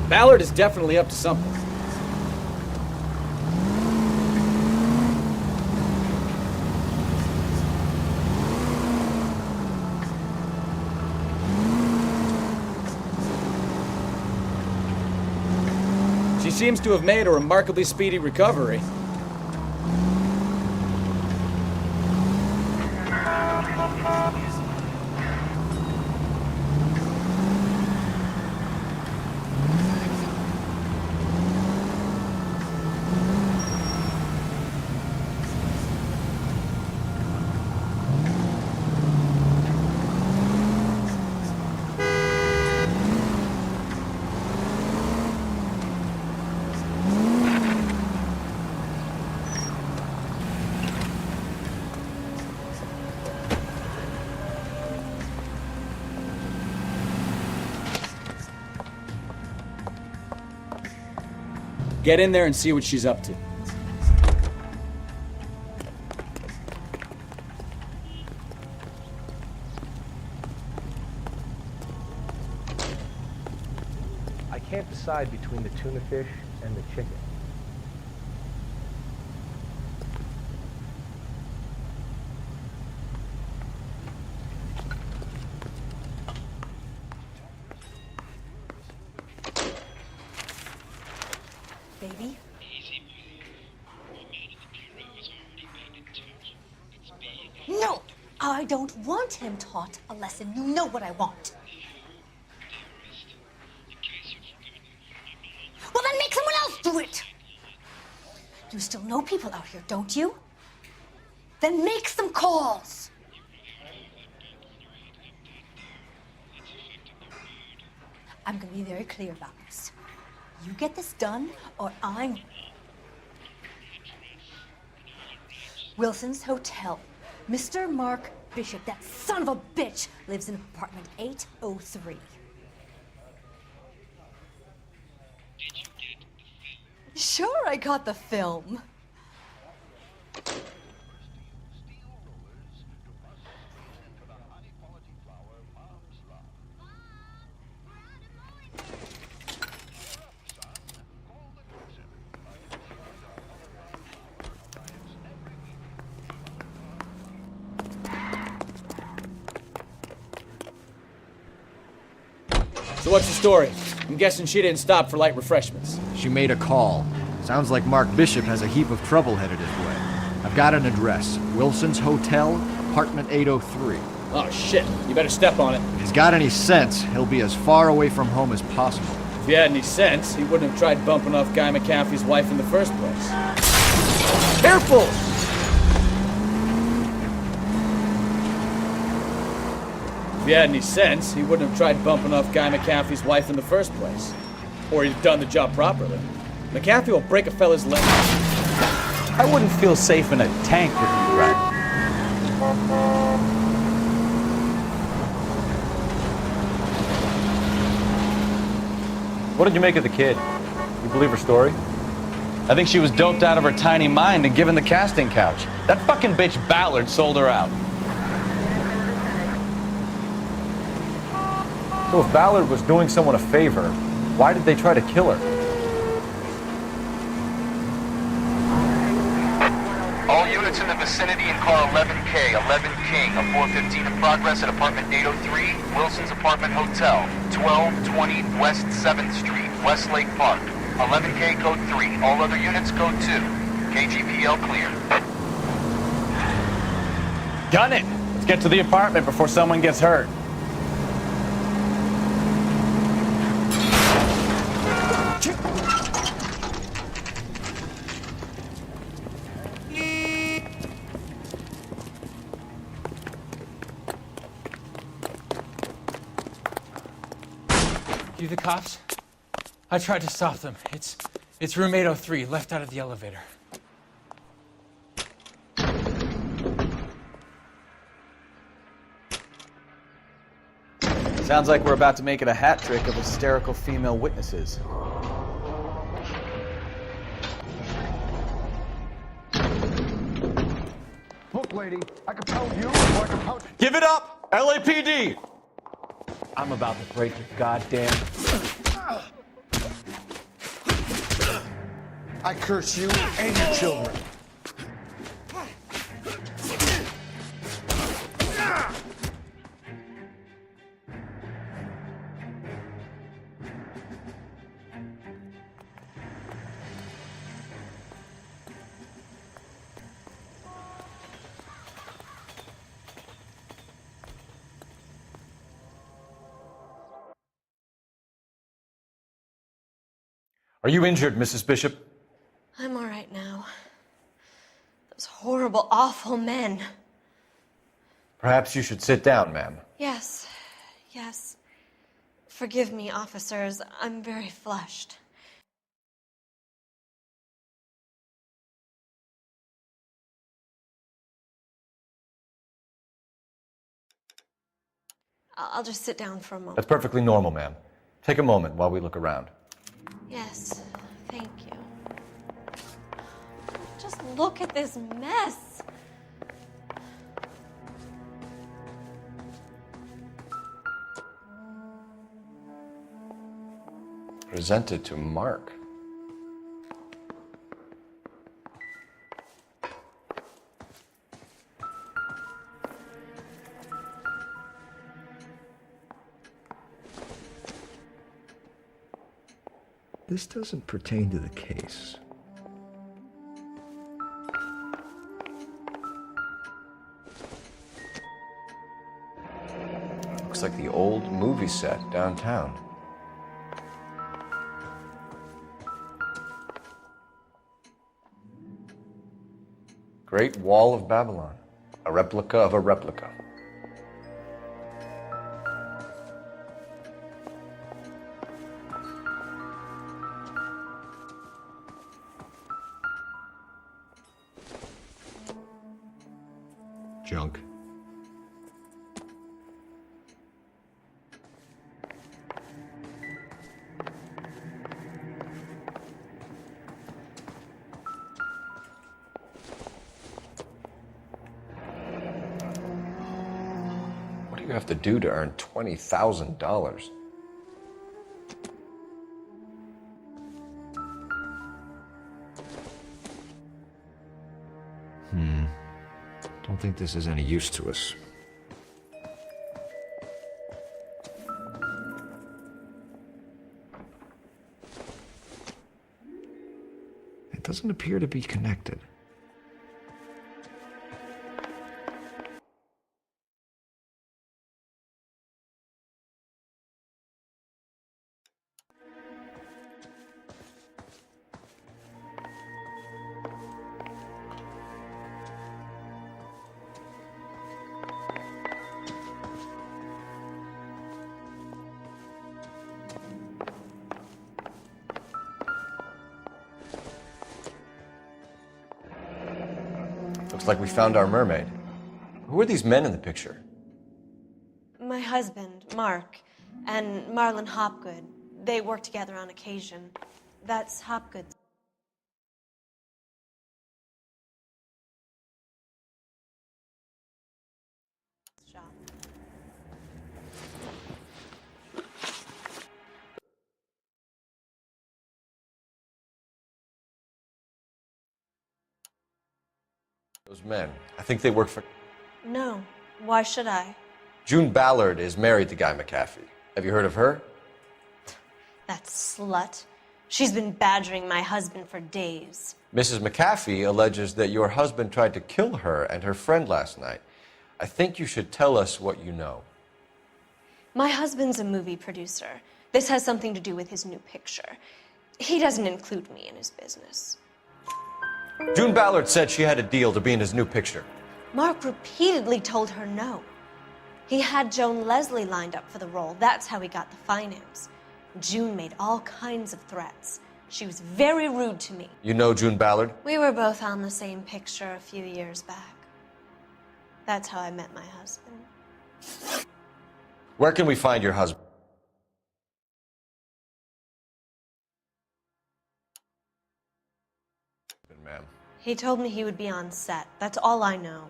Ballard is definitely up to something. She seems to have made a remarkably speedy recovery. Get in there and see what she's up to. I can't decide between the tuna fish and the chicken. Baby? No! I don't want him taught a lesson. You know what I want. Well, then make someone else do it! You still know people out here, don't you? Then make some calls! I'm gonna be very clear about this. You get this done, or I'm... Wilson's Hotel. Mr. Mark Bishop, that son of a bitch, lives in apartment 803. Sure, I got the film. So what's the story? I'm guessing she didn't stop for light refreshments. She made a call. Sounds like Mark Bishop has a heap of trouble headed his way. I've got an address. Wilson's Hotel, apartment 803. Oh, shit. You better step on it. If he's got any sense, he'll be as far away from home as possible. If he had any sense, he wouldn't have tried bumping off Guy McCaffrey's wife in the first place. Careful! If he had any sense, he wouldn't have tried bumping off Guy McCaffrey's wife in the first place. Or he'd done the job properly. McCaffrey will break a fella's leg. I wouldn't feel safe in a tank with you, right? What did you make of the kid? You believe her story? I think she was doped out of her tiny mind and given the casting couch. That fucking bitch Ballard sold her out. So if Ballard was doing someone a favor, why did they try to kill her? All units in the vicinity in car 11K, 11 King, a 415 in progress at apartment 803, Wilson's Apartment Hotel, 1220 West 7th Street, Westlake Park. 11K code 3, all other units code 2. KGPL clear. Gun it! Let's get to the apartment before someone gets hurt. You the cops? I tried to stop them. It's room 803, left out of the elevator. Sounds like we're about to make it a hat trick of hysterical female witnesses. Look, lady, I can pound you, or I can pound... Give it up! LAPD! I'm about to break your goddamn... I curse you and your children. Are you injured, Mrs. Bishop? I'm all right now. Those horrible, awful men. Perhaps you should sit down, ma'am. Yes, yes. Forgive me, officers. I'm very flushed. I'll just sit down for a moment. That's perfectly normal, ma'am. Take a moment while we look around. Yes, thank you. look at this mess. Presented to Mark. This doesn't pertain to the case. Looks like the old movie set downtown. Great Wall of Babylon, a replica of a replica. Junk. What do you have to do to earn $20,000? Don't think this is any use to us. It doesn't appear to be connected. Looks like we found our mermaid. Who are these men in the picture? My husband, Mark, and Marlon Hopgood. They work together on occasion. That's Hopgood's shop. Those men. I think they work for... No. Why should I? June Ballard is married to Guy McAfee. Have you heard of her? That slut. She's been badgering my husband for days. Mrs. McAfee alleges that your husband tried to kill her and her friend last night. I think you should tell us what you know. My husband's a movie producer. This has something to do with his new picture. He doesn't include me in his business. June Ballard said she had a deal to be in his new picture. Mark repeatedly told her no. He had Joan Leslie lined up for the role. That's how he got the finance. June made all kinds of threats. She was very rude to me. You know June Ballard? We were both on the same picture a few years back. That's how I met my husband. Where can we find your husband? Ma'am. He told me he would be on set. That's all I know.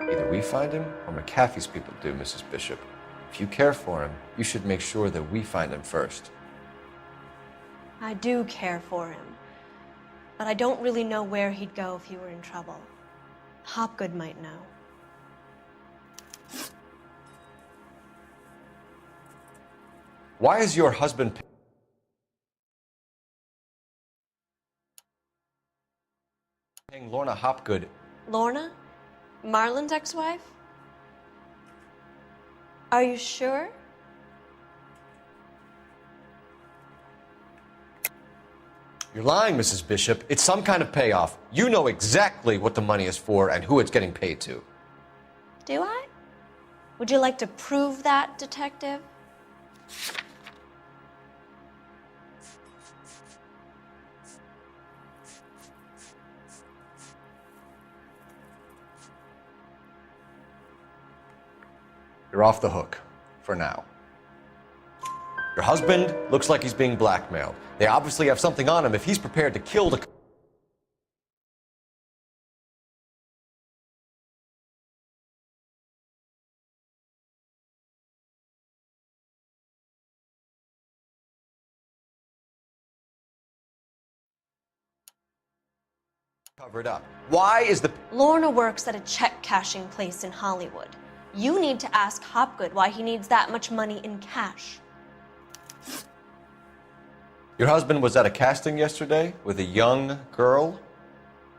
Either we find him or McAfee's people do, Mrs. Bishop. If you care for him, you should make sure that we find him first. I do care for him. But I don't really know where he'd go if he were in trouble. Hopgood might know. Why is your husband paying Lorna Hopgood? Lorna? Marlon's ex-wife? Are you sure? You're lying, Mrs. Bishop. It's some kind of payoff. You know exactly what the money is for and who it's getting paid to. Do I? Would you like to prove that, detective? You're off the hook, for now. Your husband looks like he's being blackmailed. They obviously have something on him if he's prepared to kill the... Covered up. Why is the... Lorna works at a check cashing place in Hollywood. You need to ask Hopgood why he needs that much money in cash. Your husband was at a casting yesterday with a young girl?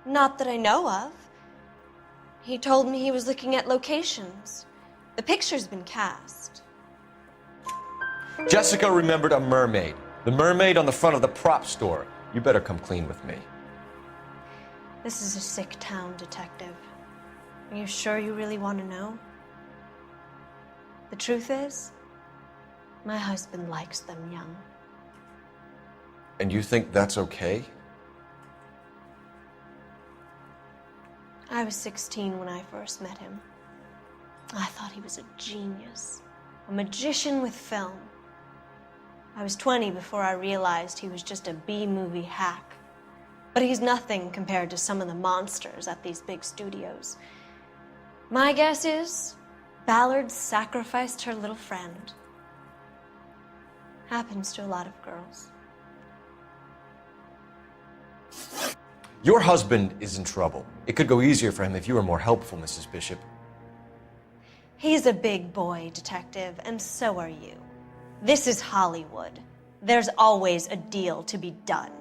Not that I know of. He told me he was looking at locations. The picture's been cast. Jessica remembered a mermaid. The mermaid on the front of the prop store. You better come clean with me. This is a sick town, Detective. Are you sure you really want to know? The truth is, my husband likes them young. And you think that's okay? I was 16 when I first met him. I thought he was a genius, a magician with film. I was 20 before I realized he was just a B-movie hack. But he's nothing compared to some of the monsters at these big studios. My guess is Ballard sacrificed her little friend. Happens to a lot of girls. Your husband is in trouble. It could go easier for him if you were more helpful, Mrs. Bishop. He's a big boy, Detective, and so are you. This is Hollywood. There's always a deal to be done.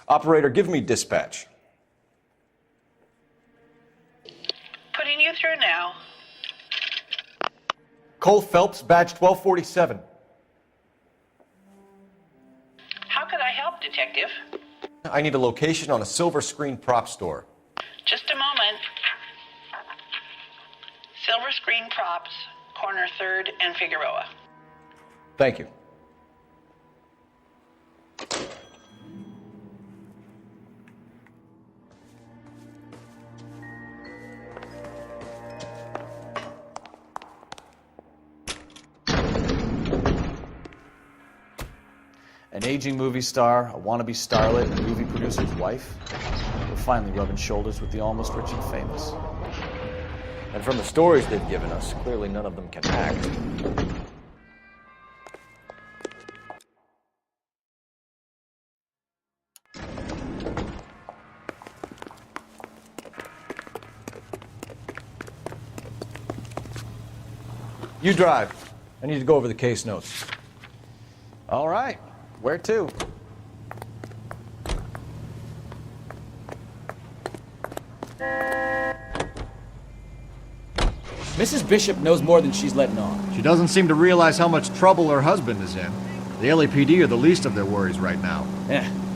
Operator, give me dispatch. Putting you through now. Cole Phelps, badge 1247. How could I help, Detective? I need a location on a silver screen prop store. Just a moment. Silver Screen Props, corner 3rd and Figueroa. Thank you. An aging movie star, a wannabe starlet, and a movie producer's wife. We're finally rubbing shoulders with the almost rich and famous. And from the stories they've given us, clearly none of them can act. You drive. I need to go over the case notes. All right. Where to? Mrs. Bishop knows more than she's letting on. She doesn't seem to realize how much trouble her husband is in. The LAPD are the least of their worries right now.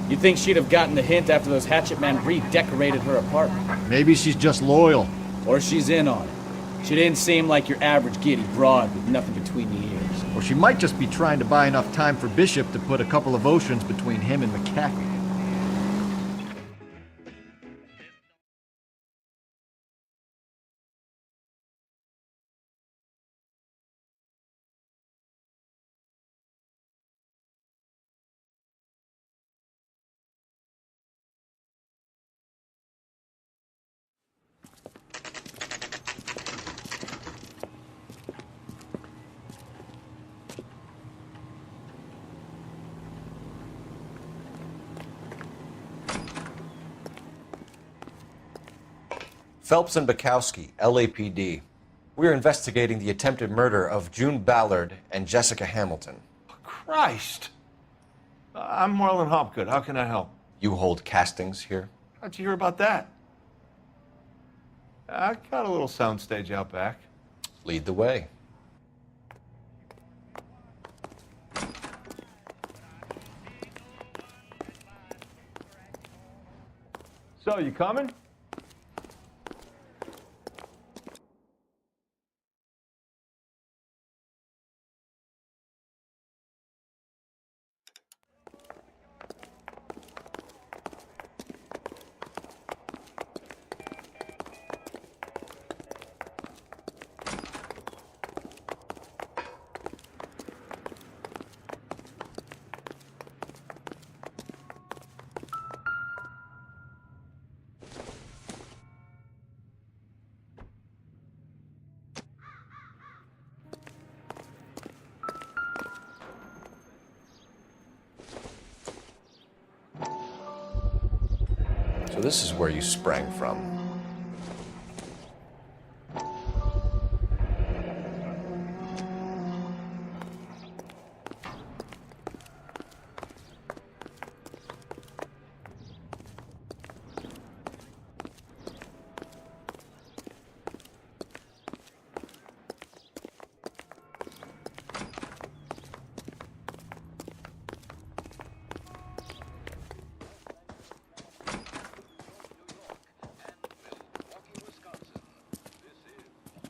You'd think she'd have gotten the hint after those hatchet men redecorated her apartment. Maybe she's just loyal. Or she's in on it. She didn't seem like your average giddy broad with nothing between the ears. Or she might just be trying to buy enough time for Bishop to put a couple of oceans between him and McCaffrey. Phelps and Bukowski, LAPD. We're investigating the attempted murder of June Ballard and Jessica Hamilton. Christ! I'm Marlon Hopgood. How can I help? You hold castings here? How'd you hear about that? I got a little soundstage out back. Lead the way. So, you coming? So this is where you sprang from.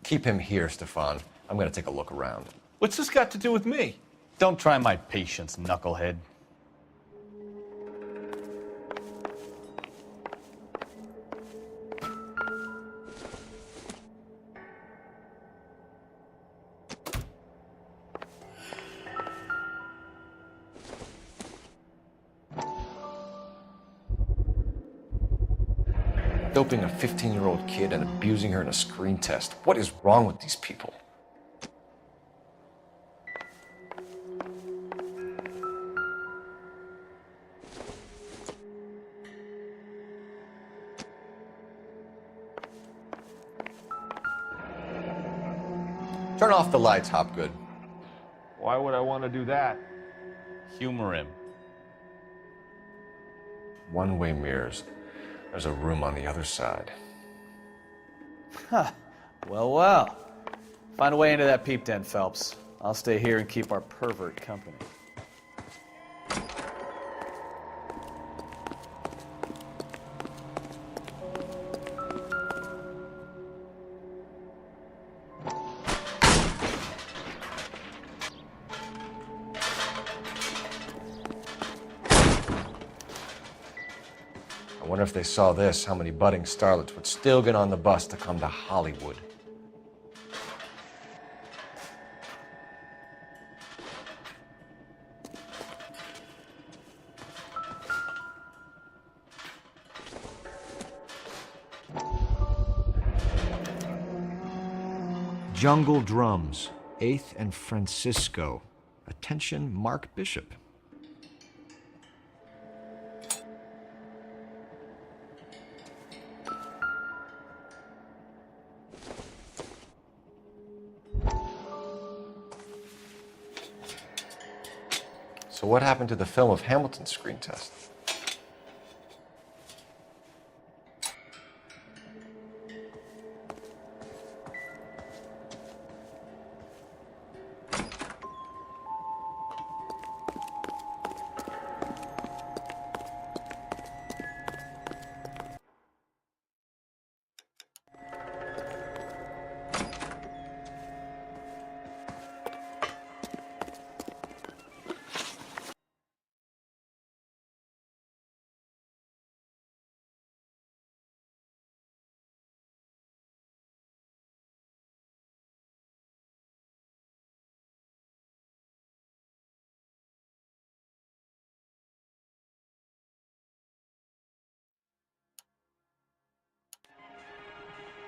Keep him here, Stefan. I'm gonna take a look around. What's this got to do with me? Don't try my patience, knucklehead. Doping a 15-year-old kid and abusing her in a screen test. What is wrong with these people? Turn off the lights, Hopgood. Why would I want to do that? Humor him. One-way mirrors. There's a room on the other side. Huh. Well, well. Find a way into that peep den, Phelps. I'll stay here and keep our pervert company. I wonder if they saw this, how many budding starlets would still get on the bus to come to Hollywood. Jungle Drums, 8th and Francisco. Attention, Mark Bishop. So what happened to the film of Hamilton's screen test?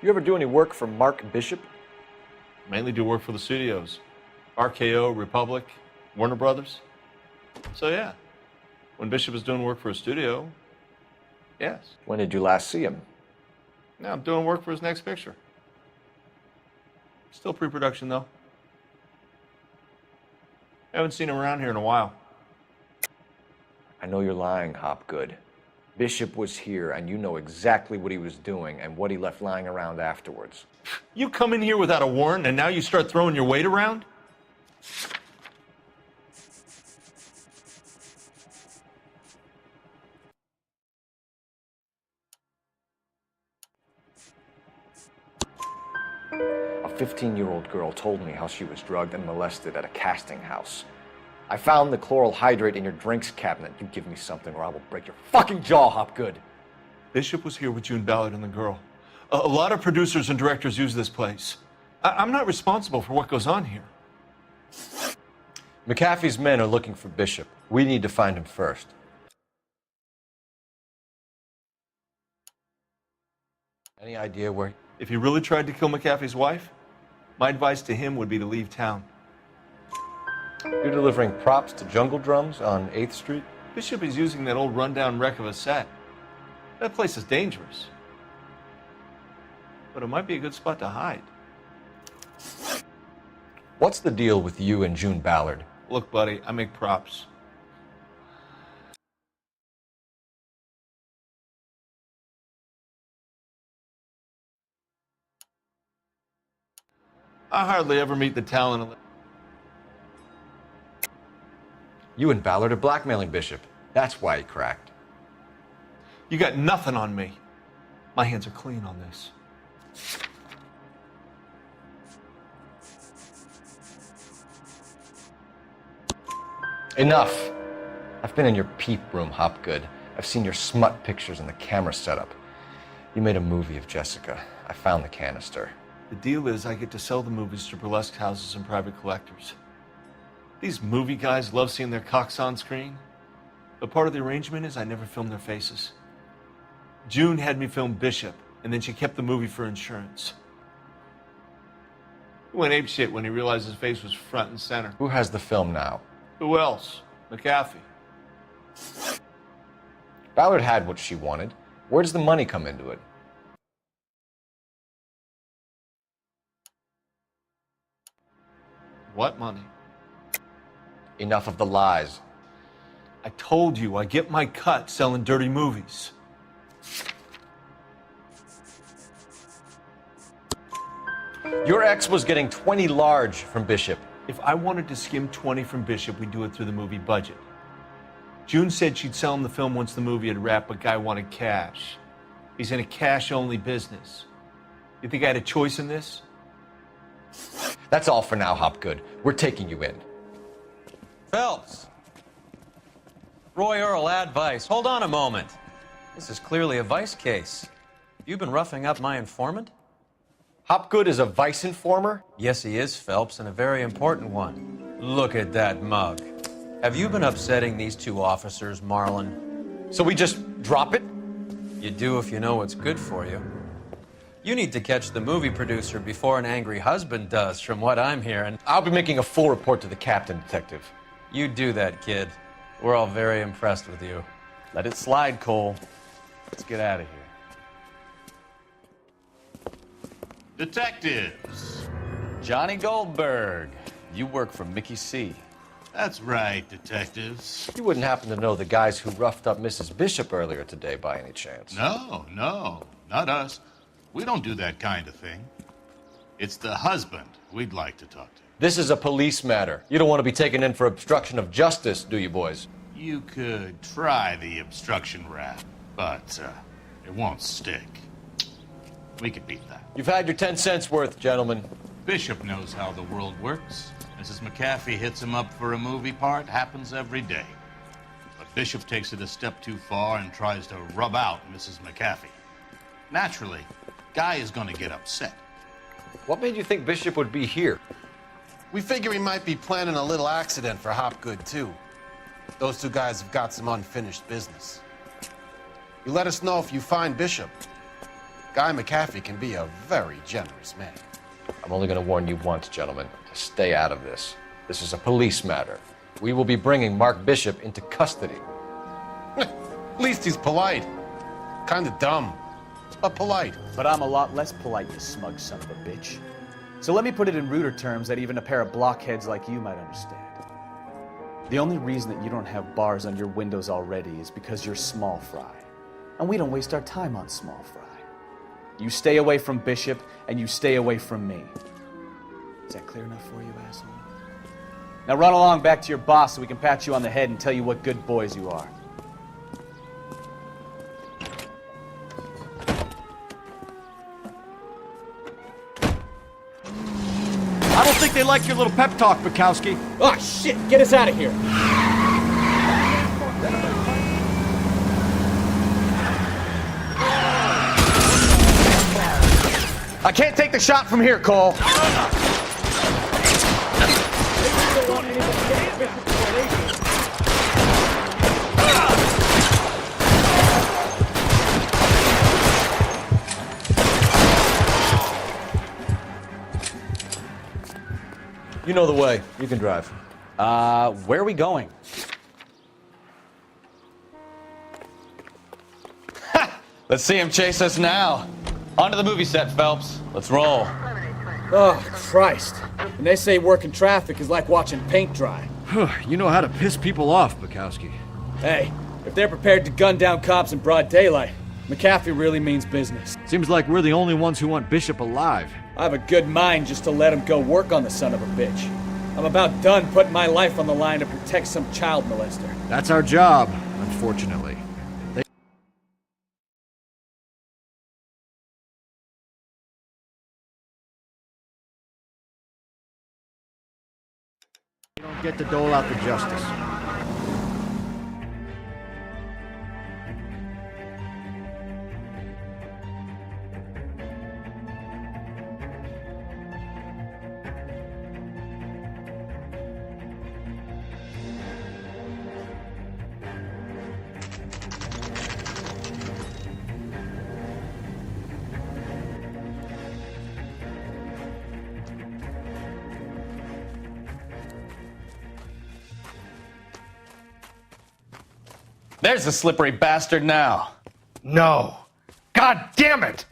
You ever do any work for Mark Bishop? Mainly do work for the studios. RKO, Republic, Warner Brothers. So yeah, when Bishop is doing work for a studio, yes. When did you last see him? Now I'm doing work for his next picture. Still pre-production though. Haven't seen him around here in a while. I know you're lying, Hopgood. Bishop was here, and you know exactly what he was doing and what he left lying around afterwards. You come in here without a warrant, and now you start throwing your weight around? A 15-year-old girl told me how she was drugged and molested at a casting house. I found the chloral hydrate in your drinks cabinet. You give me something or I will break your fucking jaw, Hopgood. Bishop was here with June Ballard and the girl. A lot of producers and directors use this place. I'm not responsible for what goes on here. McAfee's men are looking for Bishop. We need to find him first. Any idea where... If he really tried to kill McAfee's wife, my advice to him would be to leave town. You're delivering props to Jungle Drums on 8th Street? Bishop is using that old rundown wreck of a set. That place is dangerous. But it might be a good spot to hide. What's the deal with you and June Ballard? Look, buddy, I make props. I hardly ever meet the talent. You and Ballard are blackmailing Bishop. That's why he cracked. You got nothing on me. My hands are clean on this. Enough. I've been in your peep room, Hopgood. I've seen your smut pictures and the camera setup. You made a movie of Jessica. I found the canister. The deal is I get to sell the movies to burlesque houses and private collectors. These movie guys love seeing their cocks on screen. But part of the arrangement is I never film their faces. June had me film Bishop, and then she kept the movie for insurance. He went apeshit when he realized his face was front and center. Who has the film now? Who else? McAfee. Ballard had what she wanted. Where does the money come into it? What money? Enough of the lies. I told you I get my cut selling dirty movies. Your ex was getting 20 large from Bishop. If I wanted to skim 20 from Bishop, we'd do it through the movie budget. June said she'd sell him the film once the movie had wrapped, but Guy wanted cash. He's in a cash-only business. You think I had a choice in this? That's all for now, Hopgood. We're taking you in. Phelps! Roy Earl, advice. Hold on a moment. This is clearly a vice case. You've been roughing up my informant? Hopgood is a vice informer? Yes, he is, Phelps, and a very important one. Look at that mug. Have you been upsetting these two officers, Marlon? So we just drop it? You do if you know what's good for you. You need to catch the movie producer before an angry husband does, from what I'm hearing. I'll be making a full report to the captain, Detective. You do that, kid. We're all very impressed with you. Let it slide, Cole. Let's get out of here. Detectives. Johnny Goldberg. You work for Mickey C. That's right, detectives. You wouldn't happen to know the guys who roughed up Mrs. Bishop earlier today by any chance? No, not us. We don't do that kind of thing. It's the husband we'd like to talk to. This is a police matter. You don't want to be taken in for obstruction of justice, do you, boys? You could try the obstruction rap, but it won't stick. We could beat that. You've had your 10 cents worth, gentlemen. Bishop knows how the world works. Mrs. McAfee hits him up for a movie part. Happens every day. But Bishop takes it a step too far and tries to rub out Mrs. McAfee. Naturally, Guy is going to get upset. What made you think Bishop would be here? We figure he might be planning a little accident for Hopgood, too. Those two guys have got some unfinished business. You let us know if you find Bishop. Guy McAfee can be a very generous man. I'm only going to warn you once, gentlemen, to stay out of this. This is a police matter. We will be bringing Mark Bishop into custody. At least he's polite. Kind of dumb, but polite. But I'm a lot less polite, you smug son of a bitch. So let me put it in ruder terms that even a pair of blockheads like you might understand. The only reason that you don't have bars on your windows already is because you're small fry. And we don't waste our time on small fry. You stay away from Bishop, and you stay away from me. Is that clear enough for you, asshole? Now run along back to your boss so we can pat you on the head and tell you what good boys you are. I don't think they like your little pep talk, Bukowski. Oh, shit! Get us out of here! I can't take the shot from here, Cole. You know the way. You can drive. Where are we going? Let's see him chase us now. Onto the movie set, Phelps. Let's roll. Oh, Christ. And they say working traffic is like watching paint dry. You know how to piss people off, Bukowski. Hey, if they're prepared to gun down cops in broad daylight, McAfee really means business. Seems like we're the only ones who want Bishop alive. I have a good mind just to let him go work on the son of a bitch. I'm about done putting my life on the line to protect some child molester. That's our job, unfortunately. You don't get to dole out the justice. There's the slippery bastard now. No. God damn it!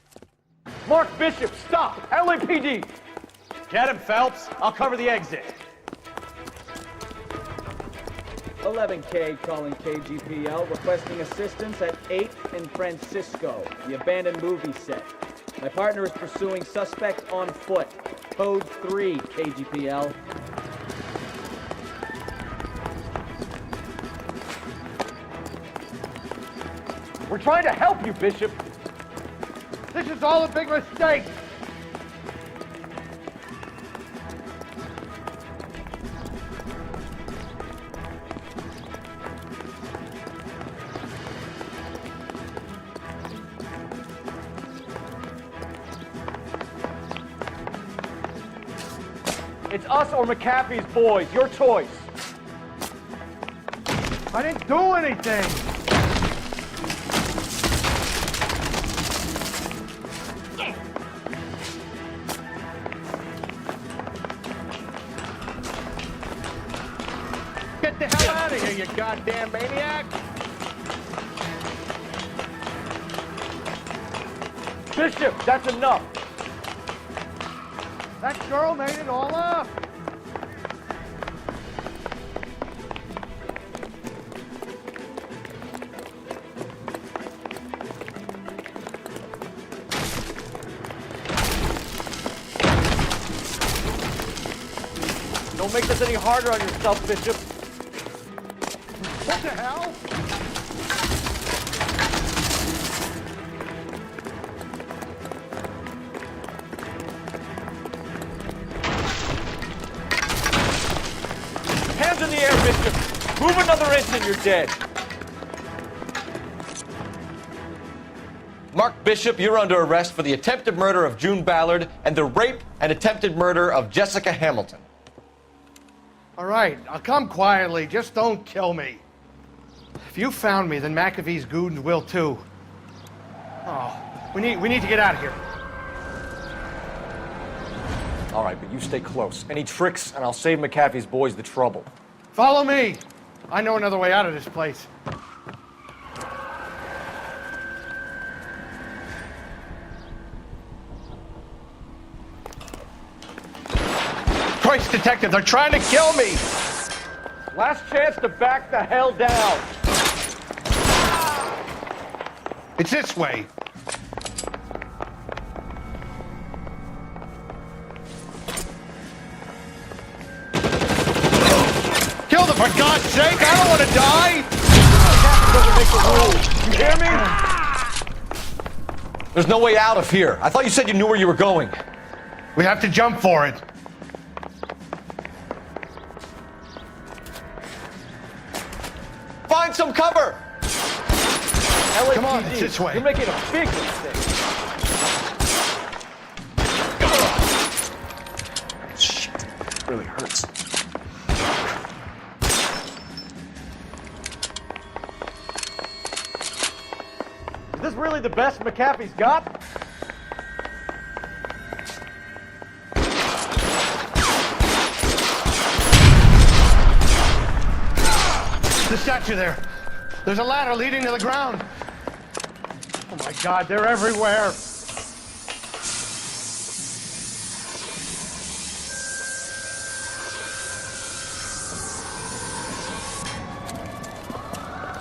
Mark Bishop, stop! LAPD! Get him, Phelps. I'll cover the exit. 11K calling KGPL, requesting assistance at 8th and Francisco, the abandoned movie set. My partner is pursuing suspect on foot. Code 3, KGPL. We're trying to help you, Bishop. This is all a big mistake. It's us or McAfee's boys. Your choice. I didn't do anything. Get the hell out of here, you goddamn maniac! Bishop, that's enough! That girl made it all up! Don't make this any harder on yourself, Bishop. What the hell? Hands in the air, Bishop. Move another inch and you're dead. Mark Bishop, you're under arrest for the attempted murder of June Ballard and the rape and attempted murder of Jessica Hamilton. All right, I'll come quietly. Just don't kill me. If you found me, then McAfee's goons will too. Oh, we need to get out of here. All right, but you stay close. Any tricks, and I'll save McAfee's boys the trouble. Follow me. I know another way out of this place. Christ, detective, they're trying to kill me! Last chance to back the hell down. It's this way. Kill them, for God's sake! I don't want to die! Doesn't make the rules. You hear me? There's no way out of here. I thought you said you knew where you were going. We have to jump for it. Find some cover! LAPD, come on, it's this way. You're making a big mistake. Shit, it really hurts. Is this really the best McAfee's got? The statue there. There's a ladder leading to the ground. Oh my God, they're everywhere.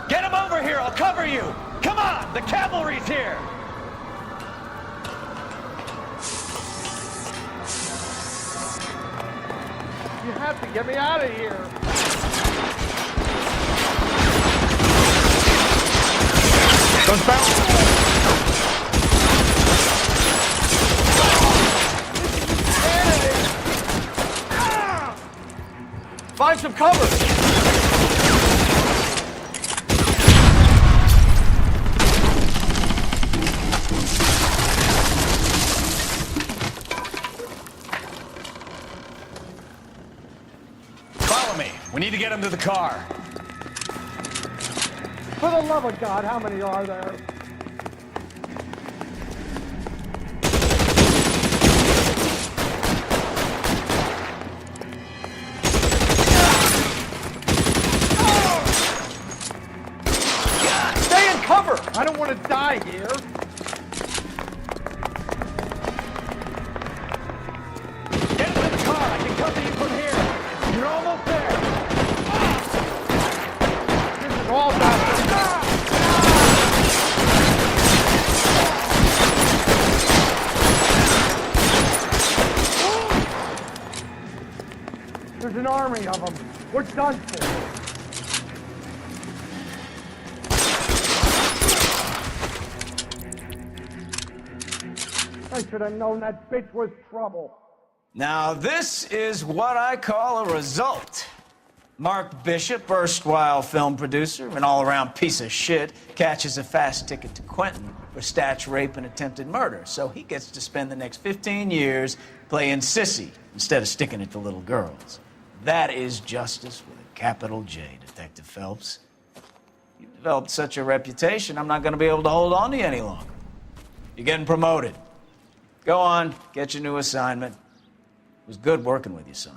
Get him over here, I'll cover you! Come on, the cavalry's here! You have to get me out of here. Goes back. Find some cover! We need to get him to the car. For the love of God, how many are there? Stay in cover! I don't want to die here. Get him to the car. I can cover you from here. You're almost there. This is all about There's an army of them. We're done for. I should have known that bitch was trouble. Now, this is what I call a result. Mark Bishop, erstwhile film producer, an all-around piece of shit, catches a fast ticket to Quentin for statch rape and attempted murder. So he gets to spend the next 15 years playing sissy instead of sticking it to little girls. That is justice with a capital J, Detective Phelps. You've developed such a reputation, I'm not going to be able to hold on to you any longer. You're getting promoted. Go on, get your new assignment. It was good working with you, son.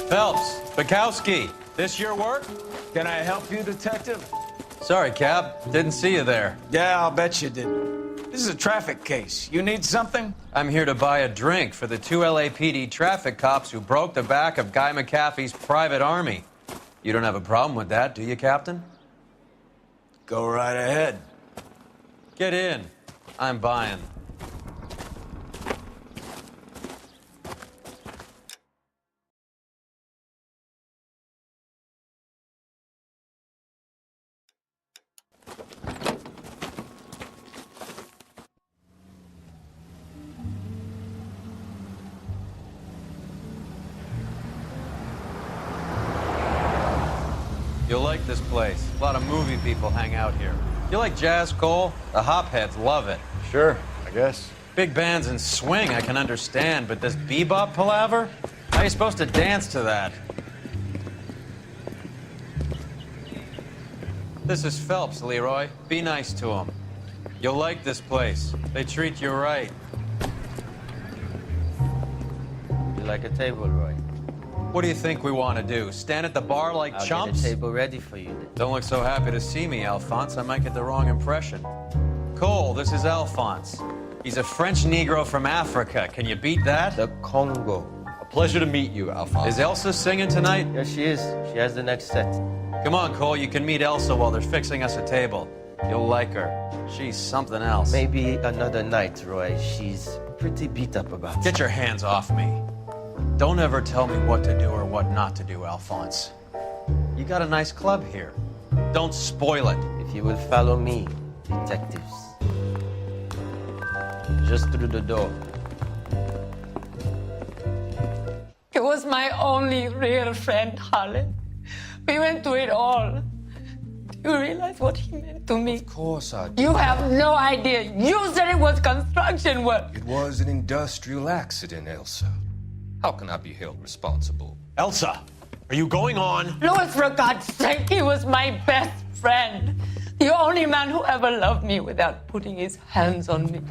Phelps, Bukowski, this your work? Can I help you, Detective? Sorry, Cap. Didn't see you there. Yeah, I'll bet you didn't. This is a traffic case. You need something? I'm here to buy a drink for the 2 LAPD traffic cops who broke the back of Guy McAfee's private army. You don't have a problem with that, do you, Captain? Go right ahead. Get in. I'm buying. You'll like this place. A lot of movie people hang out here. You like jazz, Cole? The hopheads love it. Sure, I guess. Big bands and swing I can understand, but this bebop palaver? How are you supposed to dance to that? This is Phelps, Leroy. Be nice to him. You'll like this place. They treat you right. You like a table, Roy? What do you think we want to do? Stand at the bar like chumps? I'll get a table ready for you then. Don't look so happy to see me, Alphonse. I might get the wrong impression. Cole, this is Alphonse. He's a French Negro from Africa. Can you beat that? The Congo. A pleasure to meet you, Alphonse. Is Elsa singing tonight? Yes, she is. She has the next set. Come on, Cole. You can meet Elsa while they're fixing us a table. You'll like her. She's something else. Maybe another night, Roy. She's pretty beat up about it. Get your hands off me. Don't ever tell me what to do or what not to do, Alphonse. You got a nice club here. Don't spoil it. If you will follow me, detectives. Just through the door. He was my only real friend, Harlan. We went through it all. You realize what he meant to me? Of course I do. You have no idea. You said it was construction work. It was an industrial accident, Elsa. How can I be held responsible? Elsa, are you going on? Louis, for God's sake, he was my best friend. The only man who ever loved me without putting his hands on me.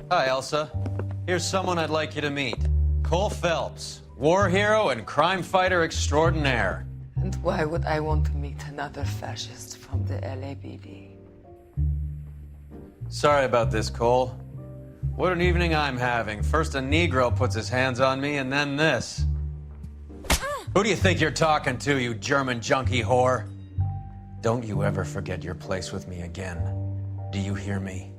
Hi, Elsa. Here's someone I'd like you to meet. Cole Phelps, war hero and crime fighter extraordinaire. And why would I want to meet another fascist from the LAPD? Sorry about this, Cole. What an evening I'm having. First a Negro puts his hands on me, and then this. Who do you think you're talking to, you German junkie whore? Don't you ever forget your place with me again. Do you hear me?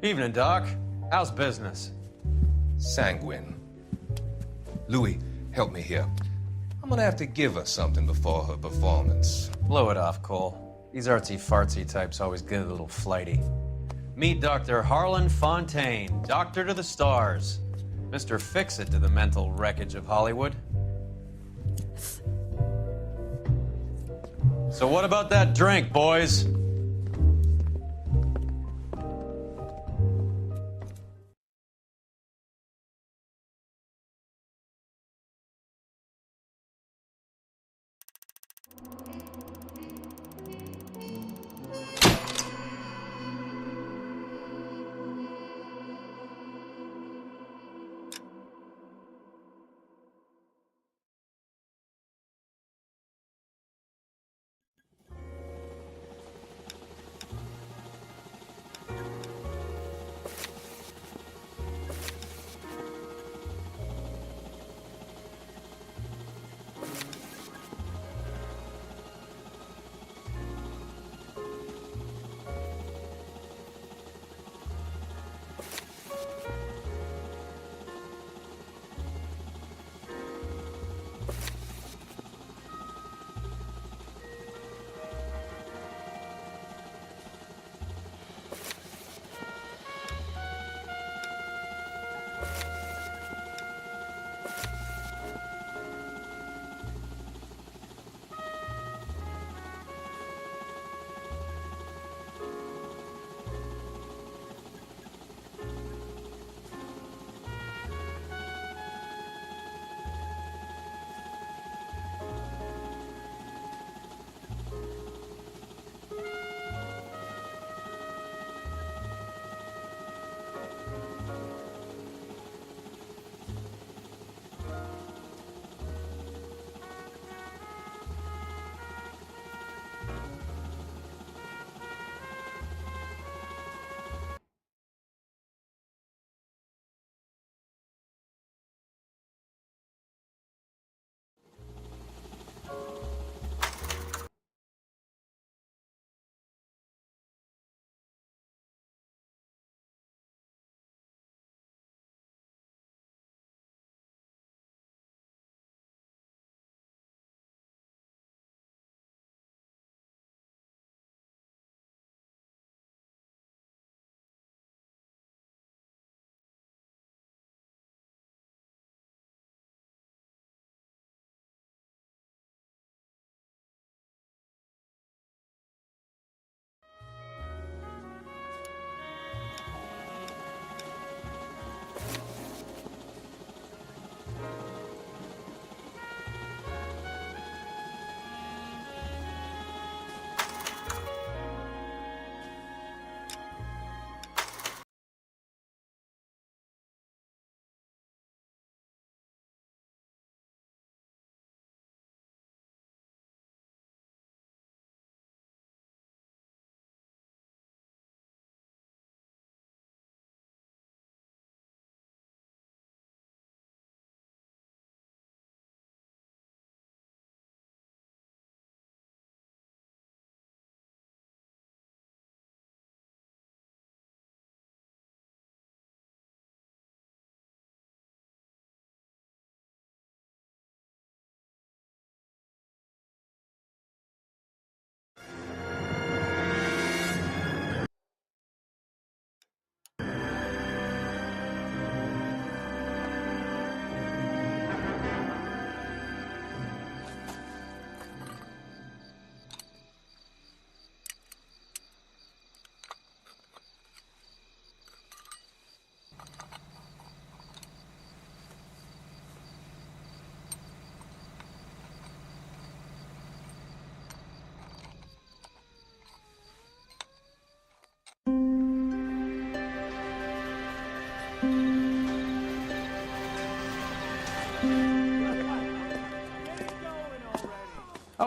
Evening, Doc. How's business? Sanguine. Louis, help me here. I'm gonna have to give her something before her performance. Blow it off, Cole. These artsy-fartsy types always get a little flighty. Meet Dr. Harlan Fontaine, doctor to the stars. Mr. Fix-It to the mental wreckage of Hollywood. So what about that drink, boys?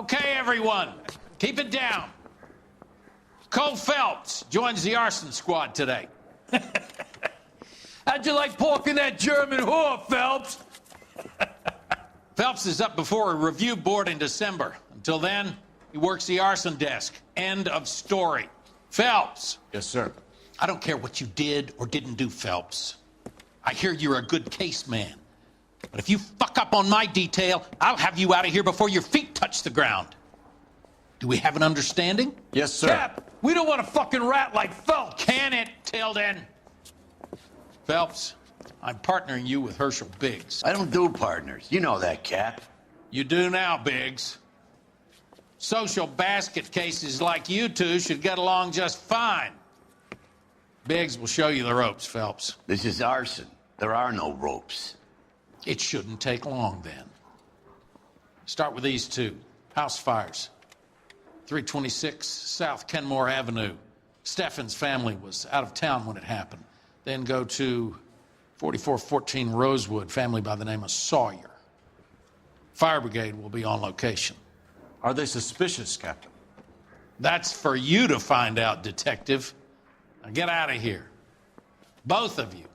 Okay, everyone, keep it down. Cole Phelps joins the arson squad today. How'd you like porking that German whore, Phelps? Phelps is up before a review board in December. Until then, he works the arson desk. End of story. Phelps. Yes, sir. I don't care what you did or didn't do, Phelps. I hear you're a good case man. But if you fuck up on my detail, I'll have you out of here before your feet touch the ground. Do we have an understanding? Yes, sir. Cap, we don't want a fucking rat like Phelps. Can it, Tilden? Phelps, I'm partnering you with Herschel Biggs. I don't do partners. You know that, Cap. You do now, Biggs. Social basket cases like you two should get along just fine. Biggs will show you the ropes, Phelps. This is arson. There are no ropes. It shouldn't take long, then. Start with these two. House fires. 326 South Kenmore Avenue. Steffen's family was out of town when it happened. Then go to 4414 Rosewood, family by the name of Sawyer. Fire brigade will be on location. Are they suspicious, Captain? That's for you to find out, Detective. Now get out of here. Both of you.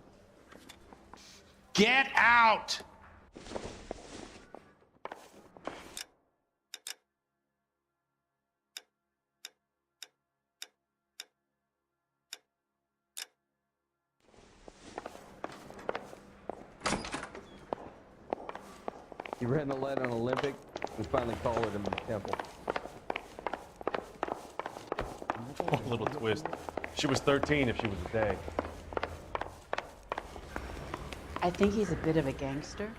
Get out! He ran the light on Olympic. We finally collared him in the temple. Oh, little twist. She was 13 if she was a day. I think he's a bit of a gangster,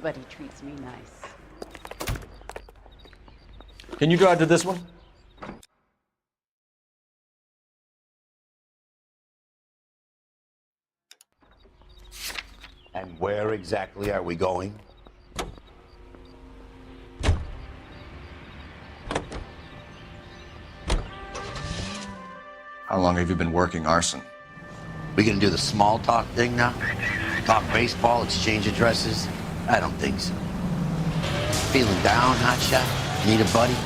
but he treats me nice. Can you drive to this one? And where exactly are we going? How long have you been working arson? We gonna do the small talk thing now? Talk baseball, exchange addresses? I don't think so. Feeling down, hotshot? Need a buddy?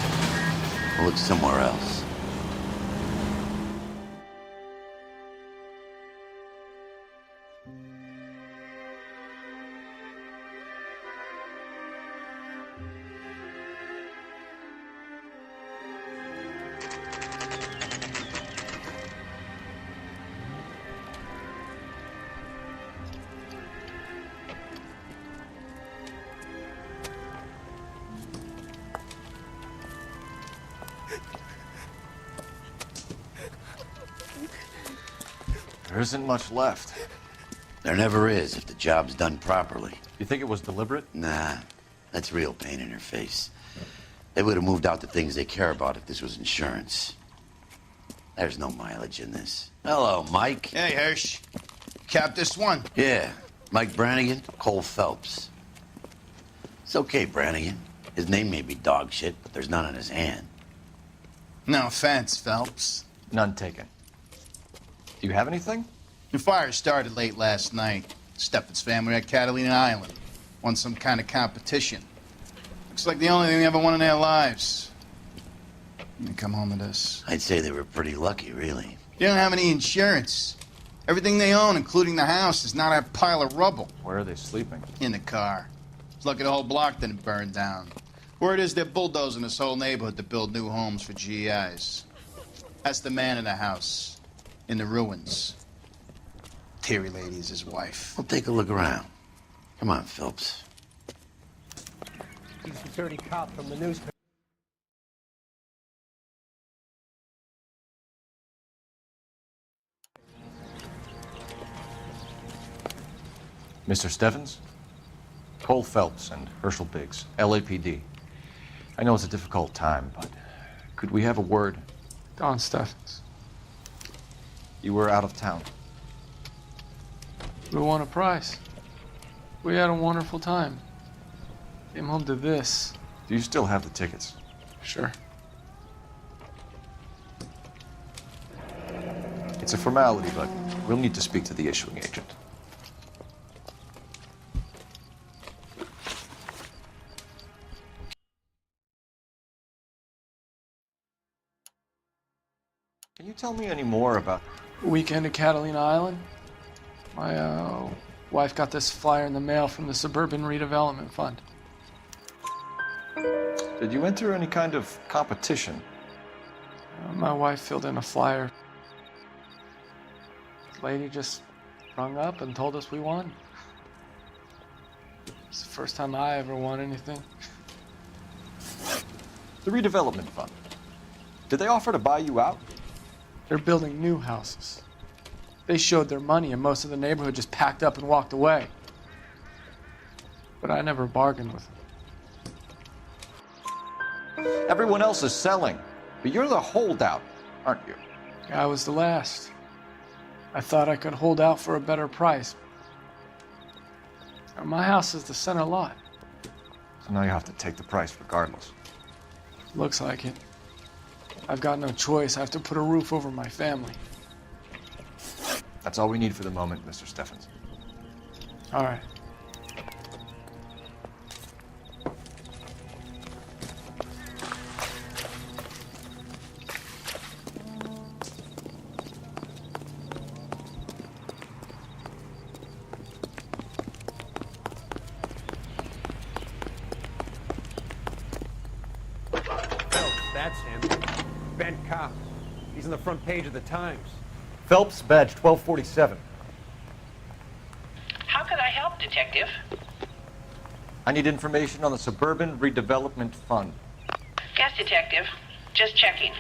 We'll look somewhere else. There isn't much left. There never is if the job's done properly. You think it was deliberate? Nah, that's real pain in her face. They would have moved out the things they care about if this was insurance. There's no mileage in this. Hello, Mike. Hey, Hirsch. Cap this one? Yeah, Mike Brannigan, Cole Phelps. It's okay, Brannigan. His name may be dog shit, but there's none on his hand. No offense, Phelps. None taken. Do you have anything? The fire started late last night. Steffen's family at Catalina Island. Won some kind of competition. Looks like the only thing they ever won in their lives. They come home to this. I'd say they were pretty lucky, really. They don't have any insurance. Everything they own, including the house, is not a pile of rubble. Where are they sleeping? In the car. It's lucky the whole block didn't burn down. Word is they're bulldozing this whole neighborhood to build new homes for GIs. That's the man in the house. In the ruins. Terry Lady is his wife. We'll take a look around. Come on, Phelps. He's a dirty cop from the newspaper. Mr. Steffens? Cole Phelps and Herschel Biggs, LAPD. I know it's a difficult time, but could we have a word? Don Steffens. You were out of town. We won a prize. We had a wonderful time. Came home to this. Do you still have the tickets? Sure. It's a formality, but we'll need to speak to the issuing agent. tell me any more about... Weekend at Catalina Island. My wife got this flyer in the mail from the Suburban Redevelopment Fund. Did you enter any kind of competition? My wife filled in a flyer. The lady just rung up and told us we won. It's the first time I ever won anything. The redevelopment fund. Did they offer to buy you out? They're building new houses. They showed their money and most of the neighborhood just packed up and walked away. But I never bargained with them. Everyone else is selling, but you're the holdout, aren't you? I was the last. I thought I could hold out for a better price. My house is the center lot. So now you have to take the price regardless. Looks like it. I've got no choice. I have to put a roof over my family. That's all we need for the moment, Mr. Steffens. All right. That's him. Bent cop. He's on the front page of the Times. Phelps, badge 1247. How could I help, Detective? I need information on the Suburban Redevelopment Fund. Yes, Detective. Just checking.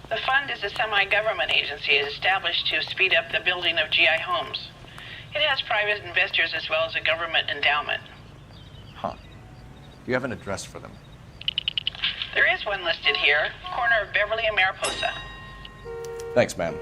The fund is a semi-government agency established to speed up the building of GI homes. It has private investors as well as a government endowment. Huh. Do you have an address for them? There is one listed here, corner of Beverly and Mariposa. Thanks, ma'am.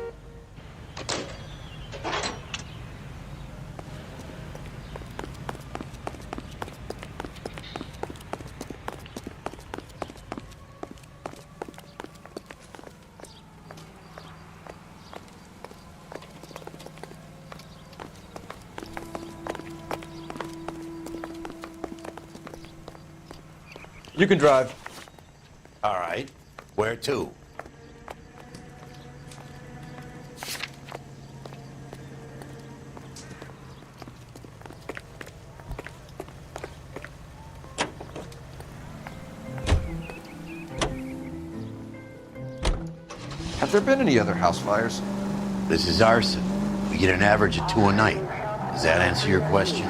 You can drive. All right. Where to? Have there been any other house fires? This is arson. We get an average of 2 a night. Does that answer your question?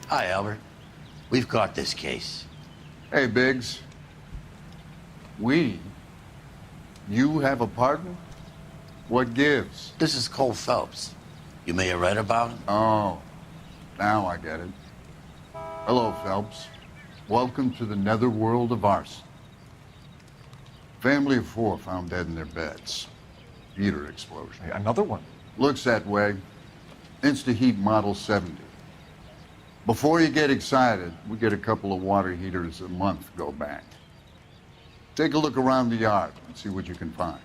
Hi, Albert. We've got this case. Hey, Biggs. We? You have a partner? What gives? This is Cole Phelps. You may have read about him. Oh, now I get it. Hello, Phelps. Welcome to the netherworld of arson. Family of 4 found dead in their beds. Heater explosion. Hey, another one? Looks that way. Insta-Heat Model 70. Before you get excited, we get a couple of water heaters a month go back. Take a look around the yard and see what you can find.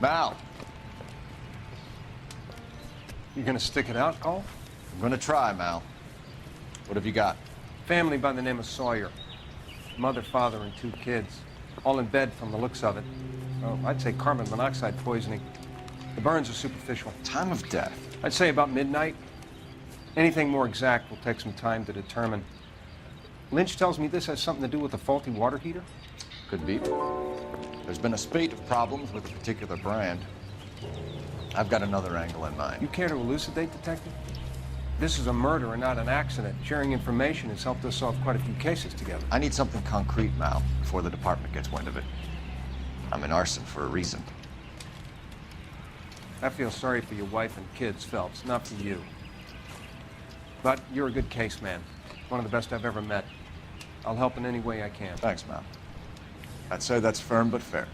Mal, You gonna stick it out, Cole? I'm gonna try, Mal. What have you got? Family by the name of Sawyer. Mother, father, and 2 kids. All in bed from the looks of it. Well, I'd say carbon monoxide poisoning. The burns are superficial. Time of death? I'd say about midnight. Anything more exact will take some time to determine. Lynch tells me this has something to do with a faulty water heater. Could be. There's been a spate of problems with a particular brand. I've got another angle in mind. You care to elucidate, Detective? This is a murder and not an accident. Sharing information has helped us solve quite a few cases together. I need something concrete, Mal, before the department gets wind of it. I'm in arson for a reason. I feel sorry for your wife and kids, Phelps, not for you. But you're a good case man. One of the best I've ever met. I'll help in any way I can. Thanks, Mal. I'd say that's firm but fair.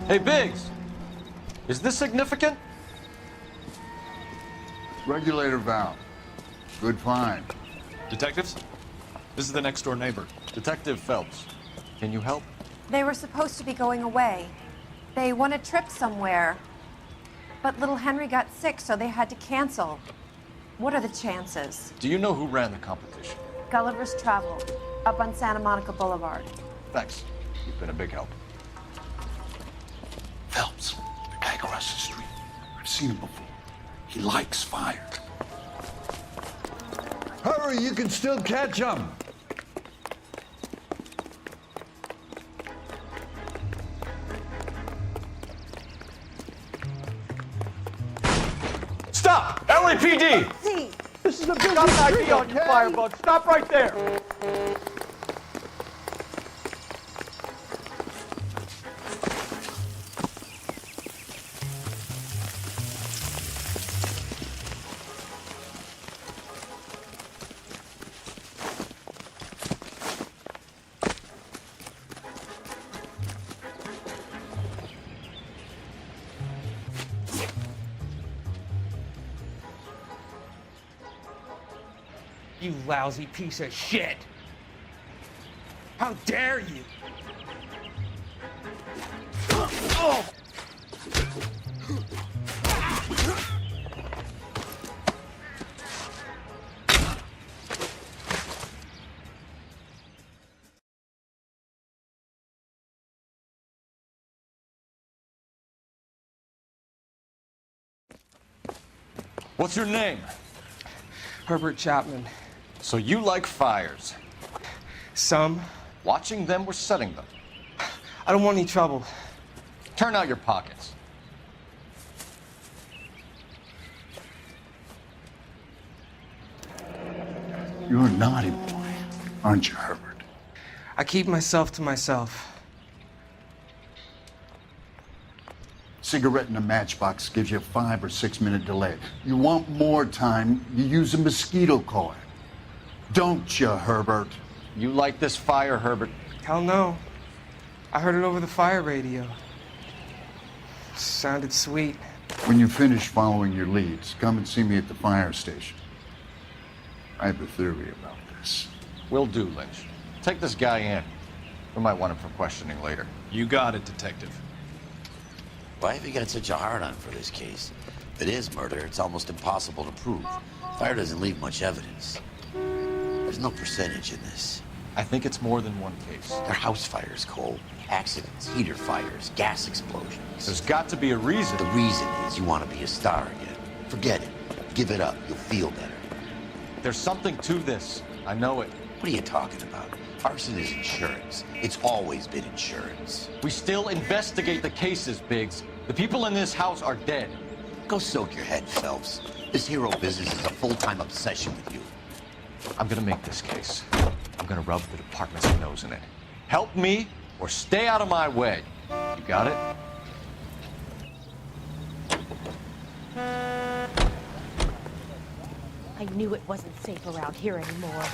Hey, Biggs! Is this significant? Regulator valve. Good find. Detectives? This is the next door neighbor, Detective Phelps. Can you help? They were supposed to be going away. They won a trip somewhere. But little Henry got sick, so they had to cancel. What are the chances? Do you know who ran the competition? Gulliver's Travel, up on Santa Monica Boulevard. Thanks. You've been a big help. Phelps, the guy across the street. I've seen him before. He likes fire. Hurry, you can still catch him. Stop! LAPD! This is a busy Got an street, ID on you, okay? Firebug. Stop right there. You lousy piece of shit! How dare you! Oh! What's your name? Herbert Chapman. So you like fires? Some. Watching them or setting them? I don't want any trouble. Turn out your pockets. You're a naughty boy, aren't you, Herbert? I keep myself to myself. Cigarette in a matchbox gives you a 5 or 6 minute delay. You want more time, you use a mosquito coil. Don't you, Herbert? You like this fire, Herbert? Hell no. I heard it over the fire radio. Sounded sweet. When you finish following your leads, come and see me at the fire station. I have a theory about this. Will do, Lynch. Take this guy in. We might want him for questioning later. You got it, Detective. Why have you got such a hard-on for this case? If it is murder, it's almost impossible to prove. Fire doesn't leave much evidence. There's no percentage in this. I think it's more than one case. They're house fires, Cole. Accidents, heater fires, gas explosions. There's got to be a reason. The reason is you want to be a star again. Forget it. Give it up. You'll feel better. There's something to this. I know it. What are you talking about? Arson is insurance. It's always been insurance. We still investigate the cases, Biggs. The people in this house are dead. Go soak your head, Phelps. This hero business is a full-time obsession with you. I'm gonna make this case. I'm gonna rub the department's nose in it. Help me or stay out of my way. You got it? I knew it wasn't safe around here anymore.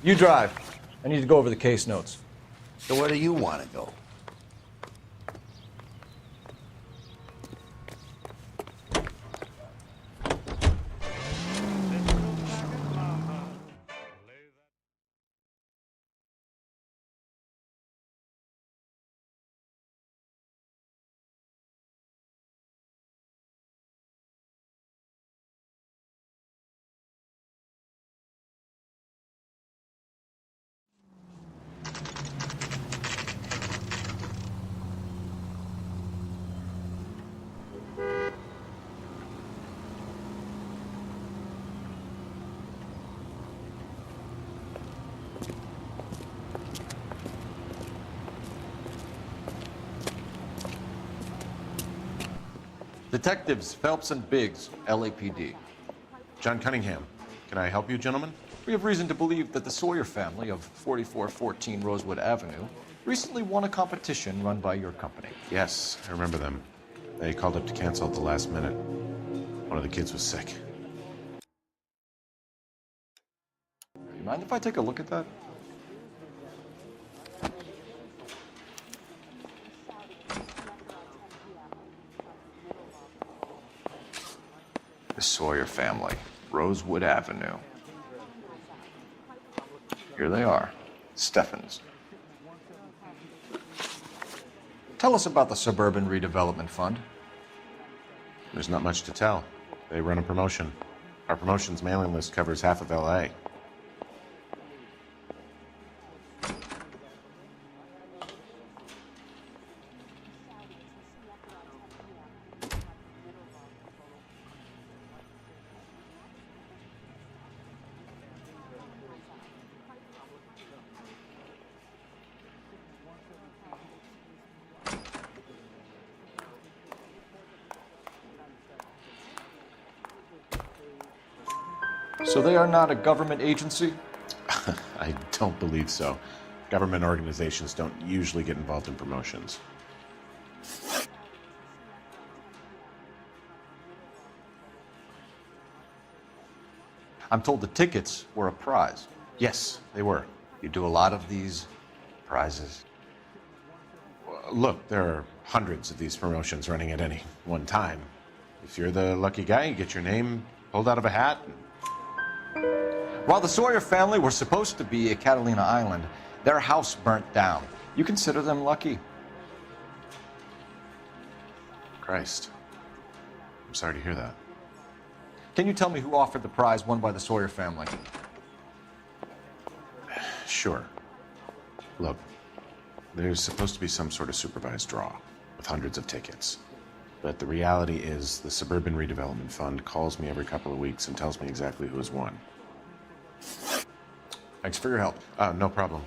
You drive. I need to go over the case notes. So where do you want to go? Detectives Phelps and Biggs, LAPD. John Cunningham. Can I help you, gentlemen? We have reason to believe that the Sawyer family of 4414 Rosewood Avenue recently won a competition run by your company. Yes, I remember them. They called up to cancel at the last minute. One of the kids was sick. You mind if I take a look at that? The Sawyer family, Rosewood Avenue. Here they are, Steffens. Tell us about the Suburban Redevelopment Fund. There's not much to tell. They run a promotion. Our promotions mailing list covers half of LA. So they are not a government agency? I don't believe so. Government organizations don't usually get involved in promotions. I'm told the tickets were a prize. Yes, they were. You do a lot of these prizes? Look, there are hundreds of these promotions running at any one time. If you're the lucky guy, you get your name pulled out of a hat. While the Sawyer family were supposed to be at Catalina Island, their house burnt down. You consider them lucky? Christ. I'm sorry to hear that. Can you tell me who offered the prize won by the Sawyer family? Sure. Look, there's supposed to be some sort of supervised draw with hundreds of tickets. But the reality is the Suburban Redevelopment Fund calls me every couple of weeks and tells me exactly who has won. Thanks for your help. No problem.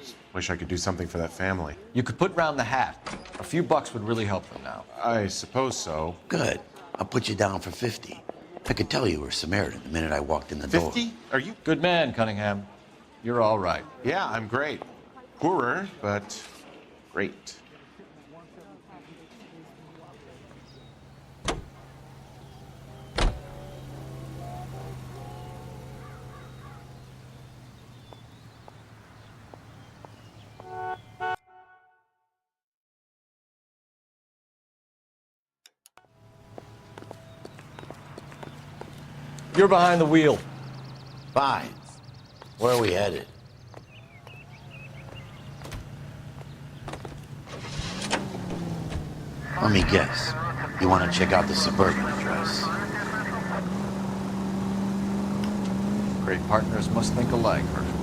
Just wish I could do something for that family. You could put round the hat. A few bucks would really help them now. I suppose so. Good. I'll put you down for 50. I could tell you were Samaritan the minute I walked in the door. 50? Are you? Good man, Cunningham. You're all right. Yeah, I'm great. Poorer, but great. You're behind the wheel. Fine. Where are we headed? Let me guess. You want to check out the Suburban address? Great partners must think alike, Herschel.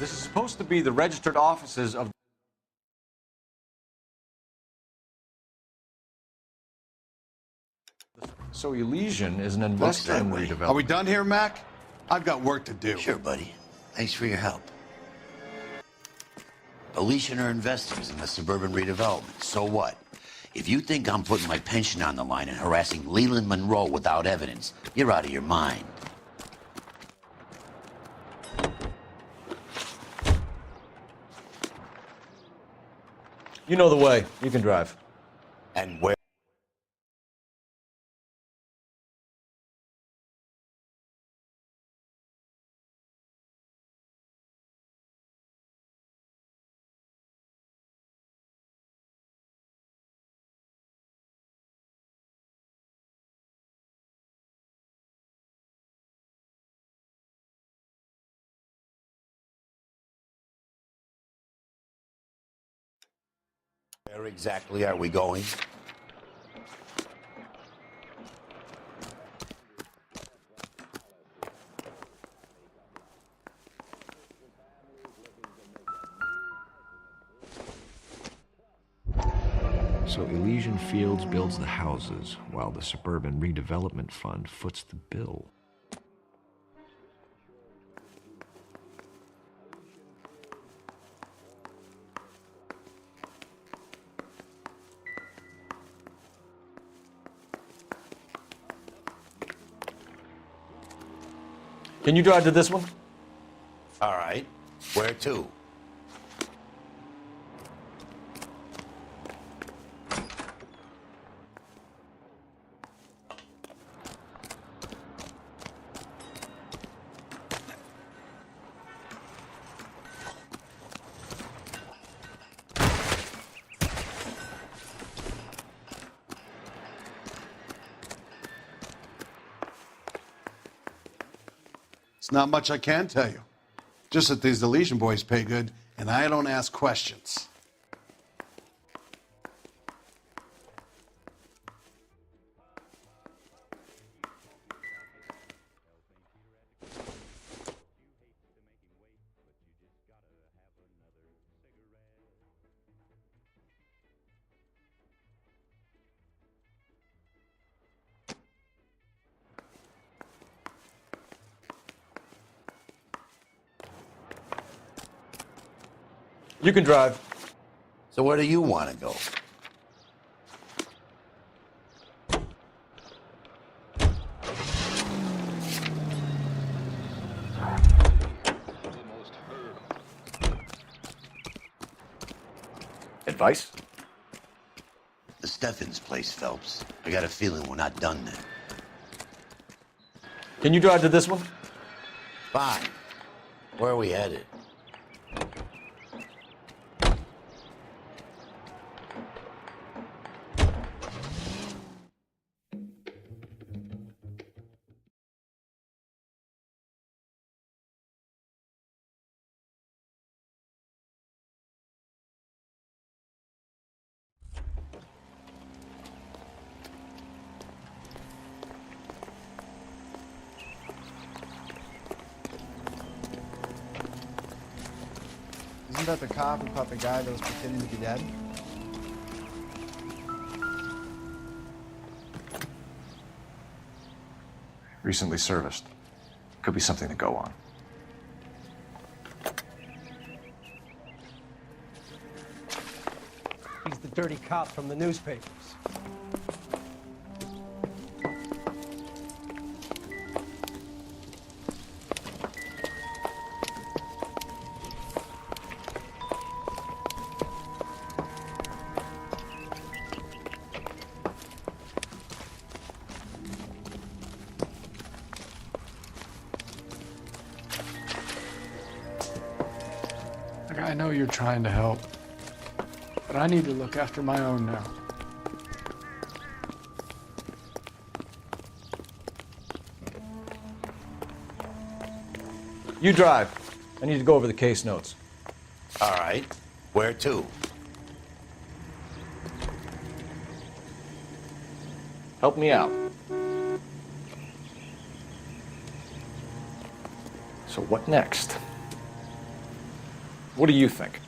This is supposed to be the registered offices of... So Elysian is an investor in redevelopment. Are we done here, Mac? I've got work to do. Sure, buddy. Thanks for your help. Elysian are investors in the suburban redevelopment. So what? If you think I'm putting my pension on the line and harassing Leland Monroe without evidence, you're out of your mind. You know the way. You can drive. And where? Where exactly are we going? So Elysian Fields builds the houses, while the Suburban Redevelopment Fund foots the bill. Can you drive to this one? All right. Where to? It's not much I can tell you. Just that these Elysian boys pay good, and I don't ask questions. You can drive. So where do you want to go? Advice? The Steffens place, Phelps. I got a feeling we're not done there. Can you drive to this one? Fine. Where are we headed? Isn't that the cop who caught the guy that was pretending to be dead? Recently serviced. Could be something to go on. He's the dirty cop from the newspapers. Look, I know you're trying to help, but I need to look after my own now. You drive. I need to go over the case notes. All right. Where to? Help me out. So what next? What do you think?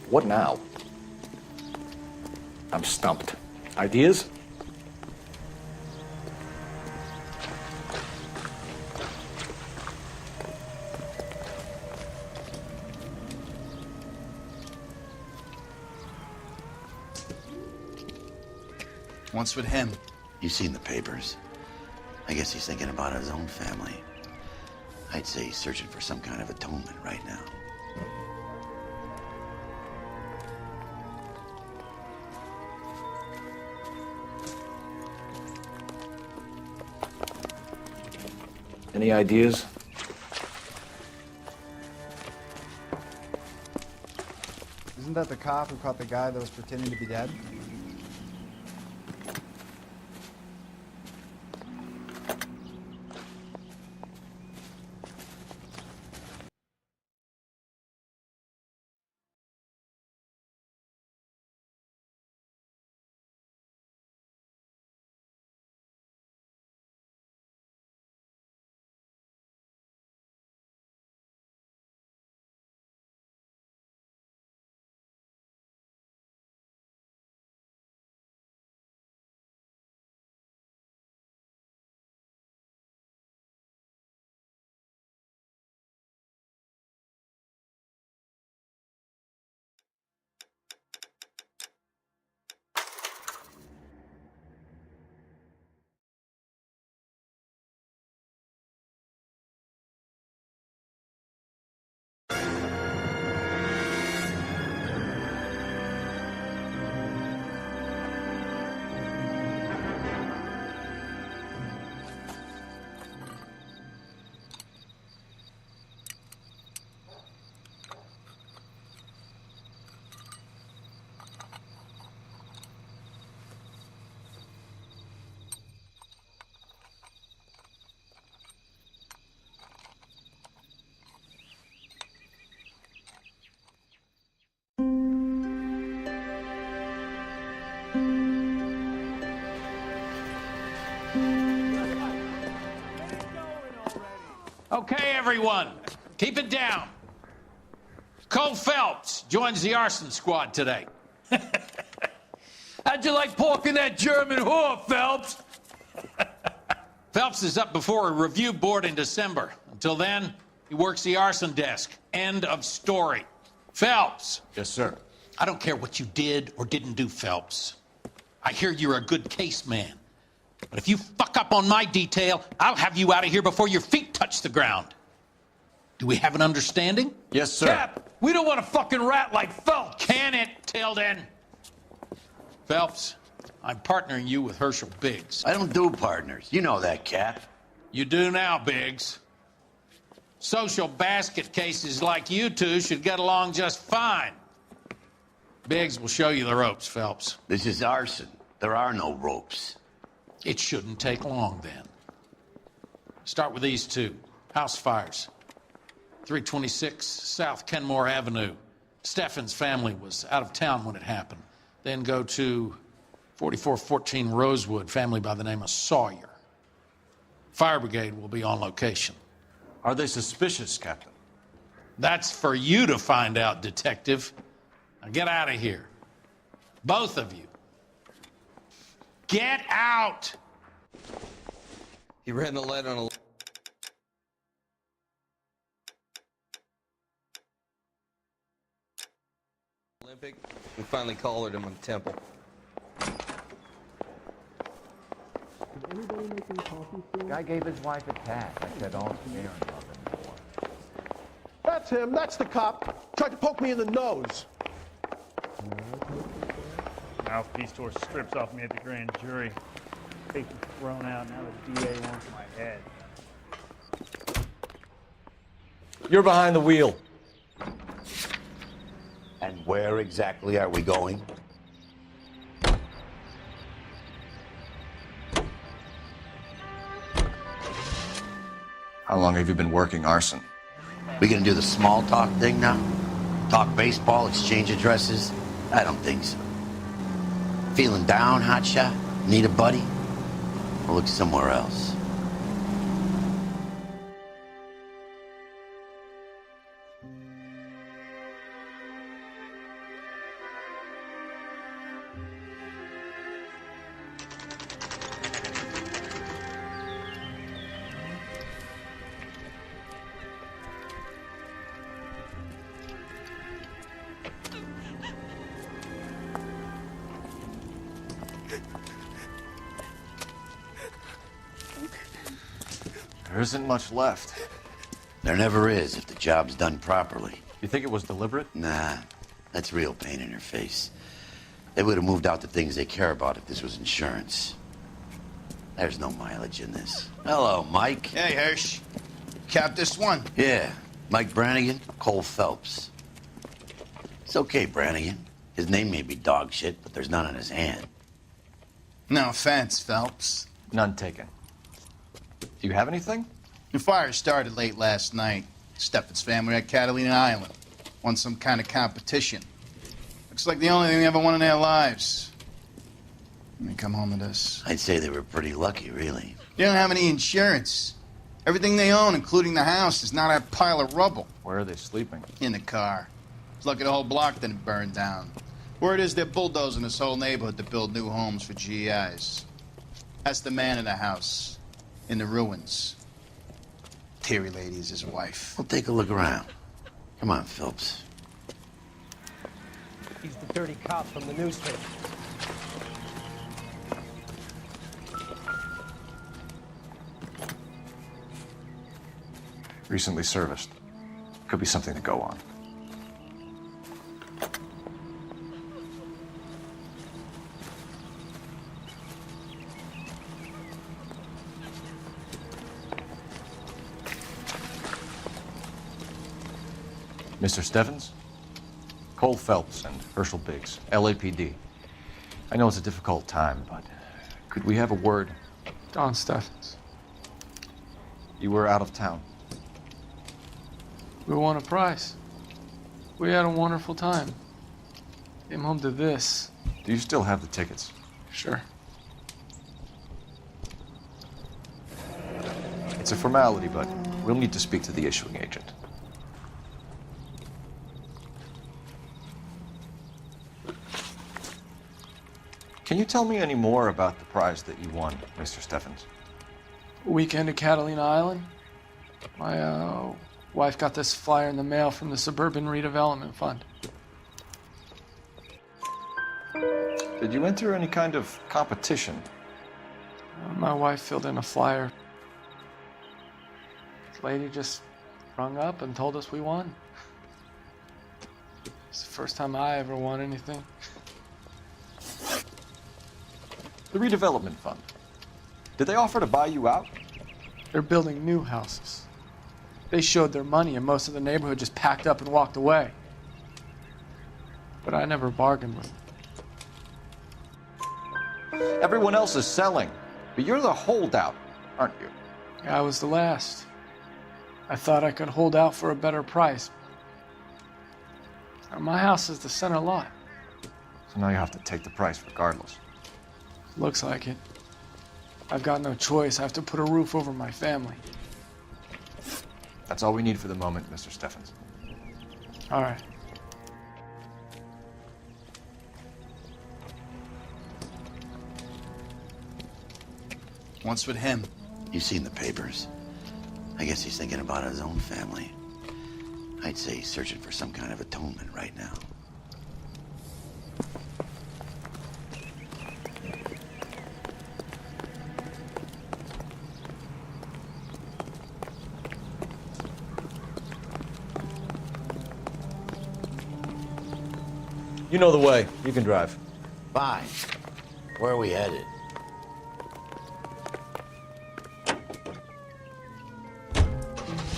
What now? I'm stumped. Ideas? What's with him? You've seen the papers. I guess he's thinking about his own family. I'd say he's searching for some kind of atonement right now. Any ideas? Isn't that the cop who caught the guy that was pretending to be dead? Okay, everyone, keep it down. Cole Phelps joins the arson squad today. How'd you like porking that German whore, Phelps? Phelps is up before a review board in December. Until then, he works the arson desk. End of story. Phelps. Yes, sir. I don't care what you did or didn't do, Phelps. I hear you're a good case man. But if you fuck up on my detail, I'll have you out of here before your feet touch the ground. Do we have an understanding? Yes, sir. Cap, we don't want a fucking rat like Phelps. Can it, Tilden? Phelps, I'm partnering you with Herschel Biggs. I don't do partners. You know that, Cap. You do now, Biggs. Social basket cases like you two should get along just fine. Biggs will show you the ropes, Phelps. This is arson. There are no ropes. It shouldn't take long, then. Start with these two. House fires. 326 South Kenmore Avenue. Steffen's family was out of town when it happened. Then go to 4414 Rosewood, family by the name of Sawyer. Fire brigade will be on location. Are they suspicious, Captain? That's for you to find out, Detective. Now get out of here. Both of you. Get out! He ran the light on a... Olympic. We finally collared him on the temple. Guy gave his wife a tap. I said, all scaring nothing more. That's him. That's the cop. Tried to poke me in the nose. Mouthpiece tore strips off me at the grand jury. Case was thrown out. Now the DA wants my head. You're behind the wheel. And where exactly are we going? How long have you been working arson? We gonna do the small talk thing now? Talk baseball, exchange addresses? I don't think so. Feeling down, hotshot? Need a buddy? Or look somewhere else? There isn't much left. There never is if the job's done properly. You think it was deliberate? Nah, that's real pain in your face. They would have moved out the things they care about if this was insurance. There's no mileage in this. Hello, Mike. Hey, Hirsch. Cap this one. Yeah, Mike Brannigan, Cole Phelps. It's okay, Brannigan. His name may be dog shit, but there's none on his hand. No offense, Phelps. None taken. Do you have anything? The fire started late last night. Steffen's family at Catalina Island. Won some kind of competition. Looks like the only thing they ever won in their lives. When they come home to this. I'd say they were pretty lucky, really. They don't have any insurance. Everything they own, including the house, is not a pile of rubble. Where are they sleeping? In the car. It's lucky the whole block didn't burn down. Word is they're bulldozing this whole neighborhood to build new homes for GIs. That's the man in the house. In the ruins. Terry lady is his wife. We'll take a look around. Come on, Phelps. He's the dirty cop from the newspaper. Recently serviced. Could be something to go on. Mr. Steffens? Cole Phelps and Herschel Biggs, LAPD. I know it's a difficult time, but could we have a word? Don Steffens. You were out of town. We won a prize. We had a wonderful time. Came home to this. Do you still have the tickets? Sure. It's a formality, but we'll need to speak to the issuing agent. Can you tell me any more about the prize that you won, Mr. Steffens? Weekend at Catalina Island. My wife got this flyer in the mail from the Suburban Redevelopment Fund. Did you enter any kind of competition? My wife filled in a flyer. This lady just rung up and told us we won. It's the first time I ever won anything. The redevelopment fund. Did they offer to buy you out? They're building new houses. They showed their money and most of the neighborhood just packed up and walked away. But I never bargained with them. Everyone else is selling, but you're the holdout, aren't you? I was the last. I thought I could hold out for a better price. Now, my house is the center lot. So now you have to take the price regardless. Looks like it. I've got no choice. I have to put a roof over my family. That's all we need for the moment, Mr. Steffens. All right. What's with him? You've seen the papers. I guess he's thinking about his own family. I'd say he's searching for some kind of atonement right now. You know the way. You can drive. Fine. Where are we headed?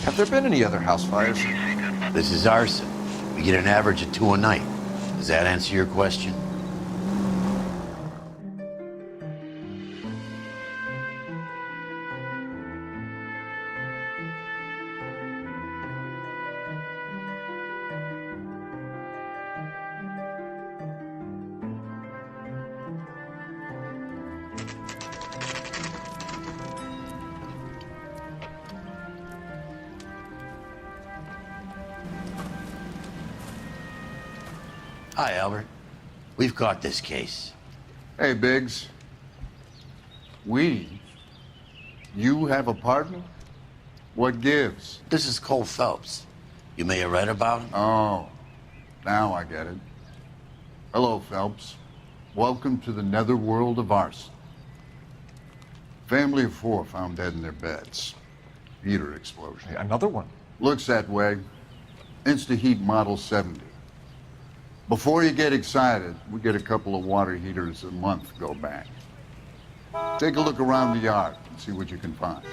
Have there been any other house fires? This is arson. We get an average of 2 a night. Does that answer your question? Hi, Albert. We've caught this case. Hey, Biggs. You have a partner? What gives? This is Cole Phelps. You may have read about him. Oh, now I get it. Hello, Phelps. Welcome to the netherworld of arson. Family of 4 found dead in their beds. heater explosion. Another one? Looks that way. Insta-Heat Model 70. Before you get excited, we get a couple of water heaters a month go back. Take a look around the yard and see what you can find.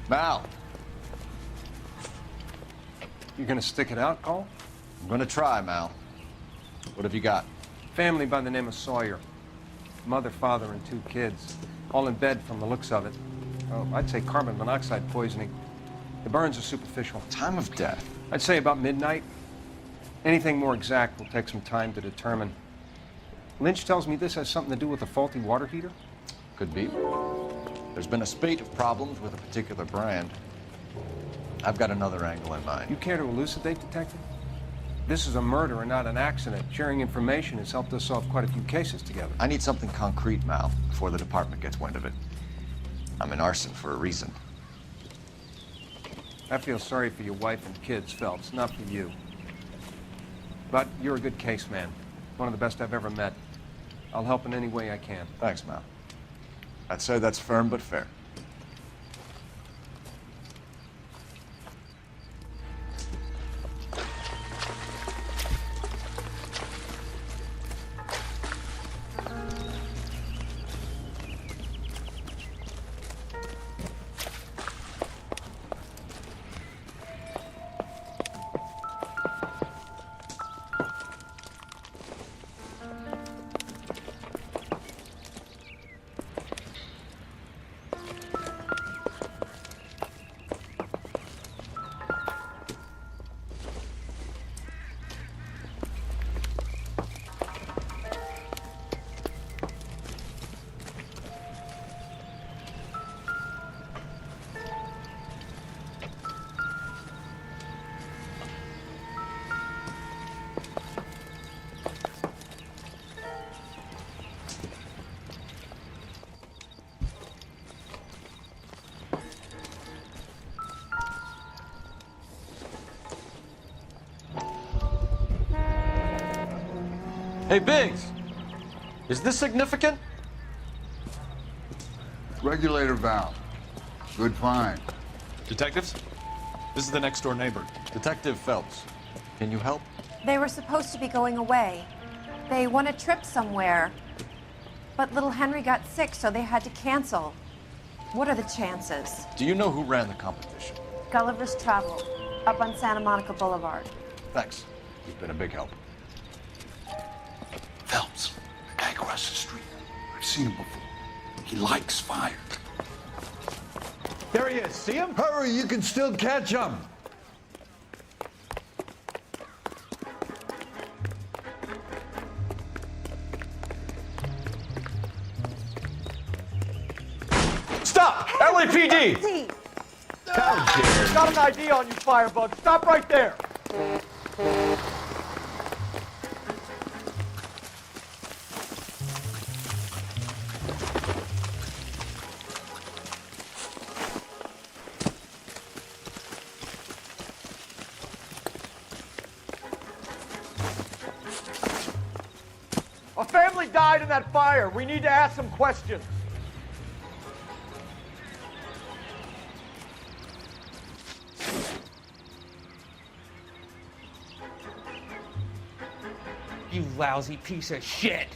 Mal, You gonna stick it out, Cole? I'm gonna try, Mal. What have you got? Family by the name of Sawyer. Mother, father, and 2 kids. All in bed from the looks of it. Oh, I'd say carbon monoxide poisoning. The burns are superficial. Time of death? I'd say about midnight. Anything more exact will take some time to determine. Lynch tells me this has something to do with a faulty water heater? Could be. There's been a spate of problems with a particular brand. I've got another angle in mind. You care to elucidate, Detective? This is a murder and not an accident. Sharing information has helped us solve quite a few cases together. I need something concrete, Mal, before the department gets wind of it. I'm in arson for a reason. I feel sorry for your wife and kids, Phelps, not for you. But you're a good case man. One of the best I've ever met. I'll help in any way I can. Thanks, Mal. I'd say that's firm but fair. Hey, Biggs! Is this significant? Regulator valve. Good find. Detectives? This is the next door neighbor. Detective Phelps. Can you help? They were supposed to be going away. They won a trip somewhere. But little Henry got sick, so they had to cancel. What are the chances? Do you know who ran the competition? Gulliver's Travel, up on Santa Monica Boulevard. Thanks. You've been a big help. Phelps, the guy across the street. I've seen him before. He likes fire. There he is. See him? Hurry, you can still catch him. Stop! LAPD! How dare! Got an ID on you, firebug. Stop right there! A family died in that fire. We need to ask some questions. You lousy piece of shit!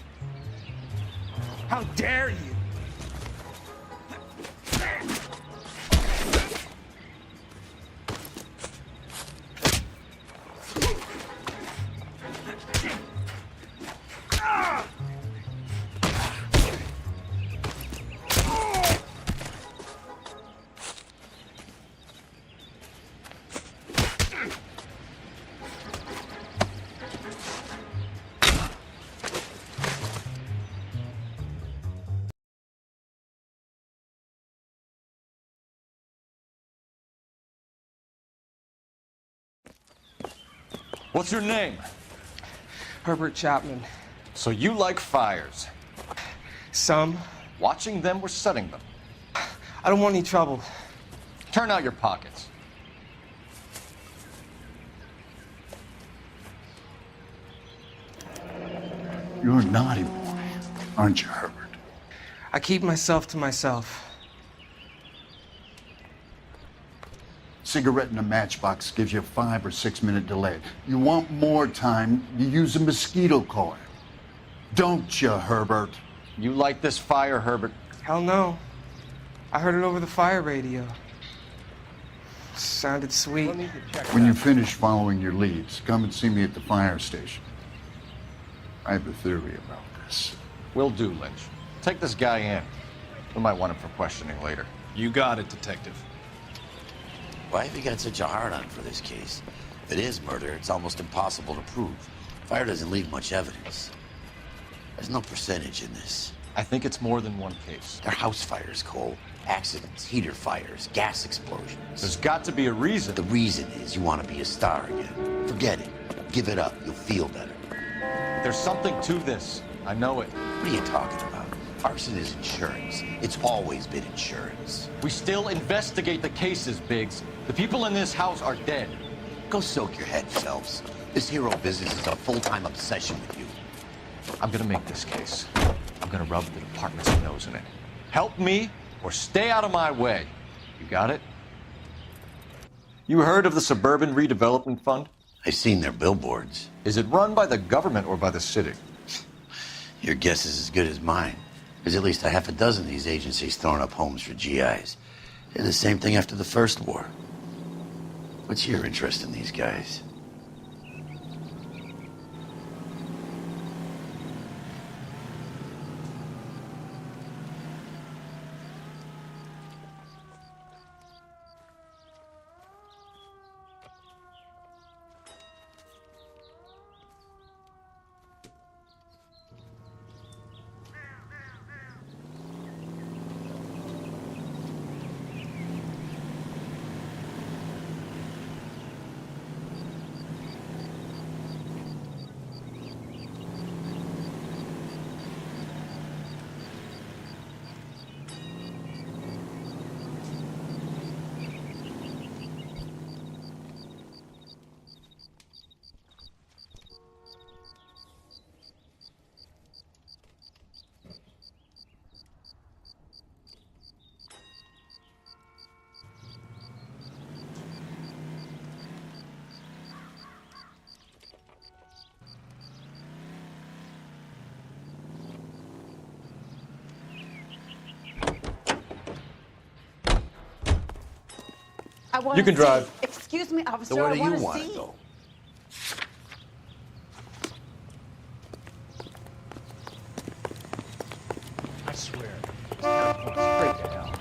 How dare you! What's your name? Herbert Chapman. So you like fires? Some. Watching them or setting them? I don't want any trouble. Turn out your pockets. You're a naughty boy, aren't you, Herbert? I keep myself to myself. Cigarette in a matchbox gives you a 5 or 6 minute delay. You want more time, you use a mosquito coil. Don't you, Herbert? You light this fire, Herbert? Hell no. I heard it over the fire radio. Sounded sweet. When you finish following your leads, come and see me at the fire station. I have a theory about this. Will do, Lynch. Take this guy in. We might want him for questioning later. You got it, Detective. Why have you got such a hard-on for this case? If it is murder, it's almost impossible to prove. Fire doesn't leave much evidence. There's no percentage in this. I think it's more than one case. They're house fires, Cole. Accidents, heater fires, gas explosions. There's got to be a reason. The reason is you want to be a star again. Forget it. Give it up. You'll feel better. There's something to this. I know it. What are you talking about? Arson is insurance. It's always been insurance. We still investigate the cases, Biggs. The people in this house are dead. Go soak your head, Phelps. This hero business is a full-time obsession with you. I'm gonna make this case. I'm gonna rub the department's nose in it. Help me or stay out of my way. You got it? You heard of the Suburban Redevelopment Fund? I've seen their billboards. Is it run by the government or by the city? Your guess is as good as mine. There's at least a half a dozen of these agencies throwing up homes for GIs. Did the same thing after the First War. What's your interest in these guys? You can drive. Excuse me, officer. So where I do you wanna want see. to go? I swear. Straight to hell.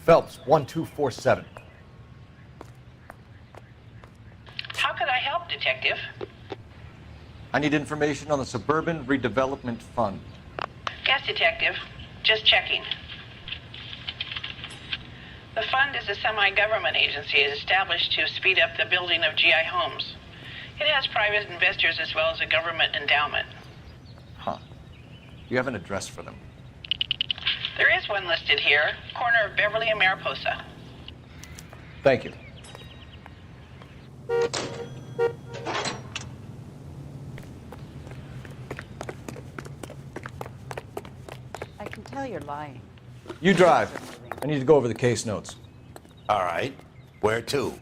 Phelps, 1247. How can I help, Detective? I need information on the Suburban Redevelopment Fund. Yes, Detective. Just checking. The fund is a semi-government agency established to speed up the building of GI homes. It has private investors as well as a government endowment. Huh. You have an address for them? There is one listed here, corner of Beverly and Mariposa. Thank you. I can tell you're lying. You drive. I need to go over the case notes. All right. Where to?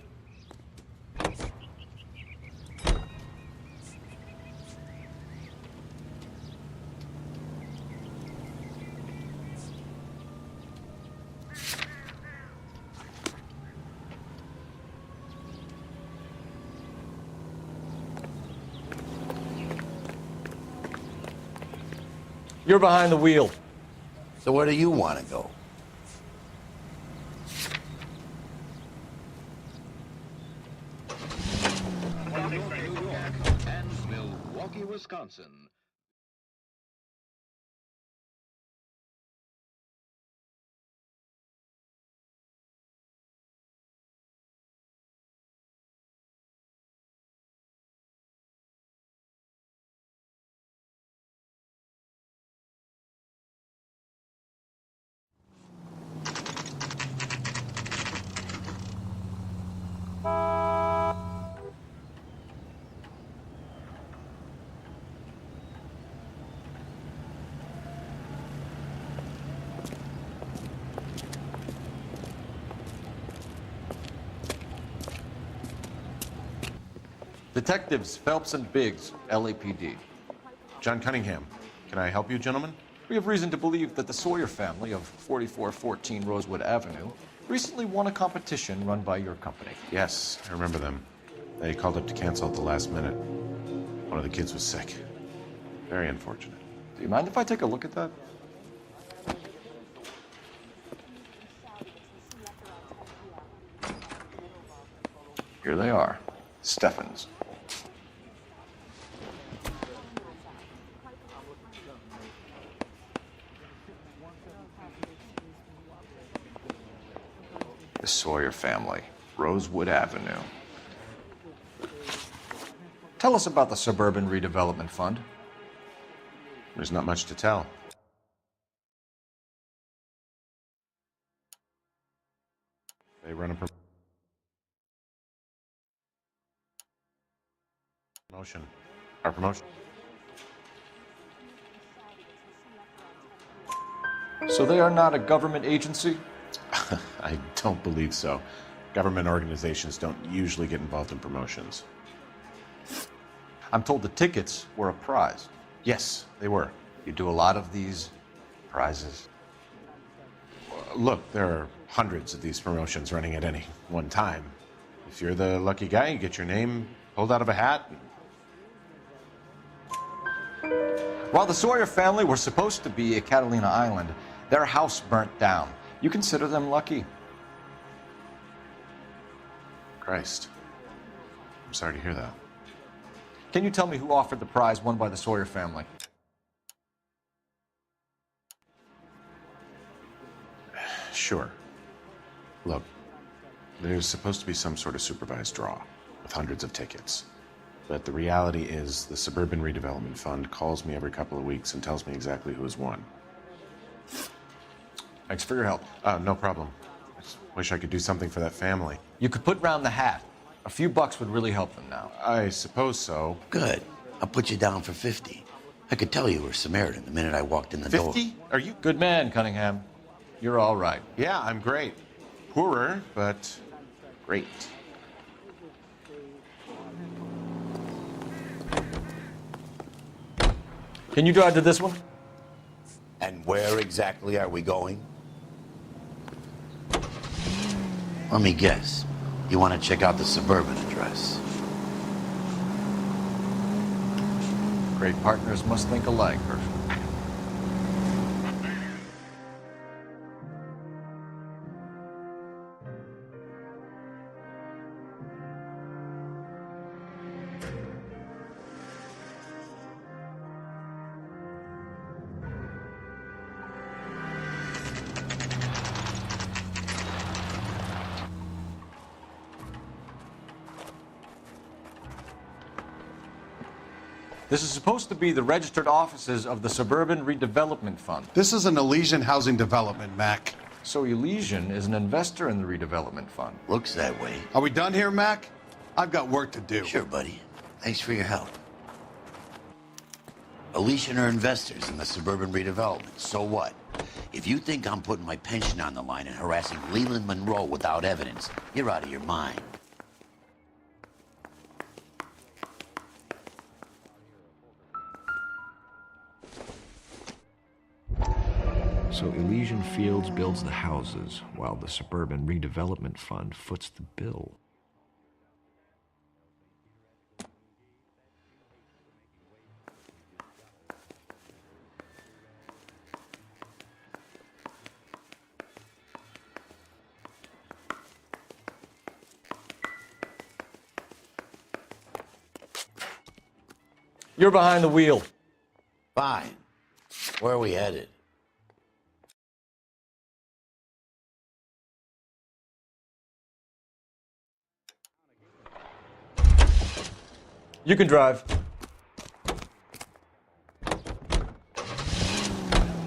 You're behind the wheel. So where do you want to go? And Milwaukee, Wisconsin. Detectives Phelps and Biggs, LAPD. John Cunningham. Can I help you, gentlemen? We have reason to believe that the Sawyer family of 4414 Rosewood Avenue recently won a competition run by your company. Yes, I remember them. They called up to cancel at the last minute. One of the kids was sick. Very unfortunate. Do you mind if I take a look at that? Here they are. Steffens. The Sawyer family, Rosewood Avenue. Tell us about the Suburban Redevelopment Fund. There's not much to tell. They run a promotion. Our promotion. So they are not a government agency? I don't believe so. Government organizations don't usually get involved in promotions. I'm told the tickets were a prize. Yes, they were. You do a lot of these prizes? Look, there are hundreds of these promotions running at any one time. If you're the lucky guy, you get your name pulled out of a hat. While the Sawyer family were supposed to be at Catalina Island, their house burnt down. You consider them lucky? Christ. I'm sorry to hear that. Can you tell me who offered the prize won by the Sawyer family? Sure. Look, there's supposed to be some sort of supervised draw with hundreds of tickets. But the reality is the Suburban Redevelopment Fund calls me every couple of weeks and tells me exactly who has won. Thanks for your help. No problem. I just wish I could do something for that family. You could put round the hat. A few bucks would really help them now. I suppose so. Good. I'll put you down for 50. I could tell you were Samaritan the minute I walked in the door. 50? Are you... Good man, Cunningham. You're all right. Yeah, I'm great. Poorer, but great. Can you drive to this one? And where exactly are we going? Let me guess. You want to check out the Suburban address. Great partners must think alike, Herschel. This is supposed to be the registered offices of the Suburban Redevelopment Fund. This is an Elysian housing development, Mac. So Elysian is an investor in the redevelopment fund. Looks that way. Are we done here, Mac? I've got work to do. Sure, buddy. Thanks for your help. Elysian are investors in the Suburban Redevelopment. So what? If you think I'm putting my pension on the line and harassing Leland Monroe without evidence, you're out of your mind. So Elysian Fields builds the houses, while the Suburban Redevelopment Fund foots the bill. You're behind the wheel. Fine. Where are we headed? You can drive.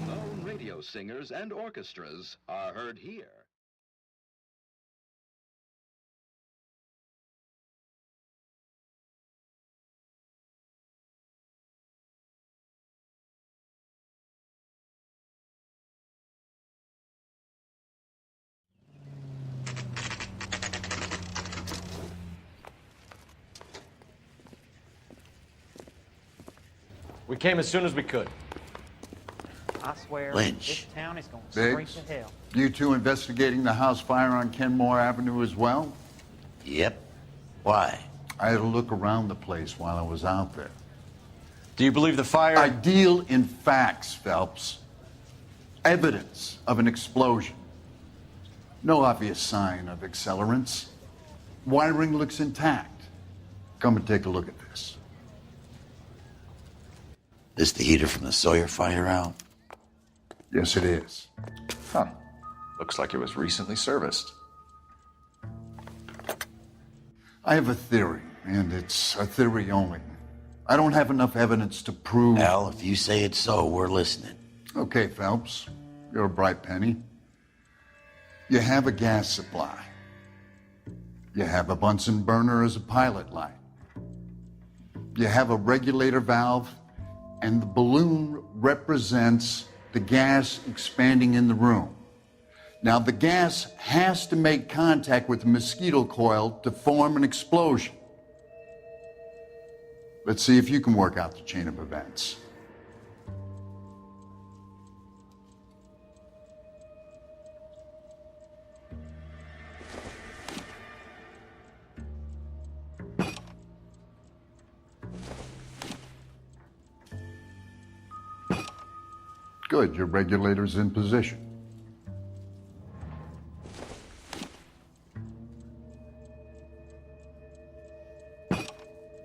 Known radio singers and orchestras are heard here. We came as soon as we could. I swear, Lynch. this town is going straight Biggs, to hell. you two investigating the house fire on Kenmore Avenue as well? Yep. Why? I had a look around the place while I was out there. Do you believe the fire? I deal in facts, Phelps. Evidence of an explosion. No obvious sign of accelerants. Wiring looks intact. Come and take a look at this. This the heater from the Sawyer fire out? Yes, it is. Huh. Looks like it was recently serviced. I have a theory, and it's a theory only. I don't have enough evidence to prove... Al, if you say it's so, we're listening. Okay, Phelps. You're a bright penny. You have a gas supply. You have a Bunsen burner as a pilot light. You have a regulator valve, and the balloon represents the gas expanding in the room. Now, the gas has to make contact with the mosquito coil to form an explosion. Let's see if you can work out the chain of events. Good, your regulator's in position.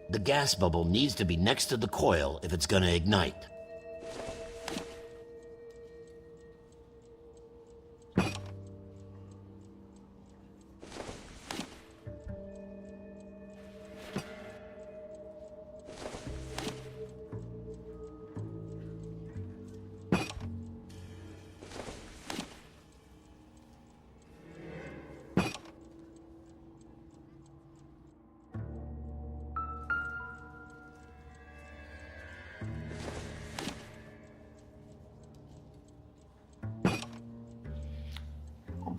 The gas bubble needs to be next to the coil if it's gonna ignite.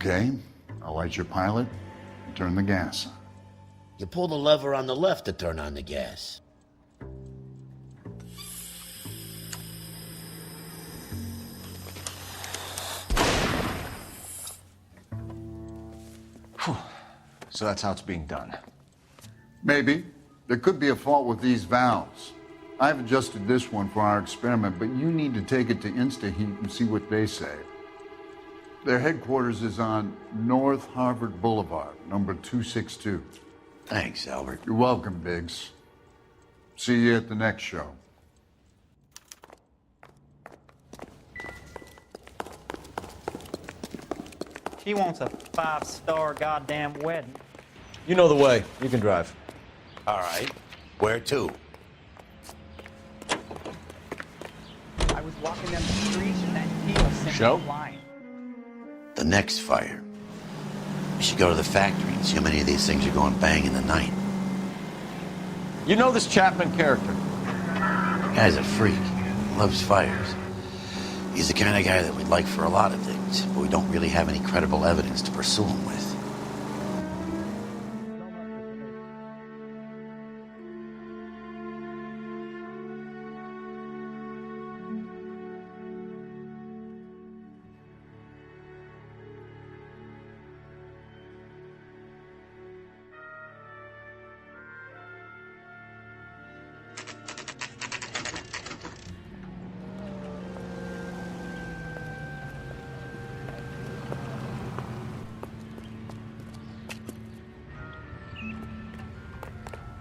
Okay, I'll light your pilot and turn the gas on. You pull the lever on the left to turn on the gas. So that's how it's being done. Maybe. There could be a fault with these valves. I've adjusted this one for our experiment, but you need to take it to InstaHeat and see what they say. Their headquarters is on North Harvard Boulevard, number 262. Thanks, Albert. You're welcome, Biggs. See you at the next show. She wants a 5-star goddamn wedding. You know the way. You can drive. All right. Where to? I was walking down the street and that heel sent Show? me flying. The next fire. We should go to the factory and see how many of these things are going bang in the night. You know this Chapman character? The guy's a freak. Loves fires. He's the kind of guy that we'd like for a lot of things, but we don't really have any credible evidence to pursue him with.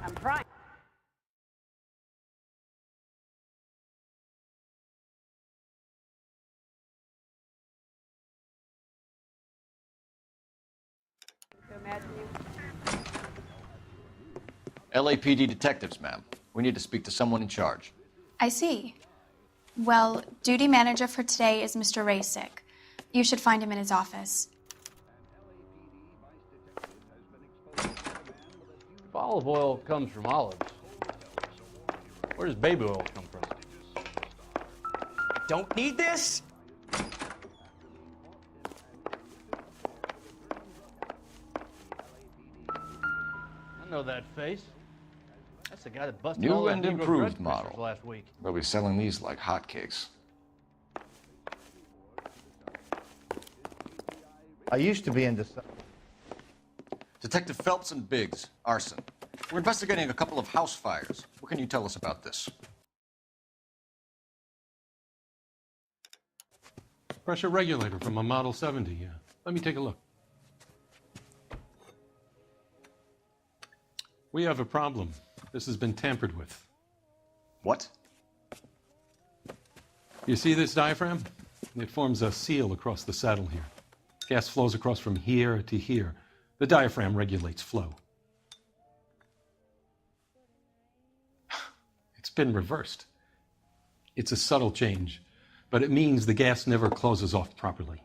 I'm trying. To imagine you. LAPD detectives, ma'am. We need to speak to someone in charge. I see. Well, duty manager for today is Mr. Rasick. You should find him in his office. If olive oil comes from olives, where does baby oil come from? Don't need this? I know that face. That's the guy that busted New all that and Negro improved drug commissioners model. last week. They'll be selling these like hotcakes. I used to be into... Detective Phelps and Biggs, arson. We're investigating a couple of house fires. What can you tell us about this? Pressure regulator from a Model 70, yeah. Let me take a look. We have a problem. This has been tampered with. What? You see this diaphragm? It forms a seal across the saddle here. Gas flows across from here to here. The diaphragm regulates flow. It's been reversed. It's a subtle change, but it means the gas never closes off properly.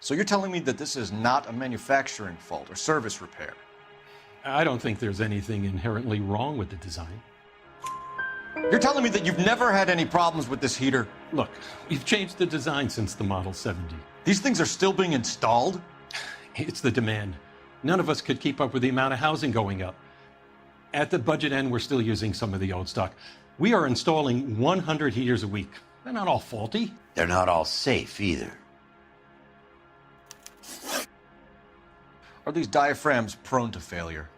So you're telling me that this is not a manufacturing fault or service repair? I don't think there's anything inherently wrong with the design. You're telling me that you've never had any problems with this heater? Look, we've changed the design since the Model 70. These things are still being installed? It's the demand. None of us could keep up with the amount of housing going up. At the budget end, we're still using some of the old stock. We are installing 100 heaters a week. They're not all faulty. They're not all safe either. Are these diaphragms prone to failure?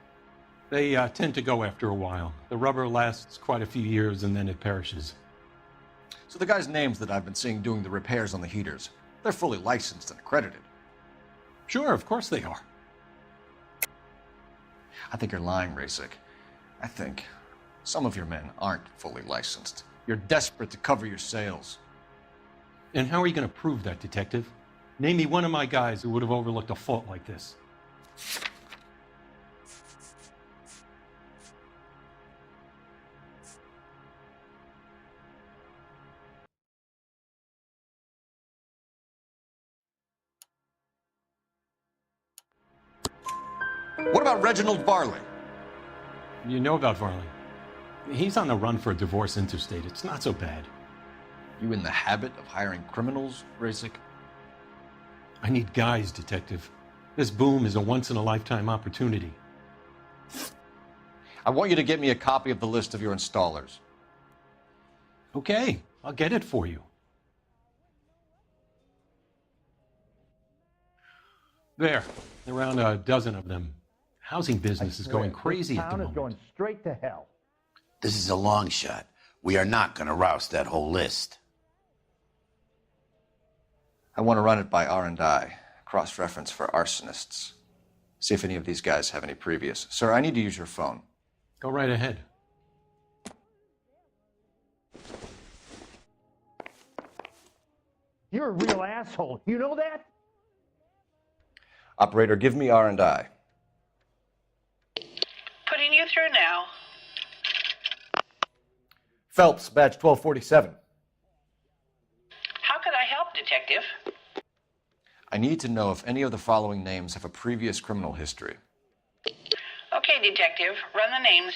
They tend to go after a while. The rubber lasts quite a few years and then it perishes. So the guys' names that I've been seeing doing the repairs on the heaters, they're fully licensed and accredited. Sure, of course they are. I think you're lying, Rasik. I think some of your men aren't fully licensed. You're desperate to cover your sales. And how are you going to prove that, Detective? Name me one of my guys who would have overlooked a fault like this. What about Reginald Varley? You know about Varley. He's on the run for a divorce interstate. It's not so bad. You in the habit of hiring criminals, Rasik? I need guys, Detective. This boom is a once-in-a-lifetime opportunity. I want you to get me a copy of the list of your installers. Okay, I'll get it for you. There, around a dozen of them. Housing business is going crazy at the moment. Town is going straight to hell. This is a long shot. We are not going to roust that whole list. I want to run it by R&I, cross-reference for arsonists. See if any of these guys have any previous. Sir, I need to use your phone. Go right ahead. You're a real asshole. You know that? Operator, give me R&I. Putting you through now. Phelps, badge 1247. How could I help, Detective? I need to know if any of the following names have a previous criminal history. Okay, Detective, run the names.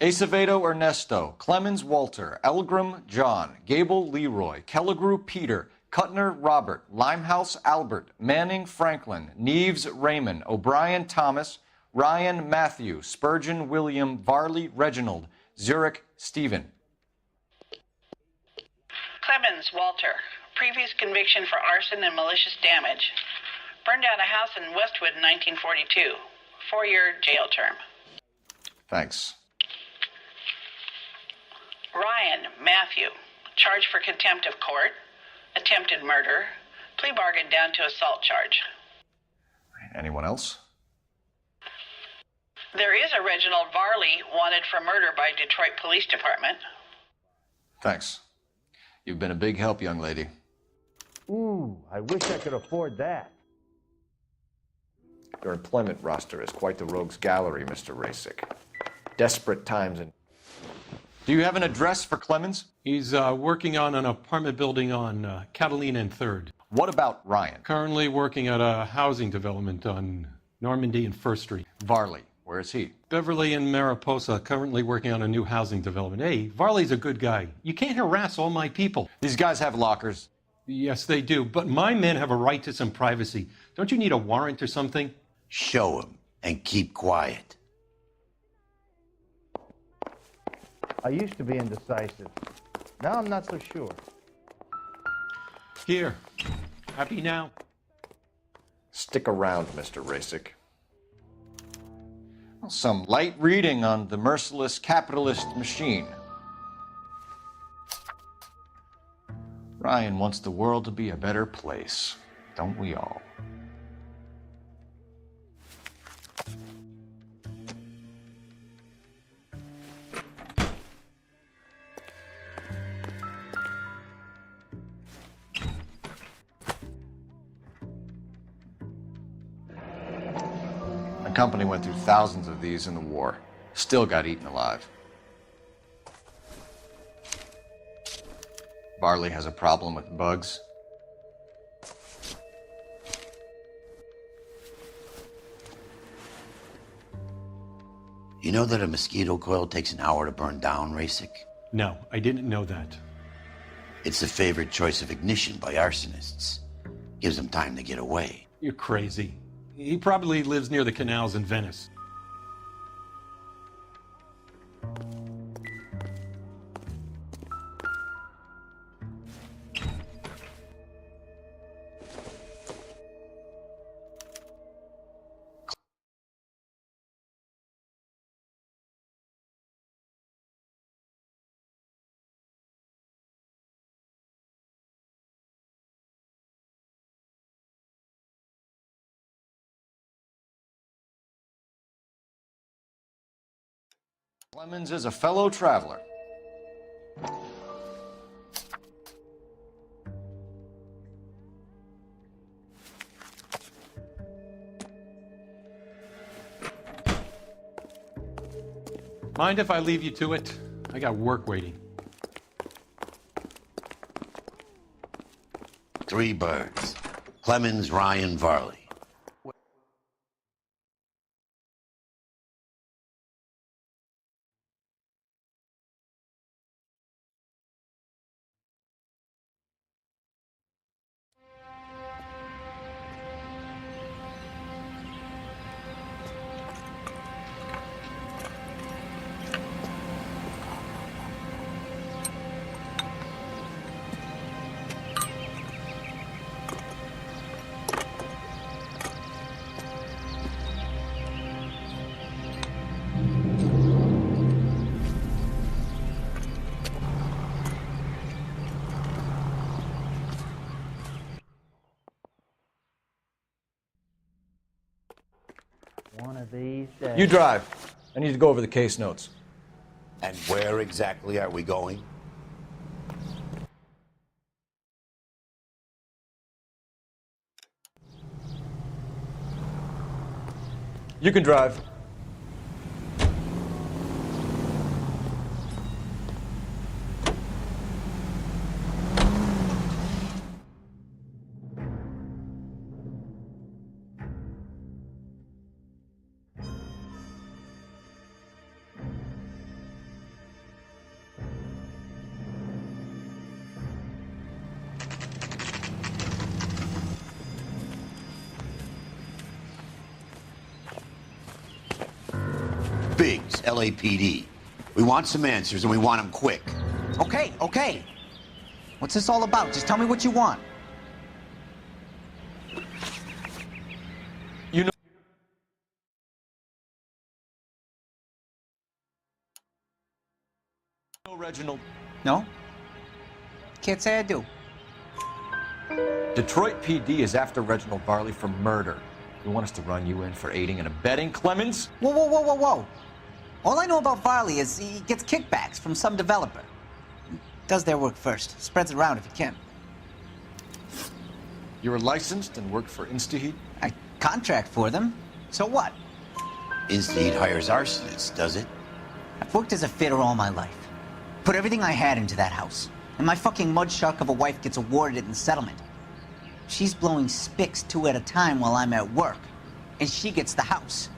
Acevedo Ernesto, Clemens Walter, Elgram John, Gable Leroy, Kelligrew Peter, Cutner Robert, Limehouse Albert, Manning Franklin, Neves Raymond, O'Brien Thomas, Ryan Matthew, Spurgeon William, Varley Reginald, Zurich Stephen. Clemens Walter. Previous conviction for arson and malicious damage. Burned down a house in Westwood in 1942. 4-year jail term. Thanks. Ryan Matthew. Charged for contempt of court. Attempted murder. Plea bargain down to assault charge. Anyone else? There is a Reginald Varley wanted for murder by Detroit Police Department. Thanks. You've been a big help, young lady. Ooh, I wish I could afford that. Your employment roster is quite the rogues gallery, Mr. Rasik. Desperate times and... Do you have an address for Clemens? He's working on an apartment building on Catalina and 3rd. What about Ryan? Currently working at a housing development on Normandy and 1st Street. Varley, where is he? Beverly and Mariposa, currently working on a new housing development. Hey, Varley's a good guy. You can't harass all my people. These guys have lockers. Yes, they do, but my men have a right to some privacy. Don't you need a warrant or something? Show him and keep quiet. I used to be indecisive. Now I'm not so sure. Here. Happy now? Stick around, Mr. Rasick. Well, some light reading on the merciless capitalist machine. Ryan wants the world to be a better place, don't we all? The company went through thousands of these in the war. Still got eaten alive. Varley has a problem with bugs. You know that a mosquito coil takes an hour to burn down, Rasick? No, I didn't know that. It's the favorite choice of ignition by arsonists. Gives them time to get away. You're crazy. He probably lives near the canals in Venice. Clemens is a fellow traveler. Mind if I leave you to it? I got work waiting. 3 birds. Clemens, Ryan, Varley. One of these days. You drive. I need to go over the case notes. And where exactly are we going? You can drive. Biggs, LAPD. We want some answers and we want them quick. Okay, okay. What's this all about? Just tell me what you want. You know Reginald? No? Can't say I do. Detroit PD is after Reginald Varley for murder. You want us to run you in for aiding and abetting Clemens? Whoa, whoa, whoa, whoa, whoa. All I know about Varley is he gets kickbacks from some developer. Does their work first. Spreads it around if he can. You were licensed and worked for InstaHeat? I contract for them. So what? InstaHeat hires arsonists, does it? I've worked as a fitter all my life. Put everything I had into that house. And my fucking mud shark of a wife gets awarded it in settlement. She's blowing spics 2 at a time while I'm at work. And she gets the house.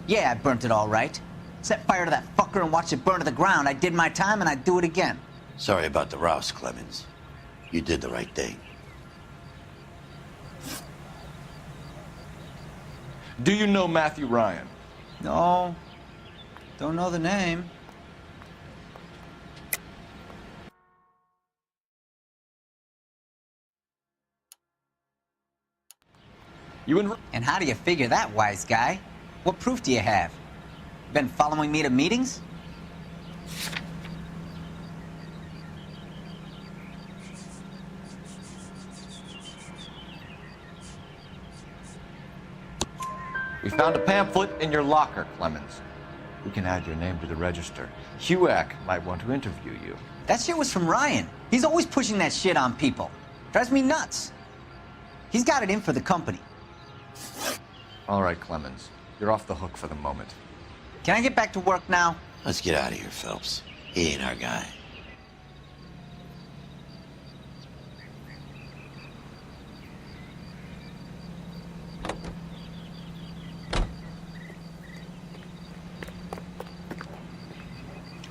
Yeah, I burnt it all right. Set fire to that fucker and watched it burn to the ground. I did my time and I'd do it again. Sorry about the rouse, Clemens. You did the right thing. Do you know Matthew Ryan? No, don't know the name. And how do you figure that, wise guy? What proof do you have? Been following me to meetings? We found a pamphlet in your locker, Clemens. We can add your name to the register. HUAC might want to interview you. That shit was from Ryan. He's always pushing that shit on people. Drives me nuts. He's got it in for the company. All right, Clemens. You're off the hook for the moment. Can I get back to work now? Let's get out of here, Phelps. He ain't our guy.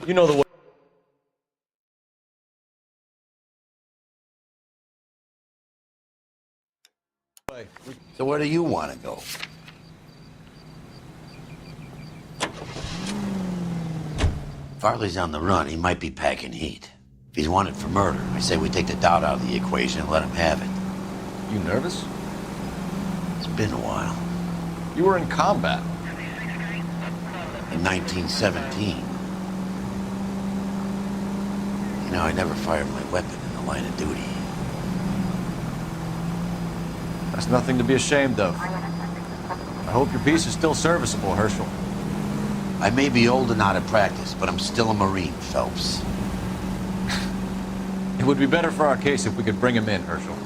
You know the way. So where do you want to go? Farley's on the run. He might be packing heat. If he's wanted for murder, I say we take the doubt out of the equation and let him have it. You nervous? It's been a while. You were in combat. In 1917. You know, I never fired my weapon in the line of duty. That's nothing to be ashamed of. I hope your piece is still serviceable, Herschel. I may be old and out of practice, but I'm still a Marine, Phelps. It would be better for our case if we could bring him in, Herschel.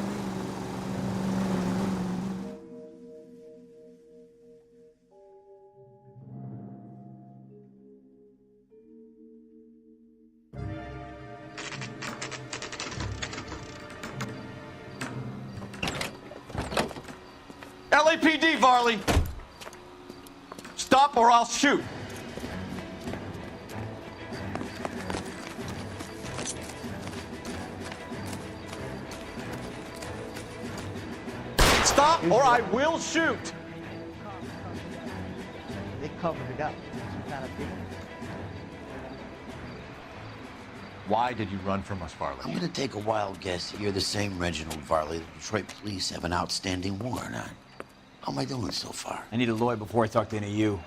LAPD, Varley! Stop or I'll shoot! Stop or I will shoot! They covered it up. Some kind of big... Why did you run from us, Varley? I'm gonna take a wild guess that you're the same Reginald Varley the Detroit police have an outstanding warrant on. How am I doing so far? I need a lawyer before I talk to any of you.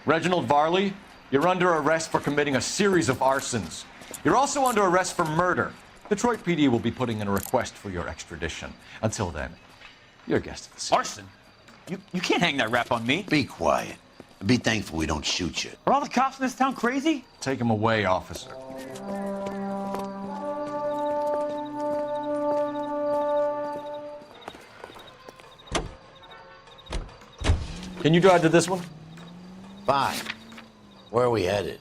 Reginald Varley, you're under arrest for committing a series of arsons. You're also under arrest for murder. Detroit PD will be putting in a request for your extradition. Until then, you're a guest of the scene. Arson? You can't hang that rap on me. Be quiet. And be thankful we don't shoot you. Are all the cops in this town crazy? Take him away, officer. Can you drive to this one? Fine. Where are we headed?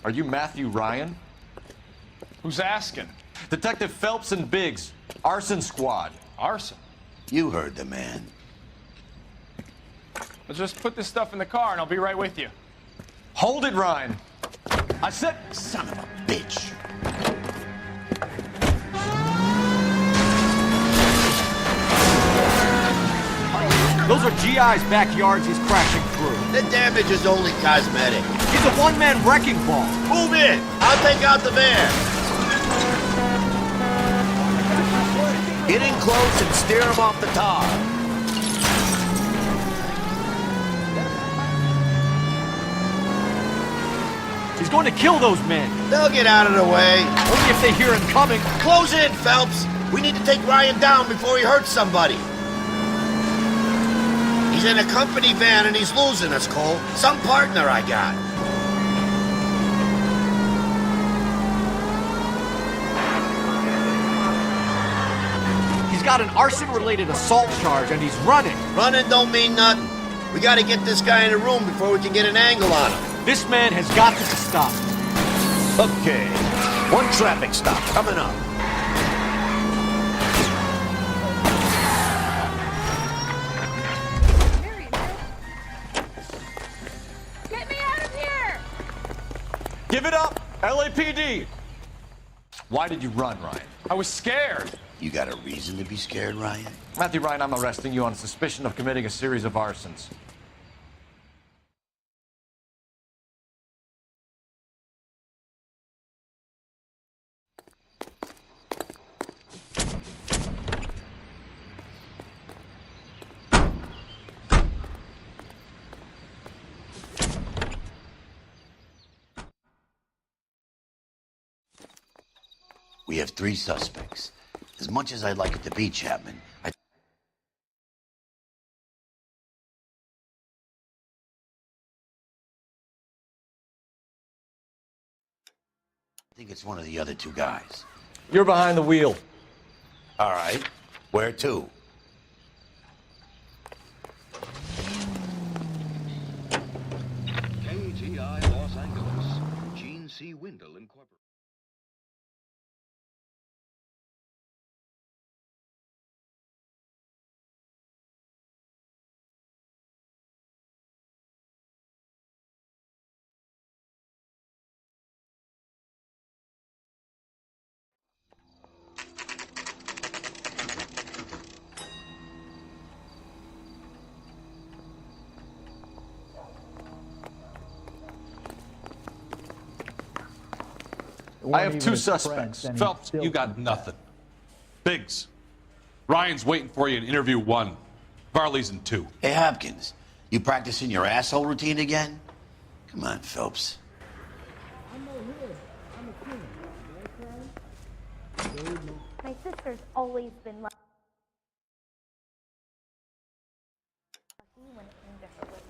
Are you Matthew Ryan? Who's asking? Detective Phelps and Biggs, arson squad. Arson? You heard the man. Let's just put this stuff in the car and I'll be right with you. Hold it, Ryan. I said... Son of a bitch. Those are GI's backyards he's crashing through. The damage is only cosmetic. He's a one-man wrecking ball. Move in. I'll take out the van. Get in close and steer him off the tar. He's going to kill those men. They'll get out of the way. Only if they hear him coming. Close in, Phelps. We need to take Ryan down before he hurts somebody. He's in a company van and he's losing us, Cole. Some partner I got. He's got an arson-related assault charge and he's running. Running don't mean nothing. We gotta get this guy in a room before we can get an angle on him. This man has got to be stopped. Okay. One traffic stop coming up. Get me out of here! Give it up, LAPD! Why did you run, Ryan? I was scared. You got a reason to be scared, Ryan? Matthew Ryan, I'm arresting you on suspicion of committing a series of arsons. We have 3 suspects. As much as I'd like it to be, Chapman, I think it's one of the other 2 guys. You're behind the wheel. All right. Where to? KTI Los Angeles. Gene C. Windle Incorporated. I have 2 suspects. Phelps, you got nothing. Biggs, Ryan's waiting for you in interview 1. Varley's in 2. Hey, Hopkins, you practicing your asshole routine again? Come on, Phelps. My sister's always been lucky when it came to her weight.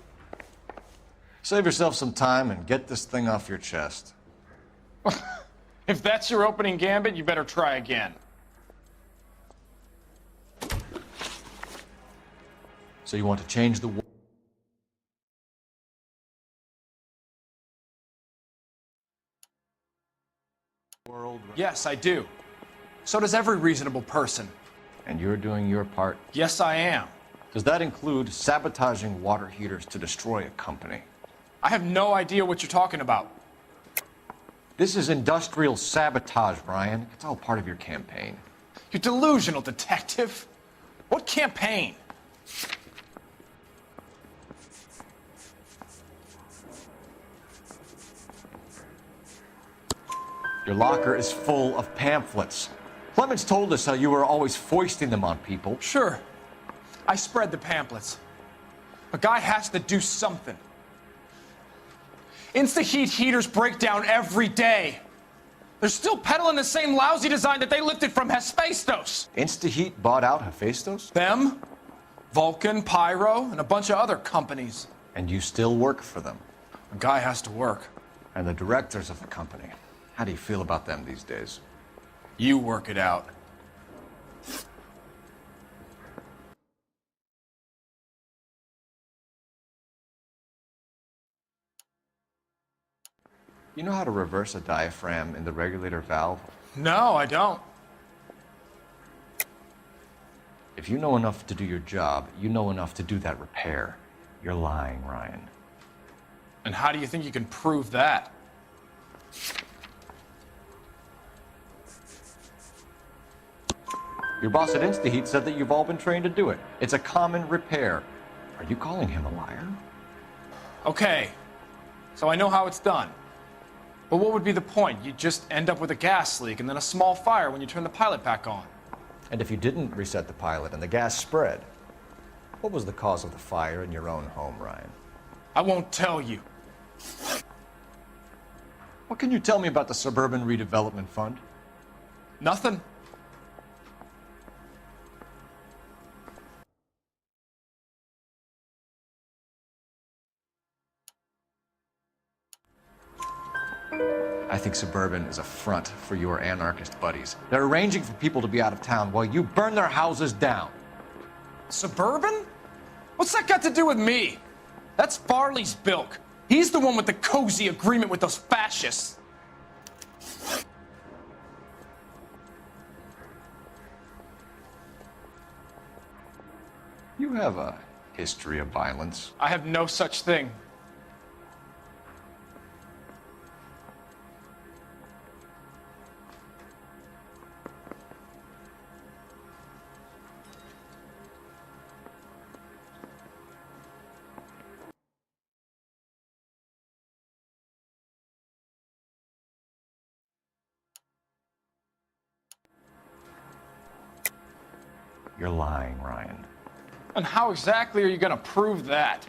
Save yourself some time and get this thing off your chest. If that's your opening gambit, you better try again. So you want to change the world? Yes, I do. So does every reasonable person. And you're doing your part? Yes, I am. Does that include sabotaging water heaters to destroy a company? I have no idea what you're talking about. This is industrial sabotage, Ryan. It's all part of your campaign. You delusional detective. What campaign? Your locker is full of pamphlets. Clemens told us how you were always foisting them on people. Sure. I spread the pamphlets. A guy has to do something. Insta-heat heaters break down every day. They're still peddling the same lousy design that they lifted from Hephaestus. Insta-heat bought out Hephaestus? Them, Vulcan, Pyro, and a bunch of other companies. And you still work for them? A guy has to work. And the directors of the company. How do you feel about them these days? You work it out. You know how to reverse a diaphragm in the regulator valve? No, I don't. If you know enough to do your job, you know enough to do that repair. You're lying, Ryan. And how do you think you can prove that? Your boss at InstaHeat said that you've all been trained to do it. It's a common repair. Are you calling him a liar? Okay, so I know how it's done. But what would be the point? You'd just end up with a gas leak and then a small fire when you turn the pilot back on. And if you didn't reset the pilot and the gas spread, what was the cause of the fire in your own home, Ryan? I won't tell you. What can you tell me about the Suburban Redevelopment Fund? Nothing. I think Suburban is a front for your anarchist buddies. They're arranging for people to be out of town while you burn their houses down. Suburban? What's that got to do with me? That's Farley's bilk. He's the one with the cozy agreement with those fascists. You have a history of violence. I have no such thing. You're lying, Ryan. And how exactly are you going to prove that?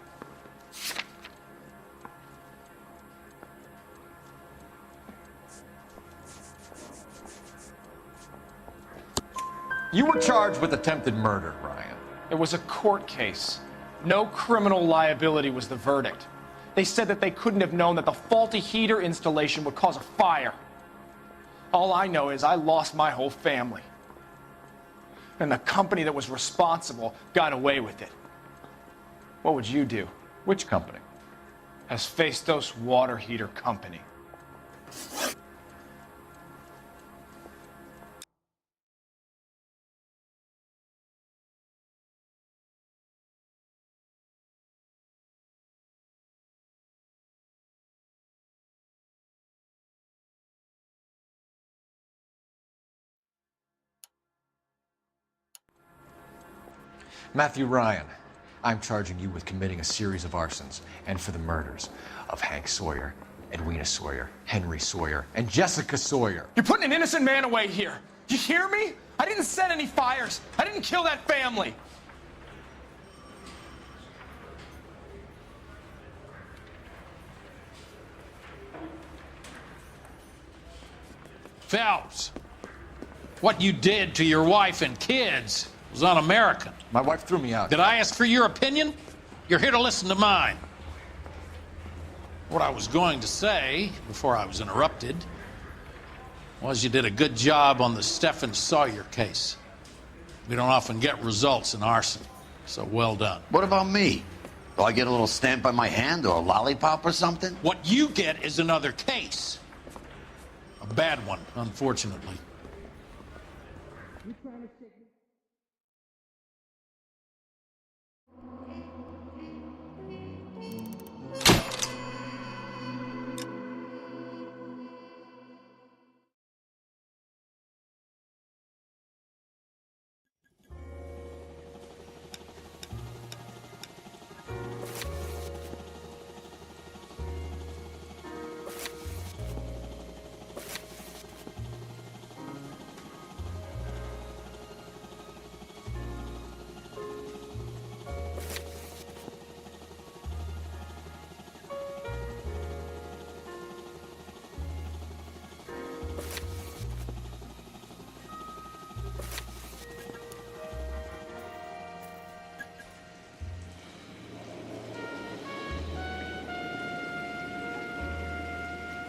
You were charged with attempted murder, Ryan. It was a court case. No criminal liability was the verdict. They said that they couldn't have known that the faulty heater installation would cause a fire. All I know is I lost my whole family. And the company that was responsible got away with it. What would you do? Which company? Hephaestus Water Heater Company. Matthew Ryan, I'm charging you with committing a series of arsons and for the murders of Hank Sawyer, Edwina Sawyer, Henry Sawyer, and Jessica Sawyer. You're putting an innocent man away here. You hear me? I didn't set any fires. I didn't kill that family. Phelps, what you did to your wife and kids was un-American. My wife threw me out. Did I ask for your opinion? You're here to listen to mine. What I was going to say, before I was interrupted, was you did a good job on the Stephen Sawyer case. We don't often get results in arson, so well done. What about me? Do I get a little stamp on my hand or a lollipop or something? What you get is another case. A bad one, unfortunately.